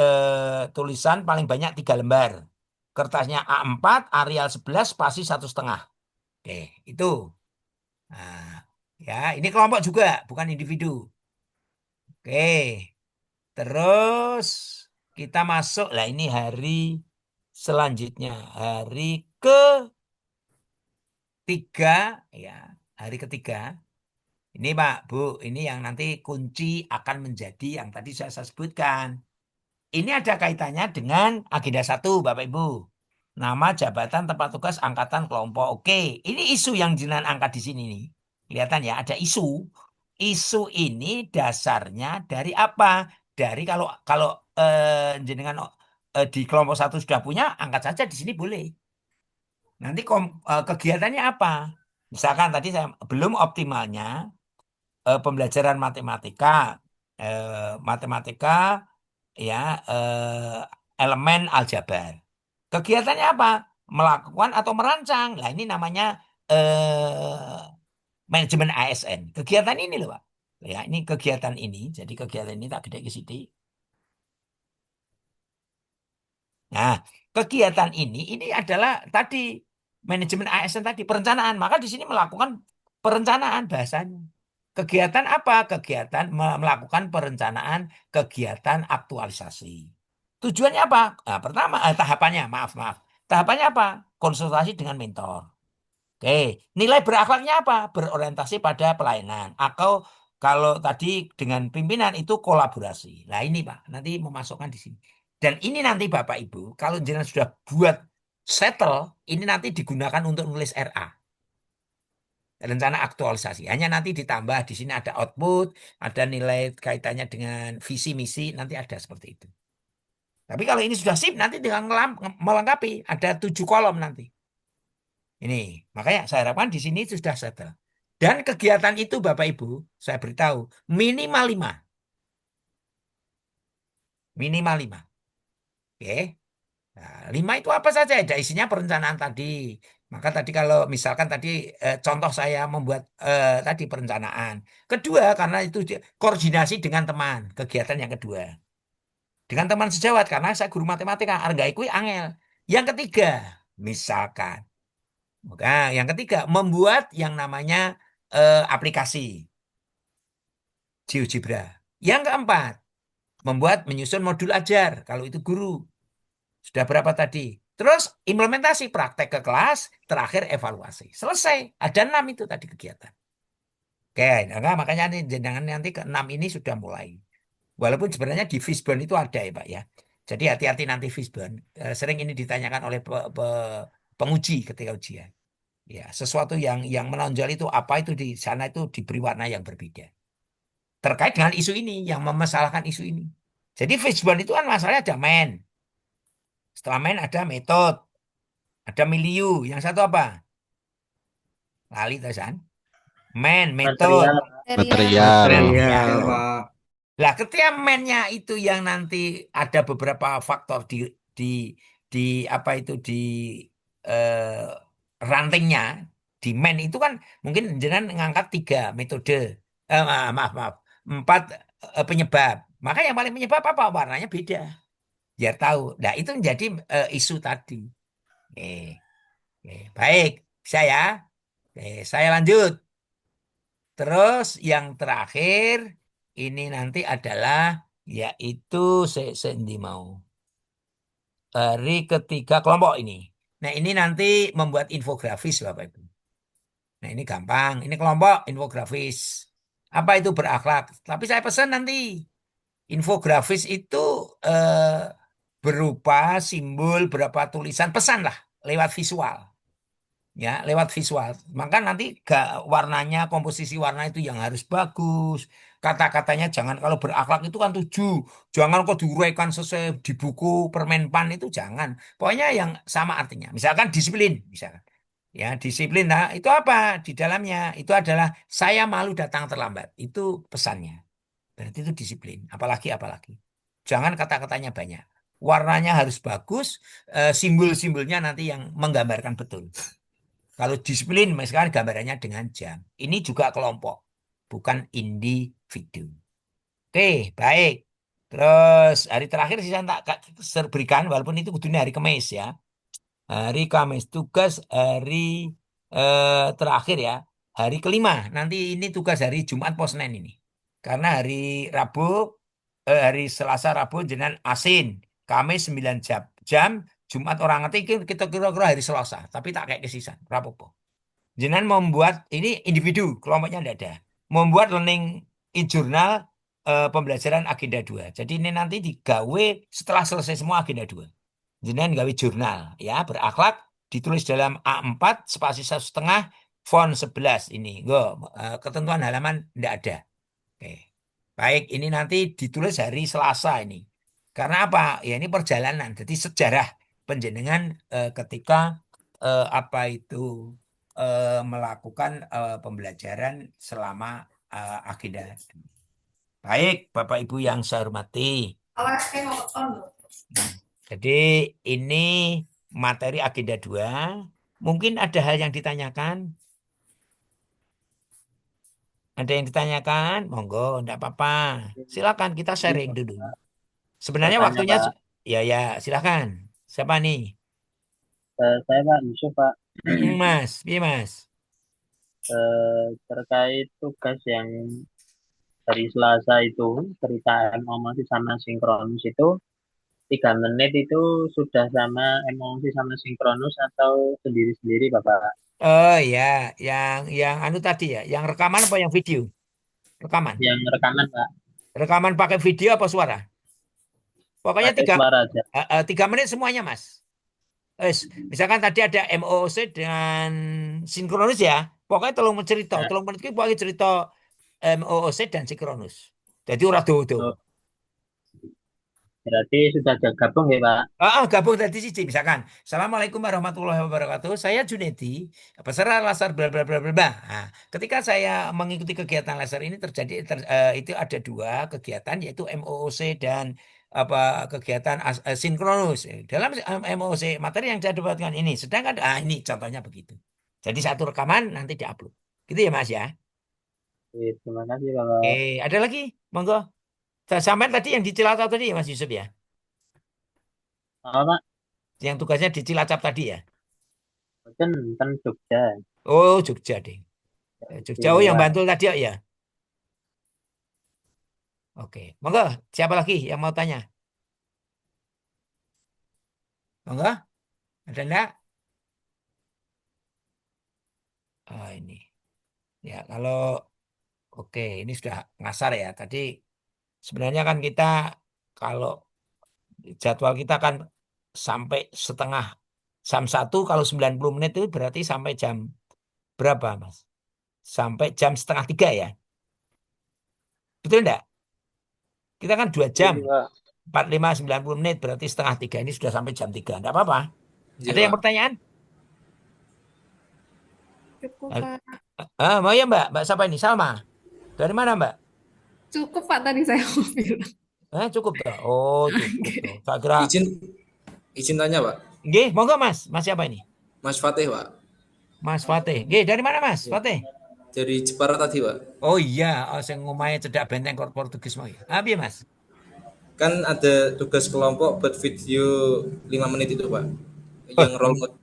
tulisan paling banyak 3 lembar. Kertasnya A4, Arial 11, spasi 1,5. Oke, itu. Nah, ya, ini kelompok juga, bukan individu. Oke. Terus kita masuk lah ini hari selanjutnya, hari ketiga ya, hari ketiga. Ini Pak, Bu, ini yang nanti kunci akan menjadi yang tadi saya sebutkan. Ini ada kaitannya dengan agenda 1, Bapak Ibu. Nama, jabatan, tempat tugas, angkatan, kelompok. Oke, ini isu yang jenengan angkat di sini nih. Kelihatan ya, ada isu. Isu ini dasarnya dari apa? Dari kalau jenengan di kelompok 1 sudah punya, angkat saja di sini boleh. Nanti kegiatannya apa? Misalkan tadi saya belum optimalnya pembelajaran matematika ya elemen aljabar. Kegiatannya apa? Melakukan atau merancang. Nah, ini namanya manajemen ASN. Kegiatan ini loh, Pak. Ya, ini kegiatan ini. Jadi kegiatan ini tak gede ke sini. Nah, kegiatan ini adalah tadi manajemen ASN tadi perencanaan. Maka di sini melakukan perencanaan bahasanya. Kegiatan apa? Kegiatan melakukan perencanaan kegiatan aktualisasi. Tujuannya apa? Nah, pertama tahapannya, maaf. Tahapannya apa? Konsultasi dengan mentor. Oke, nilai berakhlaknya apa? Berorientasi pada pelayanan. Atau kalau tadi dengan pimpinan itu kolaborasi. Nah ini Pak, nanti memasukkan di sini. Dan ini nanti Bapak Ibu, kalau jenengan sudah buat settle, ini nanti digunakan untuk nulis RA. Rencana aktualisasi. Hanya nanti ditambah di sini ada output, ada nilai kaitannya dengan visi misi, nanti ada seperti itu. Tapi kalau ini sudah sip, nanti tinggal melengkapi. Ada 7 kolom nanti. Ini, makanya saya harapkan di sini sudah settle. Dan kegiatan itu Bapak Ibu, saya beritahu, minimal 5. Minimal 5. Oke. Nah, 5 itu apa saja? Ada isinya perencanaan tadi. Maka tadi kalau misalkan tadi contoh saya membuat tadi perencanaan. Kedua, karena itu koordinasi dengan teman, kegiatan yang kedua. Dengan teman sejawat, karena saya guru matematika, arga ikui angel. Yang ketiga, misalkan. Nah, yang ketiga, membuat yang namanya aplikasi GeoGebra. Yang keempat, menyusun modul ajar, kalau itu guru. Sudah berapa tadi? Terus implementasi praktek ke kelas, terakhir evaluasi. Selesai. Ada 6 itu tadi kegiatan. Oke, nah, makanya jangan nanti ke-6 ini sudah mulai. Walaupun sebenarnya di Fishbone itu ada ya Pak ya. Jadi hati-hati nanti Fishbone. Sering ini ditanyakan oleh penguji ketika ujian. Ya, sesuatu yang menonjol itu apa itu di sana itu diberi warna yang berbeda. Terkait dengan isu ini, yang memasalahkan isu ini. Jadi Fishbone itu kan masalahnya ada main. Setelah main ada metode, ada milieu. Yang satu apa? Lali tasan. Main, metode, Material. Material, material. Pak. Lah, ketika mainnya itu yang nanti ada beberapa faktor di apa itu di eh, rantingnya di main itu kan mungkin jenengan ngangkat 3 metode, maaf 4 penyebab. Maka yang paling penyebab apa? Warnanya beda. Biar tahu. Nah, itu menjadi isu tadi. Baik, saya lanjut. Terus yang terakhir ini nanti adalah yaitu sendi mau hari ketiga kelompok ini. Nah, ini nanti membuat infografis Bapak Ibu. Nah, ini gampang. Ini kelompok infografis. Apa itu berakhlak? Tapi saya pesan nanti infografis itu berupa simbol, beberapa tulisan, pesan lah lewat visual. Ya, lewat visual. Maka nanti warnanya, komposisi warna itu yang harus bagus. Kata-katanya jangan, kalau berakhlak itu kan 7. Jangan kok diuraikan sesuai di buku permenpan itu jangan. Pokoknya yang sama artinya. Misalkan disiplin, misalkan. Ya, disiplin. Nah, itu apa di dalamnya? Itu adalah saya malu datang terlambat. Itu pesannya. Berarti itu disiplin. Apalagi. Jangan kata-katanya banyak. Warnanya harus bagus, simbol-simbolnya nanti yang menggambarkan betul. Kalau disiplin, misalkan gambarannya dengan jam. Ini juga kelompok, bukan individu. Oke, baik. Terus hari terakhir sih saya tak berikan, walaupun itu kudunya hari Kamis ya. Hari Kamis, tugas hari terakhir ya. Hari kelima, nanti ini tugas hari Jumat pos Senin ini. Karena hari Rabu, hari Selasa Rabu jenengan asin. Kamis 9 jam, Jumat orang ngerti kita kira-kira hari Selasa, tapi tak kayak kesisan, rapopo. Jenengan membuat ini individu, kelompoknya tidak ada. Membuat learning in journal pembelajaran agenda 2. Jadi ini nanti digawe setelah selesai semua agenda 2. Jenengan gawe jurnal ya, berakhlak, ditulis dalam A4 spasi 1,5 font 11 ini. Ketentuan halaman tidak ada. Oke. Baik, ini nanti ditulis hari Selasa ini. Karena apa? Ya ini perjalanan. Jadi sejarah penjenengan ketika apa itu melakukan pembelajaran selama agenda. Baik, Bapak Ibu yang saya hormati. Jadi ini materi agenda 2. Mungkin ada hal yang ditanyakan. Ada yang ditanyakan? Monggo, enggak apa-apa. Silakan kita sharing dulu. Sebenarnya waktunya ya silakan. Siapa nih? Saya Pak Yusuf Pak. Mas, iya Mas. Terkait tugas yang hari Selasa itu cerita emosi sama sinkronus itu 3 menit itu sudah sama emosi sama sinkronus atau sendiri-sendiri Bapak? Oh ya, yang anu tadi ya, yang rekaman apa yang video? Rekaman. Yang rekaman Pak. Rekaman pakai video apa suara? Pokoknya Pakai suara aja. 3 menit semuanya Mas. Misalkan tadi ada MOOC dengan sinkronus ya, pokoknya tolong cerita, tolong menit pokoknya cerita MOOC dan sinkronus. Jadi ora do. Berarti sudah gabung ya Pak? Gabung tadi sih, misalkan. Assalamualaikum warahmatullahi wabarakatuh. Saya Junedi, peserta laser bla bla bla bla. Nah, ketika saya mengikuti kegiatan laser ini itu ada 2 kegiatan yaitu MOOC dan apa kegiatan sinkronus dalam MOC materi yang saya dapatkan ini. Sedangkan ini contohnya begitu. Jadi satu rekaman nanti diupload. Gitu ya Mas ya. Terima kasih Bapak. Oke, ada lagi? Monggo. Sampai tadi yang di Cilacap tadi ya Mas Yusuf ya. Apa Pak? Yang tugasnya di Cilacap tadi ya. Ten Jogja. Oh, Jogja deh. Jogja oh yang Iya. Bantul tadi ya. Oke, monggo. Siapa lagi yang mau tanya? Monggo. Ada enggak? Oh, ini. Ya, kalau oke, ini sudah ngasar ya. Tadi sebenarnya kan kita kalau jadwal kita kan sampai setengah jam 1 kalau 90 menit itu berarti sampai jam berapa, Mas? Sampai jam setengah 3 ya. Betul enggak? Kita kan 2 jam. Iya, Pak. 45 90 menit berarti setengah 3 ini sudah sampai jam 3. Enggak apa-apa. Iya, Ada yang Pak. pertanyaan? Cukup, Ah, Pak. mau ya Mbak? Mbak siapa ini? Salma. Dari mana Mbak? Cukup, Pak, tadi saya mau bilang. Cukup toh. Oh, cukup toh. Tak kira. Izin tanya, Pak. Nggih, monggo Mas. Mas siapa ini? Mas Fatih, Pak. Mas Fatih. Nggih, dari mana Mas? Fatih? Dari Jepara tadi, Pak. Oh iya, sing ngomahe cedak benteng kor Portugis mau ya. Piye Mas? Kan ada tugas kelompok buat video 5 menit itu, Pak.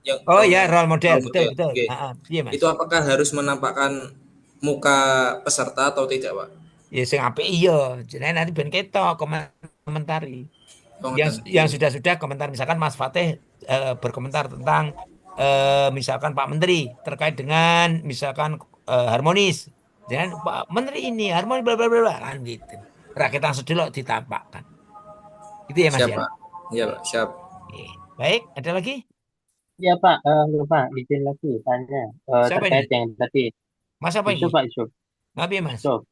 Yang Oh ya, role model. role Betul, model. betul. Oke. Piye Mas? Itu apakah harus menampakkan muka peserta atau tidak, Pak? Ya sing apik iya. Jenenge nanti ben ketok komentari. Oh, Yang sudah-sudah komentar misalkan Mas Fatih berkomentar tentang misalkan Pak Menteri terkait dengan misalkan harmonis. Jangan Pak Menteri ini harmonis bla bla bla bla, kan gitu. Rakyat sedelok ditampakkan. Gitu ya Mas Siap, ya. Pak. Iya, Pak. Siap. Oke. Baik, ada lagi? Iya Pak, lupa izin lagi tanya Siapa terkait ini? yang tadi. Mas apa Yusuf ini? Pak Yusuf. Ngapain Mas? Yusuf.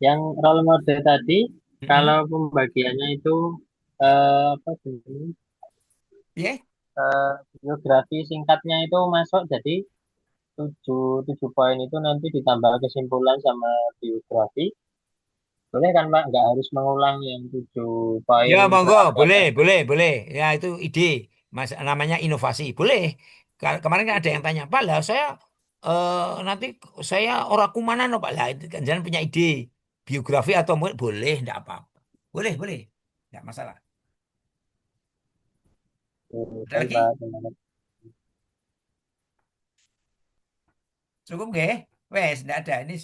Yang role model tadi, kalau pembagiannya itu apa sih? Yeah. Biografi singkatnya itu masuk jadi 7 poin itu nanti ditambah kesimpulan sama biografi. Boleh kan Pak? Nggak harus mengulang yang 7 poin Ya monggo, berapa. boleh. Ya itu ide, Mas namanya inovasi. Boleh. Kemarin kan ada yang tanya, Pak lah saya nanti saya orang kumanan no, Pak lah. Itu kan jangan punya ide biografi atau boleh, enggak apa-apa. Boleh, enggak masalah. Ada lagi? Cukup nggak? Wes, enggak ada. Ini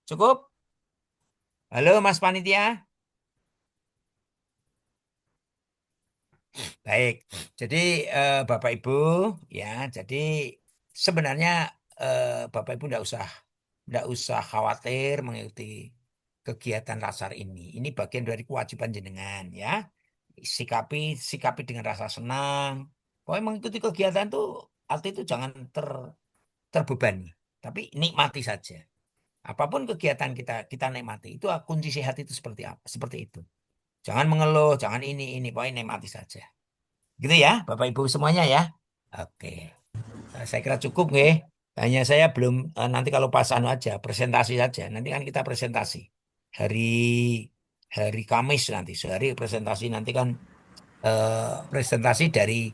cukup. Halo Mas Panitia. Baik, jadi Bapak Ibu ya, jadi sebenarnya Bapak Ibu enggak usah khawatir mengikuti kegiatan Lasar ini. Ini bagian dari kewajiban jenengan ya. Sikapi dengan rasa senang. Pokoknya mengikuti kegiatan tuh arti itu jangan terbebani, tapi nikmati saja. Apapun kegiatan kita nikmati. Itu kunci sehat itu seperti apa? Seperti itu. Jangan mengeluh, jangan ini, pokoknya nikmati saja. Gitu ya, Bapak Ibu semuanya ya. Oke. Saya kira cukup nggih. Hanya saya belum nanti kalau pas aja presentasi saja. Nanti kan kita presentasi hari Kamis nanti. Sehari presentasi nanti kan presentasi dari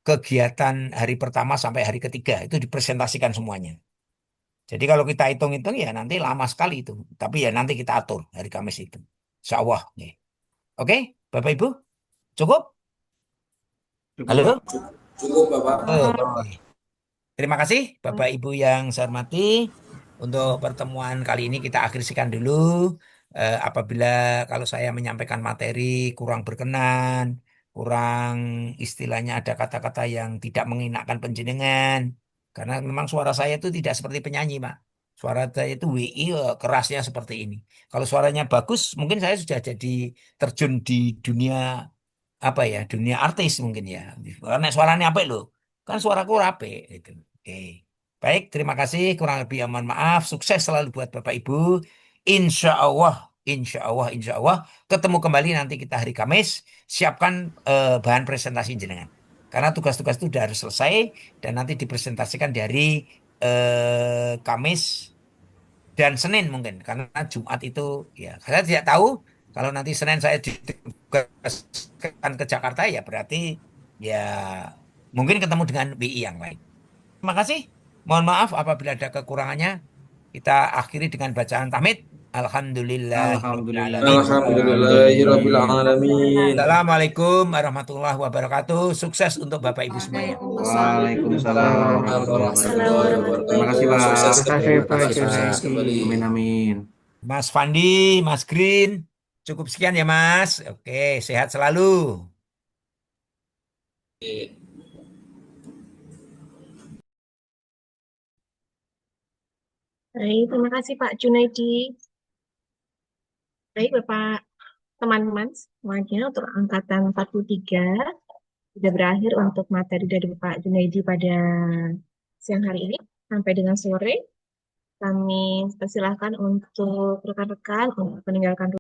kegiatan hari pertama sampai hari ketiga itu dipresentasikan semuanya. Jadi kalau kita hitung-hitung ya nanti lama sekali itu. Tapi ya nanti kita atur hari Kamis itu. Insya Allah. Oke, Bapak Ibu, cukup? Halo? Cukup, Bapak. Terima kasih Bapak Ibu yang saya hormati. Untuk pertemuan kali ini kita akhirkan dulu. Apabila kalau saya menyampaikan materi kurang berkenan, kurang istilahnya ada kata-kata yang tidak menginakkan penjenengan. Karena memang suara saya itu tidak seperti penyanyi, Pak. Suara saya itu WI kerasnya seperti ini. Kalau suaranya bagus, mungkin saya sudah jadi terjun di dunia apa ya, dunia artis mungkin ya. Karena suaranya apa loh? Kan suaraku rapi gitu. Oke. Baik, terima kasih. Kurang lebih mohon maaf. Sukses selalu buat Bapak Ibu. Insya Allah ketemu kembali nanti kita hari Kamis. Siapkan bahan presentasi jenengan. Karena tugas-tugas itu sudah harus selesai dan nanti dipresentasikan dari Kamis dan Senin mungkin. Karena Jumat itu ya saya tidak tahu kalau nanti Senin saya ditugaskan ke Jakarta ya berarti ya mungkin ketemu dengan WI yang lain. Terima kasih. Mohon maaf apabila ada kekurangannya. Kita akhiri dengan bacaan tahmid. Alhamdulillahirrahmanirrahim. Alhamdulillahirabbil alamin. Assalamualaikum warahmatullahi wabarakatuh. Sukses untuk Bapak Ibu semuanya. Waalaikumsalam warahmatullahi wabarakatuh. Terima kasih Pak. Terima kasih Pak Sukses Junaidi. kembali. Amin amin. Mas Fandi, Mas Green, cukup sekian ya Mas. Oke, sehat selalu. Baik, terima kasih Pak Junaidi. Baik, Bapak teman-teman semuanya untuk angkatan 43 sudah berakhir untuk materi dari Pak Junaidi pada siang hari ini. Sampai dengan sore, kami persilahkan untuk rekan-rekan untuk meninggalkan